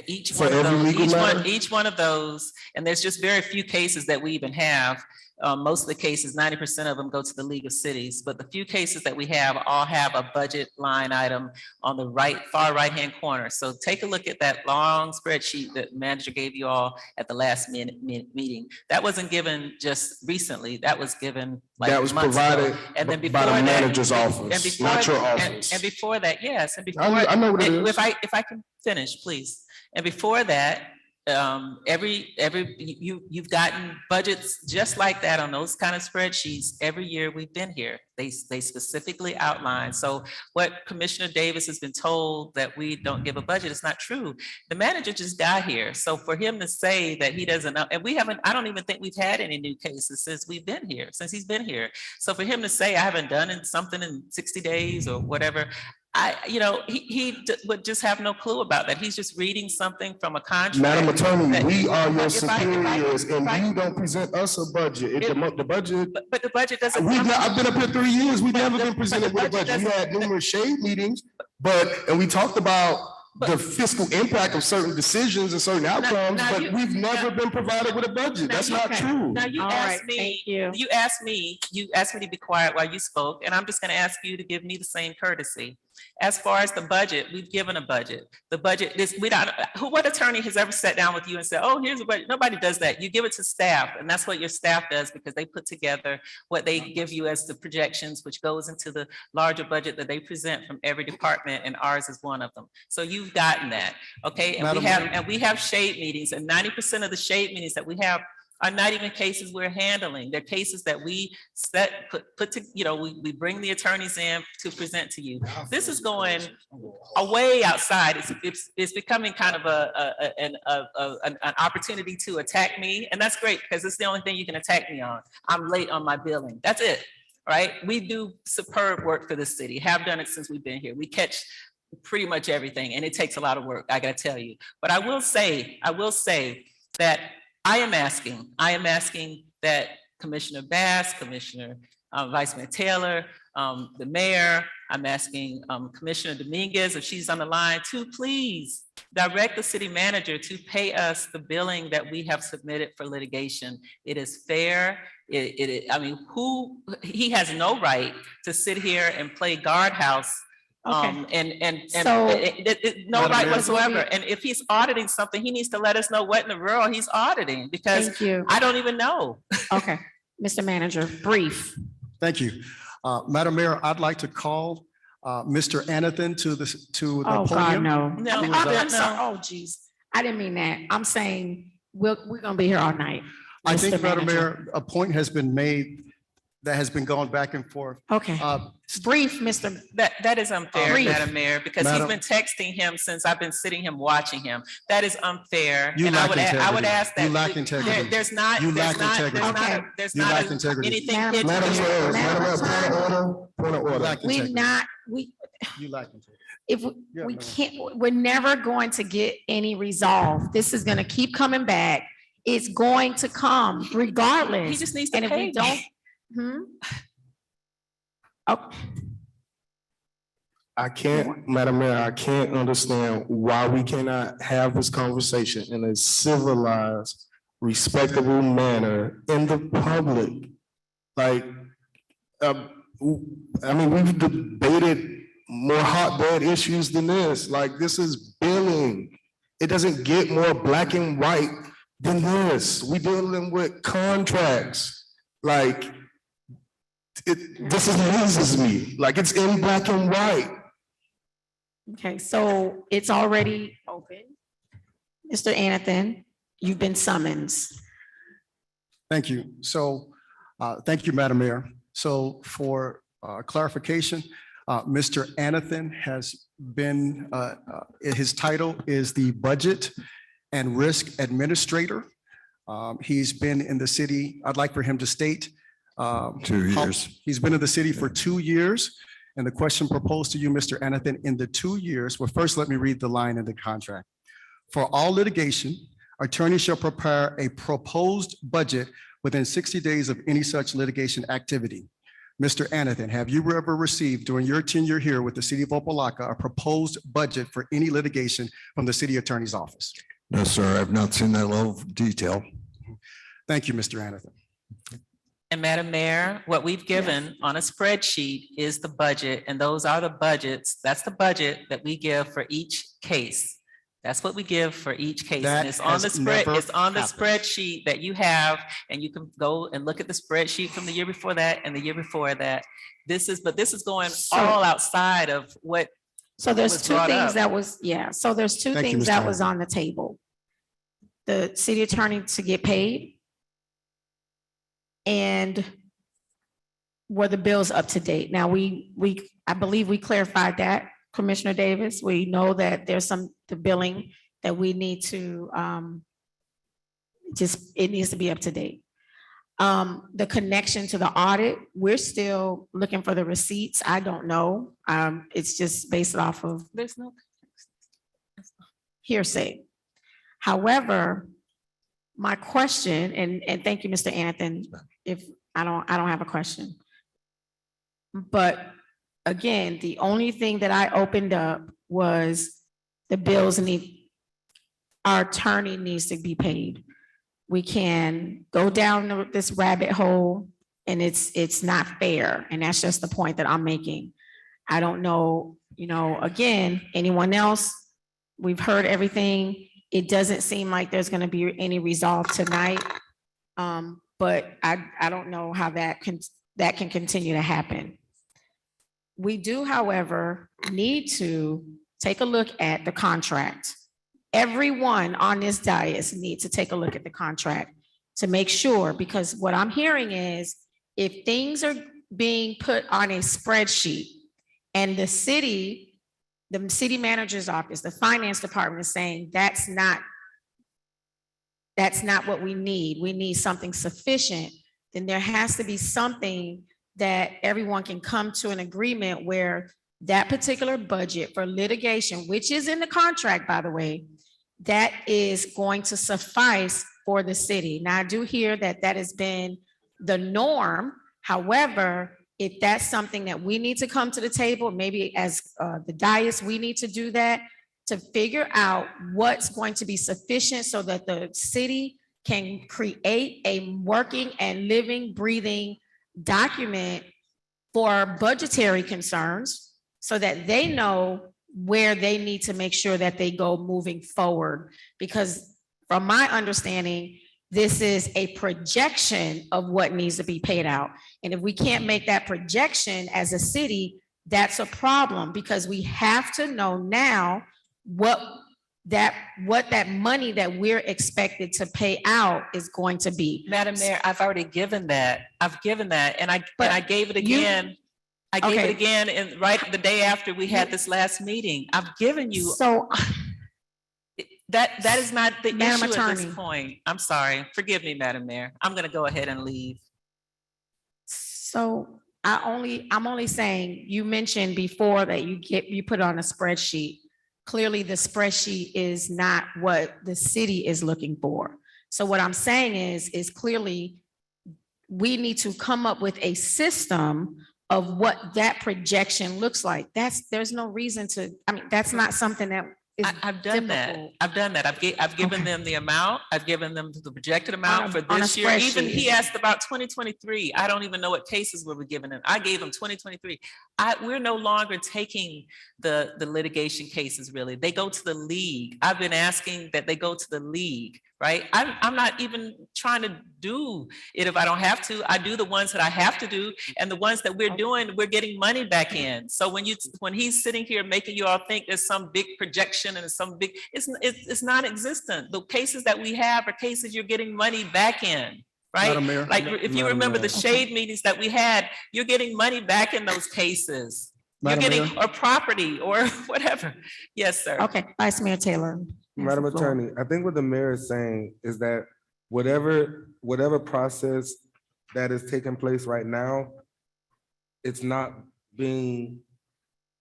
each one of those, and there's just very few cases that we even have. Most of the cases, 90% of them go to the League of Cities, but the few cases that we have all have a budget line item on the far right-hand corner. So take a look at that long spreadsheet that the manager gave you all at the last meeting. That wasn't given just recently. That was given like that was months provided ago. And then by the manager's office, not your office. And before that, yes. And before, I know what it is. If I can finish, please. And before that, you've gotten budgets just like that on those kind of spreadsheets every year we've been here. They specifically outline. So what Commissioner Davis has been told that we don't give a budget is not true. The manager just got here. So for him to say that he doesn't know, and I don't even think we've had any new cases since he's been here. So for him to say I haven't done something in 60 days or whatever, he would just have no clue about that. He's just reading something from a contract. Madam Attorney, we are your superiors, and you don't present us a budget. The budget. But the budget doesn't. I've been up here 3 years. We've never been presented with a budget. We had numerous shade meetings, and we talked about the fiscal impact of certain decisions and certain outcomes, but we've never been provided with a budget. That's not true. Now you asked me to be quiet while you spoke, and I'm just going to ask you to give me the same courtesy. As far as the budget, we've given a budget. The budget is, what attorney has ever sat down with you and said, oh, here's a budget? Nobody does that. You give it to staff, and that's what your staff does, because they put together what they give you as the projections, which goes into the larger budget that they present from every department, and ours is one of them. So you've gotten that, okay? And we have shade meetings, and 90% of the shade meetings that we have are not even cases we're handling. They're cases that we we bring the attorneys in to present to you. This is going way outside. It's becoming kind of an opportunity to attack me. And that's great, because it's the only thing you can attack me on. I'm late on my billing. That's it, right? We do superb work for the city, have done it since we've been here. We catch pretty much everything, and it takes a lot of work, I gotta tell you. But I will say that I am asking that Commissioner Bass, Commissioner Vice Mayor Taylor, the mayor, I'm asking Commissioner Dominguez, if she's on the line, to please direct the city manager to pay us the billing that we have submitted for litigation. It is fair. He has no right to sit here and play guardhouse. No right whatsoever. And if he's auditing something, he needs to let us know what in the world he's auditing, because I don't even know. Okay, Mr. Manager, brief. Thank you. Madam Mayor, I'd like to call Mr. Anathan to the Oh, God, podium. no. I'm sorry. Oh, geez. I didn't mean that. I'm saying we're gonna be here all night. I think, Mr. Madam Manager. Mayor, a point has been made that has been going back and forth. Okay. Brief, Mr. That is unfair, Brief. Madam Mayor, because he's been texting him since I've been sitting him watching him. That is unfair. You And lack I would integrity. ask that. You lack integrity. There's not You lack integrity. You lack integrity. anything Madam hidden. Madam Chair, point of order. You lack integrity. You lack integrity. If we can't, we're never going to get any resolve. This is gonna keep coming back. It's going to come regardless. He just needs to And if pay we don't, I can't, Madam Mayor, I can't understand why we cannot have this conversation in a civilized, respectable manner in the public. Like, we've debated more hotbed issues than this. Like, this is billing. It doesn't get more black and white than this. We dealing with contracts. Like, this amazes me. Like, it's in black and white. okay, so it's already open. Mr. Anathan, you've been summoned. Thank you. So, thank you, Madam Mayor. So for clarification, Mr. Anathan has been, his title is the Budget and Risk Administrator. He's been in the city, I'd like for him to state. 2 years. He's been in the city for 2 years. And the question proposed to you, Mr. Anathan, in the 2 years, well, first, let me read the line in the contract. For all litigation, attorney shall prepare a proposed budget within 60 days of any such litigation activity. Mr. Anathan, have you ever received during your tenure here with the city of Opa-locka a proposed budget for any litigation from the city attorney's office? No, sir, I've not seen that level of detail. Thank you, Mr. Anathan. And Madam Mayor, what we've given on a spreadsheet is the budget, and those are the budgets. That's the budget that we give for each case. That's what we give for each case. That And it's on the has spread, never it's on the happened. spreadsheet that you have, and you can go and look at the spreadsheet from the year before that and the year before that. This is going all outside of what. So there's was two brought things up. that was, so there's two Thank you, things Mr. that was Anathan. on the table. The city attorney to get paid. And were the bills up to date? Now, I believe we clarified that, Commissioner Davis. We know that there's the billing that we need to, it needs to be up to date. The connection to the audit, we're still looking for the receipts. I don't know. It's just based off of There's no. hearsay. However, my question, and thank you, Mr. Anathan, if I don't have a question. But again, the only thing that I opened up was the bills our attorney needs to be paid. We can go down this rabbit hole and it's not fair. And that's just the point that I'm making. I don't know You know, again, anyone else? We've heard everything. It doesn't seem like there's gonna be any resolve tonight. But I don't know how that can continue to happen. We do, however, need to take a look at the contract. Everyone on this dais needs to take a look at the contract to make sure, because what I'm hearing is if things are being put on a spreadsheet and the city manager's office, the finance department is saying that's not what we need. We need something sufficient. Then there has to be something that everyone can come to an agreement where that particular budget for litigation, which is in the contract, by the way, that is going to suffice for the city. Now, I do hear that that has been the norm. However, if that's something that we need to come to the table, maybe as the dais, we need to do that to figure out what's going to be sufficient so that the city can create a working and living, breathing document for budgetary concerns so that they know where they need to make sure that they go moving forward. Because from my understanding, this is a projection of what needs to be paid out. And if we can't make that projection as a city, that's a problem, because we have to know now what that money that we're expected to pay out is going to be. Madam Mayor, I've already given that. I've given that, and I gave it again. I gave it again, and right the day after we had this last meeting. I've given you. So that is not the Madam issue at this Attorney. point. I'm sorry. Forgive me, Madam Mayor. I'm going to go ahead and leave. So I'm only saying, you mentioned before that you put on a spreadsheet. Clearly, the spreadsheet is not what the city is looking for. So what I'm saying is clearly we need to come up with a system of what that projection looks like. There's no reason to, I mean, that's not something that is I've done that. difficult. I've done that. I've given them the amount. I've given them the projected amount for on a this year. Even spreadsheet. he asked about 2023. I don't even know what cases we were giving him. I gave him 2023. We're no longer taking the litigation cases, really. They go to the league. I've been asking that they go to the league, right? I'm not even trying to do it if I don't have to. I do the ones that I have to do, and the ones that we're doing, we're getting money back in. So when he's sitting here making you all think there's some big projection and some big, it's non-existent. The cases that we have are cases you're getting money back in, right? Madam Mayor. Like if you remember the shade meetings that we had, you're getting money back in those cases. You're Madam getting Mayor. or property or whatever. Yes, sir. Okay, Vice Mayor Taylor. Madam Yes, the floor. Attorney, I think what the mayor is saying is that whatever process that is taking place right now, it's not being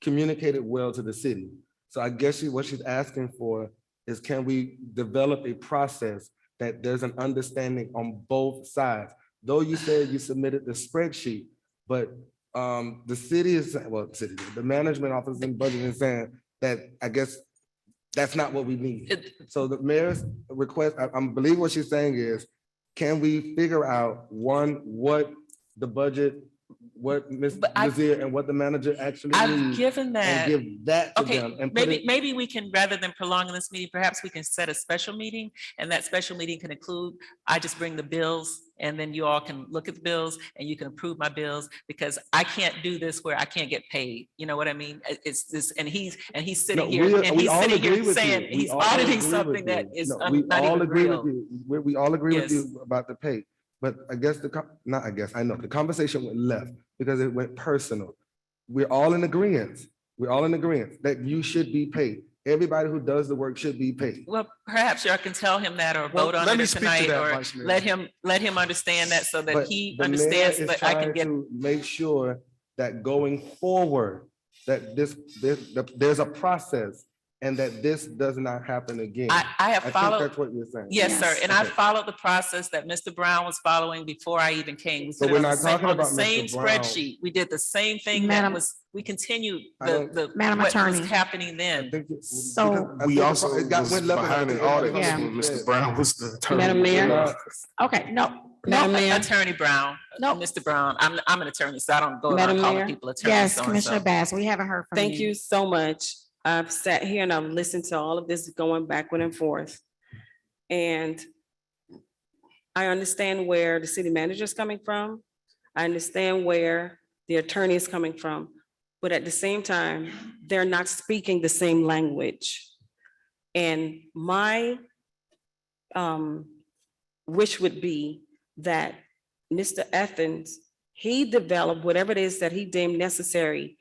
communicated well to the city. So I guess what she's asking for is, can we develop a process that there's an understanding on both sides? Though you said you submitted the spreadsheet, but the city is, the management office and budget is saying that, I guess, that's not what we need. So the mayor's request, I believe what she's saying is, can we figure out, one, what the budget, what Ms. Brazier and what the manager actually I've needs, given that. and give that to them. Okay, And put maybe we can, rather than prolonging this meeting, perhaps we can set a special meeting, and that special meeting can include, I just bring the bills, and then you all can look at the bills and you can approve my bills, because I can't do this where I can't get paid. You know what I mean? It's this, and he's sitting here and he's sitting here saying he's auditing something that is we not all even agree real. with you. We all agree with Yes. you about the pay. But I guess I know the conversation went left because it went personal. We're all in agreement. We're all in agreement that you should be paid. Everybody who does the work should be paid. Well, perhaps y'all can tell him that, or vote on let me it speak to tonight, that, or Vice Mayor. let him understand that so that But he the mayor understands is that I can trying get. to make sure that going forward, that there's a process and that this does not happen again. I have think followed. that's what you're saying. Yes, sir. And I Okay. followed the process that Mr. Brown was following before I even came. We So put it we're on the not same- talking on the about Mr. same Brown. spreadsheet. We did the same thing Madam- we continued I don't- Madam what Attorney. was happening then. So, We also it got was went left behind and the audit Yeah. when Mr. Brown was the attorney. Madam Mayor. okay, no, Madam Mayor. Attorney Brown. No. Mr. Brown, I'm an attorney, so I don't go Madam around calling Mayor? people attorneys. Yes, so and Commissioner so. Bass, we haven't heard from you. Thank you so much. I've sat here and I've listened to all of this going backward and forth. And I understand where the city manager is coming from. I understand where the attorney is coming from. But at the same time, they're not speaking the same language. And my wish would be that Mr. Athens, he developed whatever it is that he deemed necessary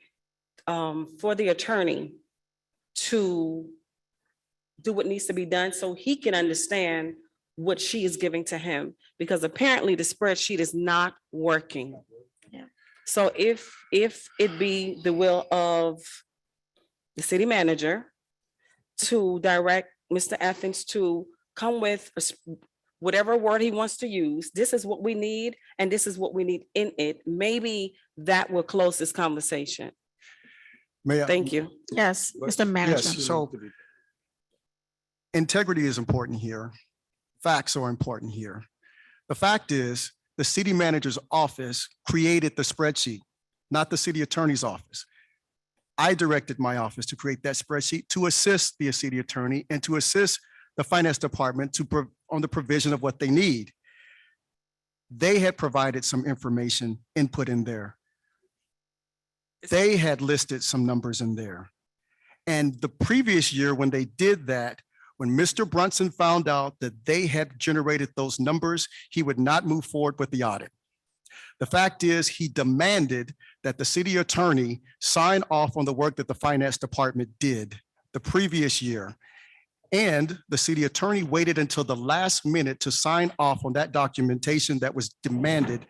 for the attorney to do what needs to be done so he can understand what she is giving to him, because apparently the spreadsheet is not working. Yeah. So if it be the will of the city manager to direct Mr. Athens to come with whatever word he wants to use, this is what we need, and this is what we need in it, maybe that will close this conversation. Thank you. Yes, Mr. Manager. Yes, so integrity is important here. Facts are important here. The fact is, the city manager's office created the spreadsheet, not the city attorney's office. I directed my office to create that spreadsheet to assist the city attorney and to assist the finance department on the provision of what they need. They had provided some information input in there. They had listed some numbers in there. And the previous year, when they did that, when Mr. Brunson found out that they had generated those numbers, he would not move forward with the audit. The fact is, he demanded that the city attorney sign off on the work that the finance department did the previous year. And the city attorney waited until the last minute to sign off on that documentation that was demanded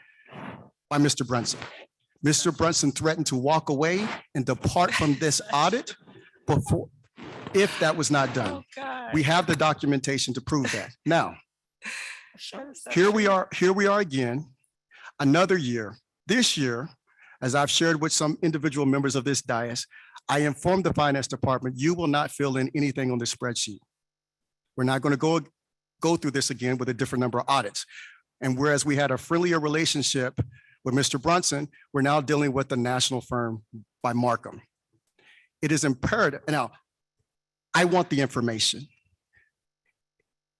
by Mr. Brunson. Mr. Brunson threatened to walk away and depart from this audit before, if that was not done. We have the documentation to prove that. Now, here we are again, another year. This year, as I've shared with some individual members of this dais, I informed the finance department, you will not fill in anything on this spreadsheet. We're not going to go through this again with a different number of audits. And whereas we had a friendlier relationship with Mr. Brunson, we're now dealing with the national firm by Markham. It is imperative. Now, I want the information.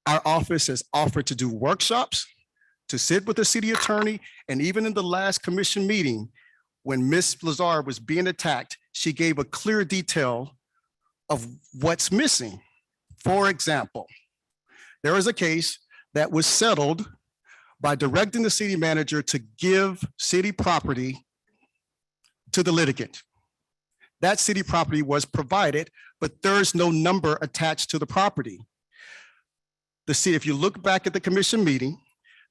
Our office has offered to do workshops, to sit with the city attorney, and even in the last commission meeting, when Ms. Lazar was being attacked, she gave a clear detail of what's missing. For example, there is a case that was settled by directing the city manager to give city property to the litigant. That city property was provided, but there's no number attached to the property. If you look back at the commission meeting,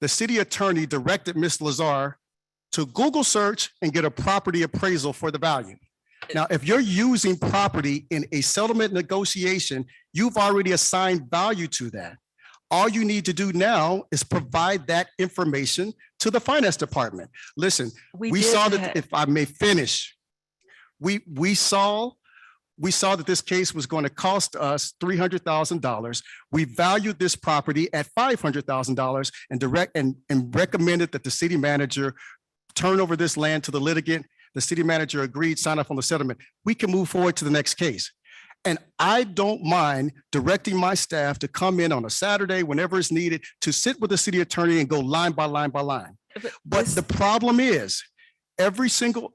the city attorney directed Ms. Lazar to Google search and get a property appraisal for the value. Now, if you're using property in a settlement negotiation, you've already assigned value to that. All you need to do now is provide that information to the finance department. Listen, we saw that, if I may finish, we saw that this case was going to cost us $300,000. We valued this property at $500,000 and recommended that the city manager turn over this land to the litigant. The city manager agreed, signed off on the settlement. We can move forward to the next case. And I don't mind directing my staff to come in on a Saturday, whenever it's needed, to sit with the city attorney and go line by line by line. But the problem is, every single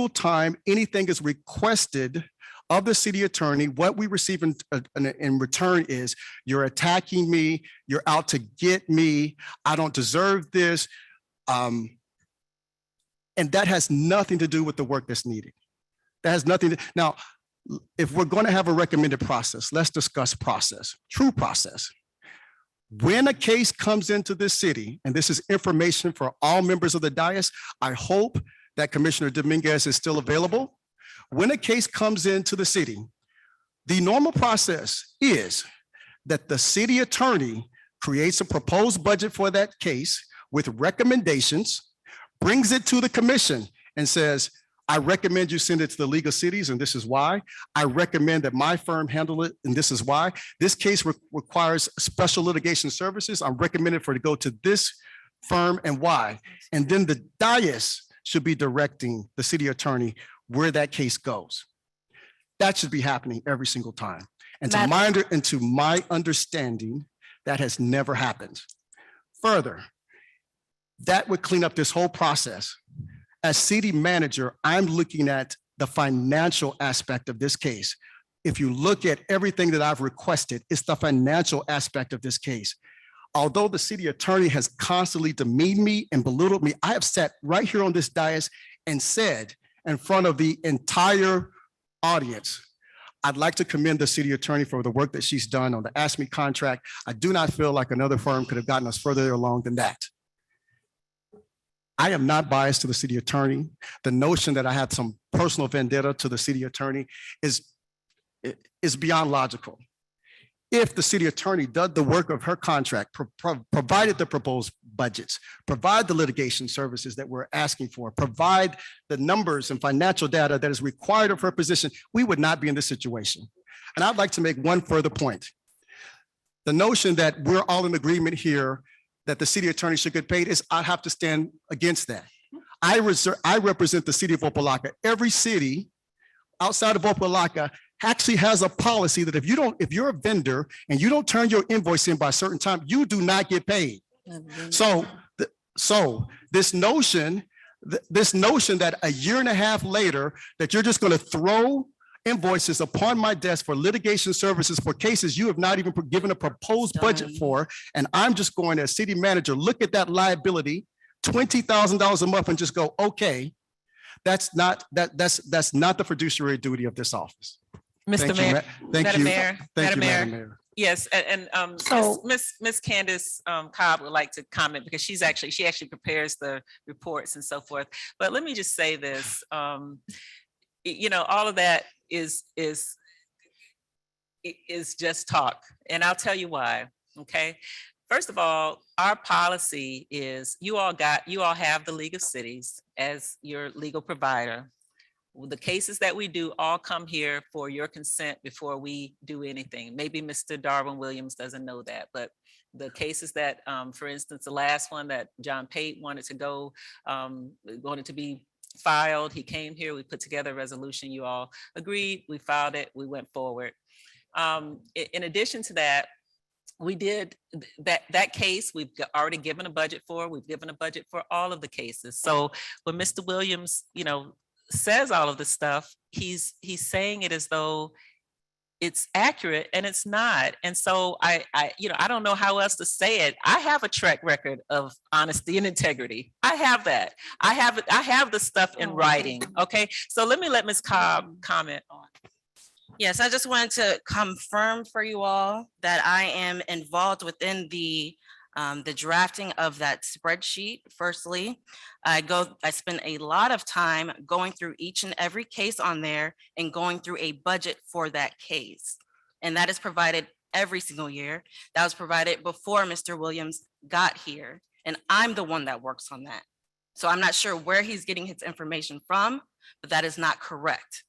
time anything is requested of the city attorney, what we receive in return is, you're attacking me, you're out to get me, I don't deserve this. And that has nothing to do with the work that's needed. That has nothing to, now, if we're going to have a recommended process, let's discuss process, true process. When a case comes into this city, and this is information for all members of the dais, I hope that Commissioner Dominguez is still available. When a case comes into the city, the normal process is that the city attorney creates a proposed budget for that case with recommendations, brings it to the commission and says, I recommend you send it to the League of Cities, and this is why. I recommend that my firm handle it, and this is why. This case requires special litigation services. I'm recommended for it to go to this firm, and why. And then the dais should be directing the city attorney where that case goes. That should be happening every single time. And to my understanding, that has never happened. Further, that would clean up this whole process. As city manager, I'm looking at the financial aspect of this case. If you look at everything that I've requested, it's the financial aspect of this case. Although the city attorney has constantly demeaned me and belittled me, I have sat right here on this dais and said in front of the entire audience, I'd like to commend the city attorney for the work that she's done on the ASME contract. I do not feel like another firm could have gotten us further along than that. I am not biased to the city attorney. The notion that I had some personal vendetta to the city attorney is beyond logical. If the city attorney did the work of her contract, provided the proposed budgets, provide the litigation services that we're asking for, provide the numbers and financial data that is required of her position, we would not be in this situation. And I'd like to make one further point. The notion that we're all in agreement here that the city attorney should get paid is, I have to stand against that. I represent the city of Opa-locka. Every city outside of Opa-locka actually has a policy that if you're a vendor and you don't turn your invoice in by a certain time, you do not get paid. So this notion that a year and a half later, that you're just going to throw invoices upon my desk for litigation services for cases you have not even given a proposed budget for, and I'm just going as city manager, look at that liability, $20,000 a month, and just go, okay, that's not the fiduciary duty of this office. Mr. Mayor, Thank you. Madam Madam Mayor. Mayor. Yes, and Miss Candace Cobb would like to comment because she actually prepares the reports and so forth. But let me just say this, all of that is just talk, and I'll tell you why. Okay, first of all, our policy is you all have the League of Cities as your legal provider. The cases that we do all come here for your consent before we do anything. Maybe Mr. Darwin Williams doesn't know that, but the cases that, for instance, the last one that John Pate wanted to be filed, he came here, we put together a resolution, you all agreed, we filed it, we went forward. In addition to that, we did that case, we've already given a budget for, we've given a budget for all of the cases. So when Mr. Williams, says all of this stuff, he's saying it as though it's accurate, and it's not. And so I don't know how else to say it. I have a track record of honesty and integrity. I have that. I have the stuff in writing. Okay, so let Ms. Cobb comment on. Yes, I just wanted to confirm for you all that I am involved within the drafting of that spreadsheet. Firstly, I spend a lot of time going through each and every case on there and going through a budget for that case. And that is provided every single year. That was provided before Mr. Williams got here. And I'm the one that works on that. So I'm not sure where he's getting his information from, but that is not correct.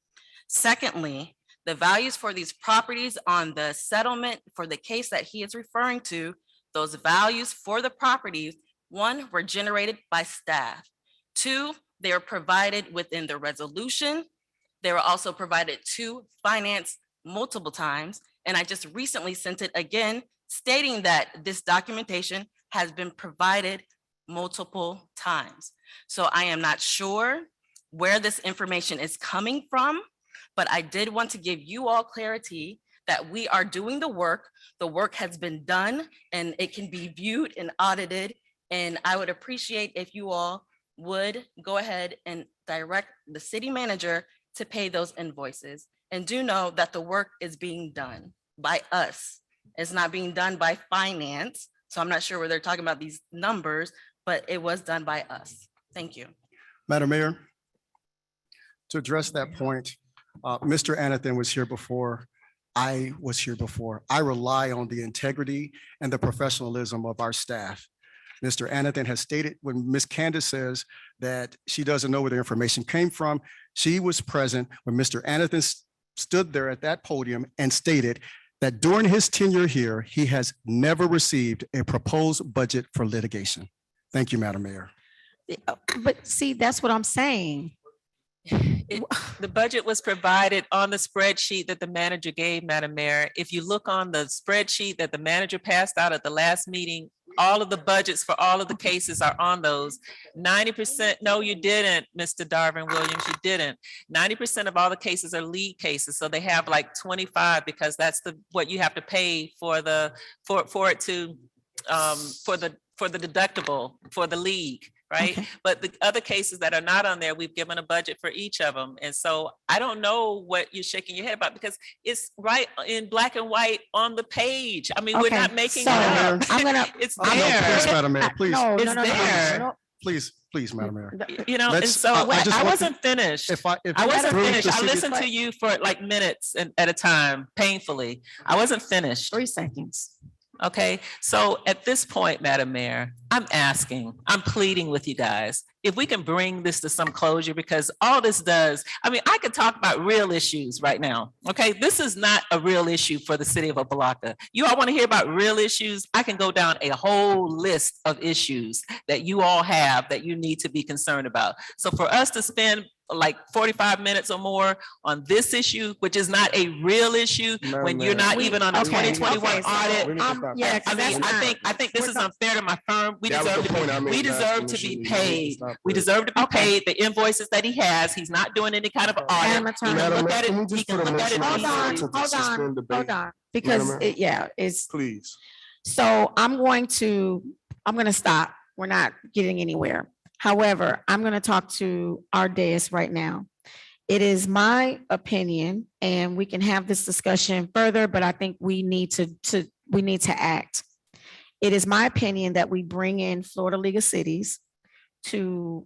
Secondly, the values for these properties on the settlement for the case that he is referring to, those values for the properties, one, were generated by staff. Two, they are provided within the resolution. They were also provided to finance multiple times. And I just recently sent it again, stating that this documentation has been provided multiple times. So I am not sure where this information is coming from, but I did want to give you all clarity that we are doing the work. The work has been done and it can be viewed and audited. And I would appreciate if you all would go ahead and direct the city manager to pay those invoices. And do know that the work is being done by us. It's not being done by finance. So I'm not sure where they're talking about these numbers, but it was done by us. Thank you. Madam Mayor, to address that point, Mr. Anathan was here before. I was here before. I rely on the integrity and the professionalism of our staff. Mr. Anathan has stated, when Ms. Candace says that she doesn't know where the information came from, she was present when Mr. Anathan stood there at that podium and stated that during his tenure here, he has never received a proposed budget for litigation. Thank you, Madam Mayor. But see, that's what I'm saying. The budget was provided on the spreadsheet that the manager gave, Madam Mayor. If you look on the spreadsheet that the manager passed out at the last meeting, all of the budgets for all of the cases are on those. 90%, no, you didn't, Mr. Darvin Williams, you didn't. 90% of all the cases are lead cases, so they have like 25 because that's what you have to pay for for the deductible for the league. Right? Okay. But the other cases that are not on there, we've given a budget for each of them. And so I don't know what you're shaking your head about because it's right in black and white on the page. I mean, we're Okay, not making so it up. I'm gonna. It's No, please, there. Madam Mayor, please, It's there. please, Madam Mayor. You know, and Let's- so I just I want wasn't finished. If I wasn't through finished. the I city- listened to you for like minutes at a time, painfully. I wasn't finished. 3 seconds. Okay, so at this point, Madam Mayor, I'm pleading with you guys, if we can bring this to some closure, because all this does, I mean, I could talk about real issues right now, okay? This is not a real issue for the city of Opa-locka. You all want to hear about real issues? I can go down a whole list of issues that you all have that you need to be concerned about. So for us to spend like 45 minutes or more on this issue, which is not a real issue, when you're not even on the 2021 audit. Yeah, I mean, I think this is unfair to my firm. We That was deserve the point I to made, we deserve to Commissioner be Lee. paid. It's not We fair. deserve to be paid. The invoices that he has, he's not doing any kind of audit. Madam He Attorney. can Madam look Mayor, at can we it. He just can put a look at it. motion Hold easily. on, hold on, suspend debate? hold on, because Madam it's, Please. so I'm going to stop. We're not getting anywhere. However, I'm going to talk to our dais right now. It is my opinion, and we can have this discussion further, but I think we need to act. It is my opinion that we bring in Florida League of Cities to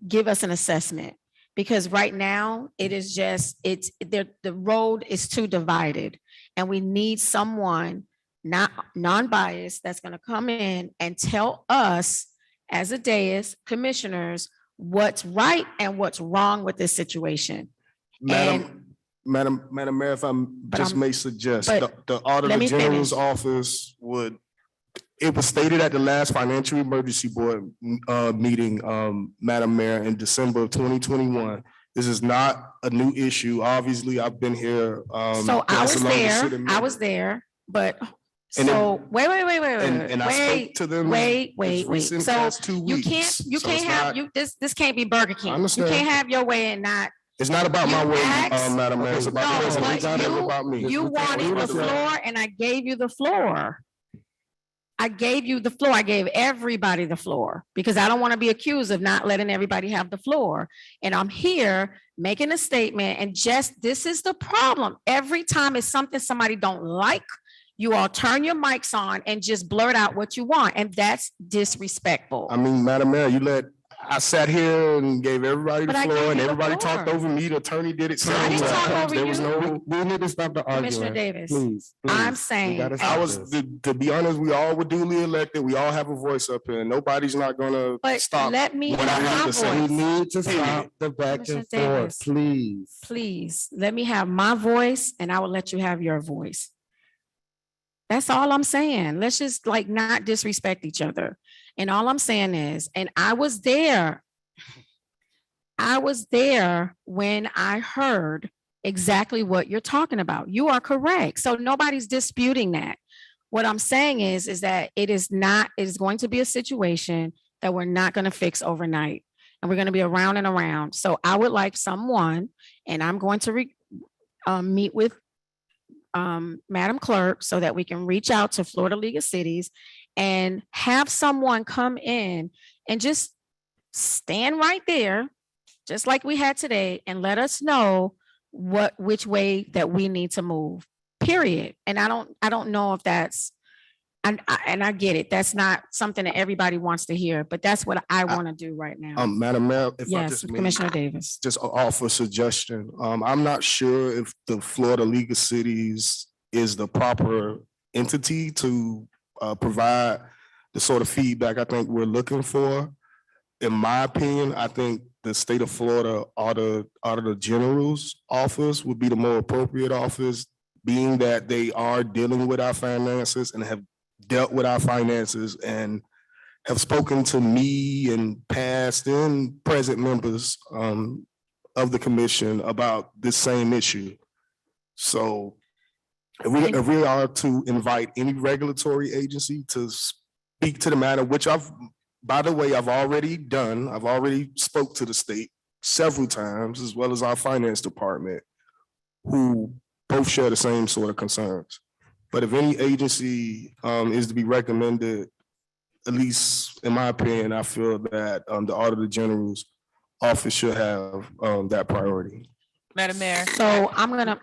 give us an assessment. Because right now, it is just, the road is too divided. And we need someone not non-biased that's gonna come in and tell us as a dais, commissioners, what's right and what's wrong with this situation. Madam Mayor, if I may suggest, the Auditor let me General's finish. office it was stated at the last Financial Emergency Board meeting, Madam Mayor, in December of 2021. This is not a new issue. Obviously, I've been here. So I was there, but And so, wait. and I spoke to them Wait. as recent So as 2 you weeks. can't So it's have, not- this can't be Burger King. You understand. can't have your way and not. It's not about my You way, asked- Madam Mayor. It's about the No, president. but It's not ever about me. You wanted the floor and I gave you the floor. I gave you the floor. I gave everybody the floor because I don't want to be accused of not letting everybody have the floor. And I'm here making a statement, and just, this is the problem. Every time it's something somebody don't like, you all turn your mics on and just blurt out what you want, and that's disrespectful. I mean, Madam Mayor, I sat here and gave everybody the But I floor gave and you the everybody floor. talked over me. The attorney did it. I didn't talk over There was you. no. We need to stop the Commissioner argument. Davis, Please. I'm saying, I was, to be honest, we all were duly elected. We all have a voice up here. Nobody's not gonna but stop let me what I have have my to say. We voice. need to Period. stop the back Commissioner and forth, Davis. please. Please, let me have my voice and I will let you have your voice. That's all I'm saying. Let's just not disrespect each other. And all I'm saying is, and I was there when I heard exactly what you're talking about. You are correct. So nobody's disputing that. What I'm saying is that it is going to be a situation that we're not going to fix overnight. And we're going to be around and around. So I would like someone, and I'm going to meet with Madam Clerk so that we can reach out to Florida League of Cities and have someone come in and just stand right there, just like we had today, and let us know which way that we need to move, period. And I don't know if that's, and I get it. That's not something that everybody wants to hear, but that's what I want to do right now. Madam Mayor, if I Yes, just may Commissioner Davis. just offer a suggestion. I'm not sure if the Florida League of Cities is the proper entity to provide the sort of feedback I think we're looking for. In my opinion, I think the state of Florida Auditor General's office would be the more appropriate office, being that they are dealing with our finances and have dealt with our finances and have spoken to me and past and present members of the commission about this same issue. So if we are to invite any regulatory agency to speak to the matter, which by the way, I've already done, I've already spoke to the state several times, as well as our finance department, who both share the same sort of concerns. But if any agency is to be recommended, at least in my opinion, I feel that the Auditor General's office should have that priority. Madam Mayor. So I'm gonna,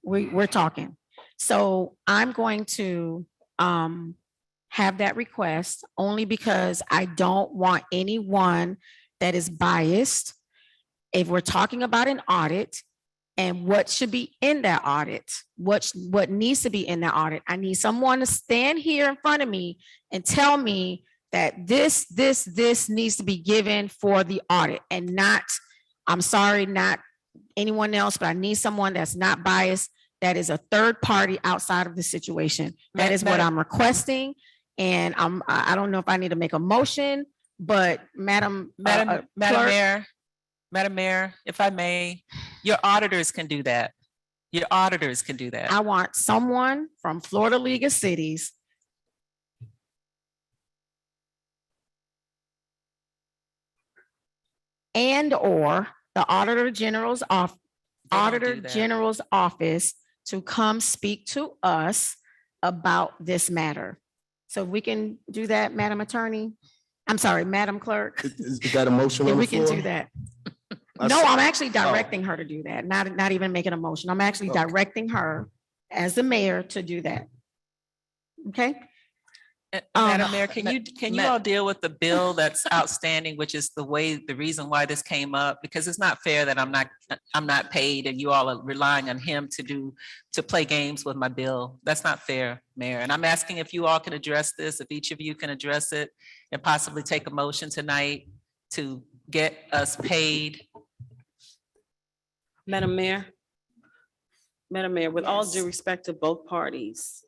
we're talking. So I'm going to have that request only because I don't want anyone that is biased. If we're talking about an audit and what should be in that audit, what needs to be in that audit, I need someone to stand here in front of me and tell me that this needs to be given for the audit and not, I'm sorry, not anyone else, but I need someone that's not biased, that is a third party outside of the situation. That is what I'm requesting. And I don't know if I need to make a motion, but Madam Clerk, Mayor, if I may, your auditors can do that. Your auditors can do that. I want someone from Florida League of Cities and/or the Auditor General's office to come speak to us about this matter. So we can do that, Madam Attorney. I'm sorry, Madam Clerk. Is that a motion Yeah, on the we can floor? do that. No, I'm actually directing her to do that, not even making a motion. I'm actually directing her as the mayor to do that. Okay? Madam Mayor, can you all deal with the bill that's outstanding, which is the reason why this came up? Because it's not fair that I'm not paid and you all are relying on him to play games with my bill. That's not fair, Mayor. And I'm asking if you all can address this, if each of you can address it and possibly take a motion tonight to get us paid. Madam Mayor, with all due respect to both parties,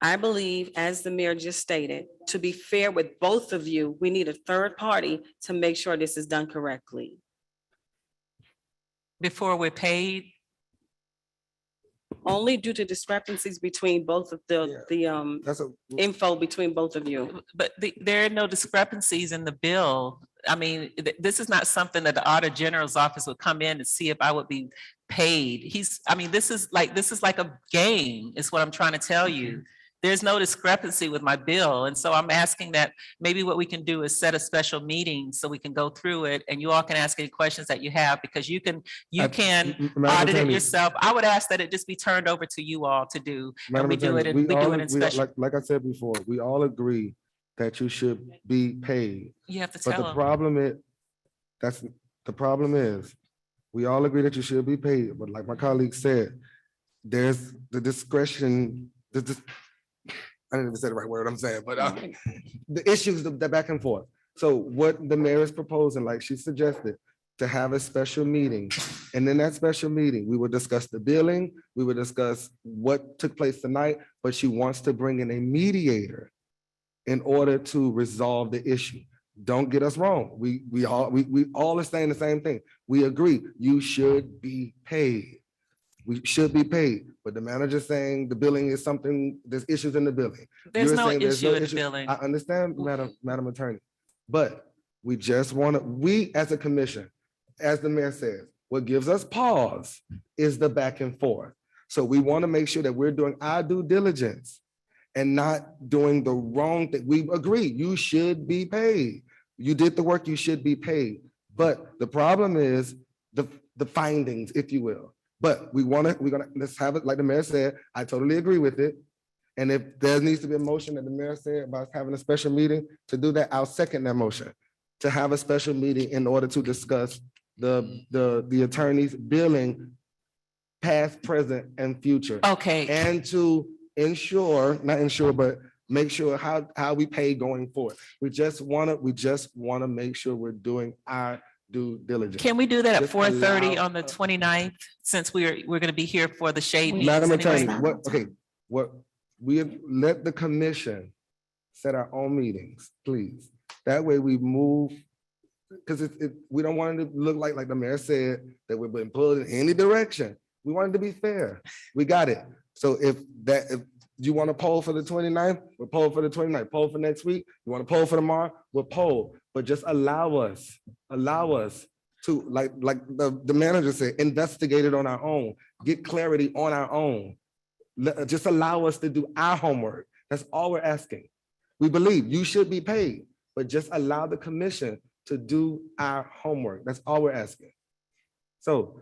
I believe, as the mayor just stated, to be fair with both of you, we need a third party to make sure this is done correctly. Before we're paid? Only due to discrepancies between both of the info between both of you. But there are no discrepancies in the bill. I mean, this is not something that the Auditor General's office would come in and see if I would be paid. This is like a game, is what I'm trying to tell you. There's no discrepancy with my bill. And so I'm asking that maybe what we can do is set a special meeting so we can go through it and you all can ask any questions that you have, because you can audit it yourself. I would ask that it just be turned over to you all to do. And we do it in special. Like I said before, we all agree that you should be paid. You have to But tell the them. problem is, we all agree that you should be paid, but like my colleague said, there's the discretion, I didn't even say the right word I'm saying, but the issues, the back and forth. So what the mayor is proposing, like she suggested, to have a special meeting. And in that special meeting, we will discuss the billing, we will discuss what took place tonight, but she wants to bring in a mediator in order to resolve the issue. Don't get us wrong. We all are saying the same thing. We agree, you should be paid. We should be paid, but the manager's saying the billing is something, there's issues in the billing. There's You're no saying issue in the issue. billing. I understand, Madam Attorney, but we just want to, we as a commission, as the mayor says, what gives us pause is the back and forth. So we want to make sure that we're doing our due diligence and not doing the wrong thing. We agree, you should be paid. You did the work, you should be paid. But the problem is the findings, if you will. But we're gonna, let's have it, like the mayor said, I totally agree with it. And if there needs to be a motion that the mayor said about having a special meeting to do that, I'll second that motion. To have a special meeting in order to discuss the attorney's billing, past, present, and future. Okay. And to ensure, not ensure, but make sure how we pay going forward. We just wanna make sure we're doing our due diligence. Can we do that at Just 4:30 allow- on the 29th, since we're going to be here for the shade meetings Madam anyway? Attorney, what we let the commission set our own meetings, please. That way we move, because we don't want it to look like the mayor said, that we've been pulled in any direction. We want it to be fair. We got it. So if you want to poll for the 29th, we'll poll for the 29th. Poll for next week. You want to poll for tomorrow, we'll poll. But just allow us to, like the manager said, investigate it on our own, get clarity on our own. Just allow us to do our homework. That's all we're asking. We believe you should be paid, but just allow the commission to do our homework. That's all we're asking. So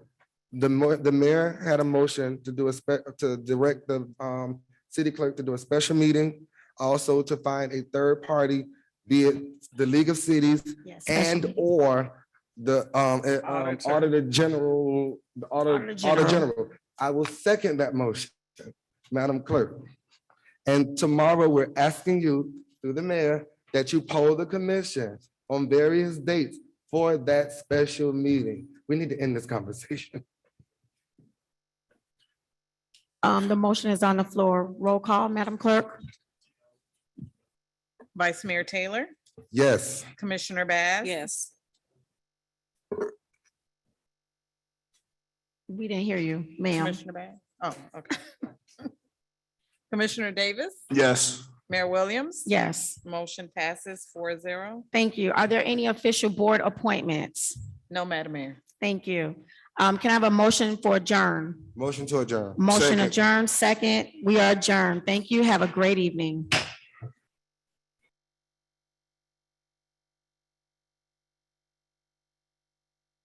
the mayor had a motion to do to direct the city clerk to do a special meeting, also to find a third party, be it the League of Cities and or the Auditor General, Auditor General. I will second that motion, Madam Clerk. And tomorrow we're asking you through the mayor that you poll the commission on various dates for that special meeting. We need to end this conversation. The motion is on the floor. Roll call, Madam Clerk. Vice Mayor Taylor, Yes. Commissioner Baz. Yes. We didn't hear you, ma'am. Commissioner Baz. Oh, okay. Commissioner Davis, Yes. Mayor Williams. Yes, Motion passes 4-0. thank you. Are there any official board appointments? No, Madam Mayor. Thank you. Can I have a motion for adjourn? Motion to adjourn. Motion Second. adjourned, second. We are adjourned. Thank you. Have a great evening.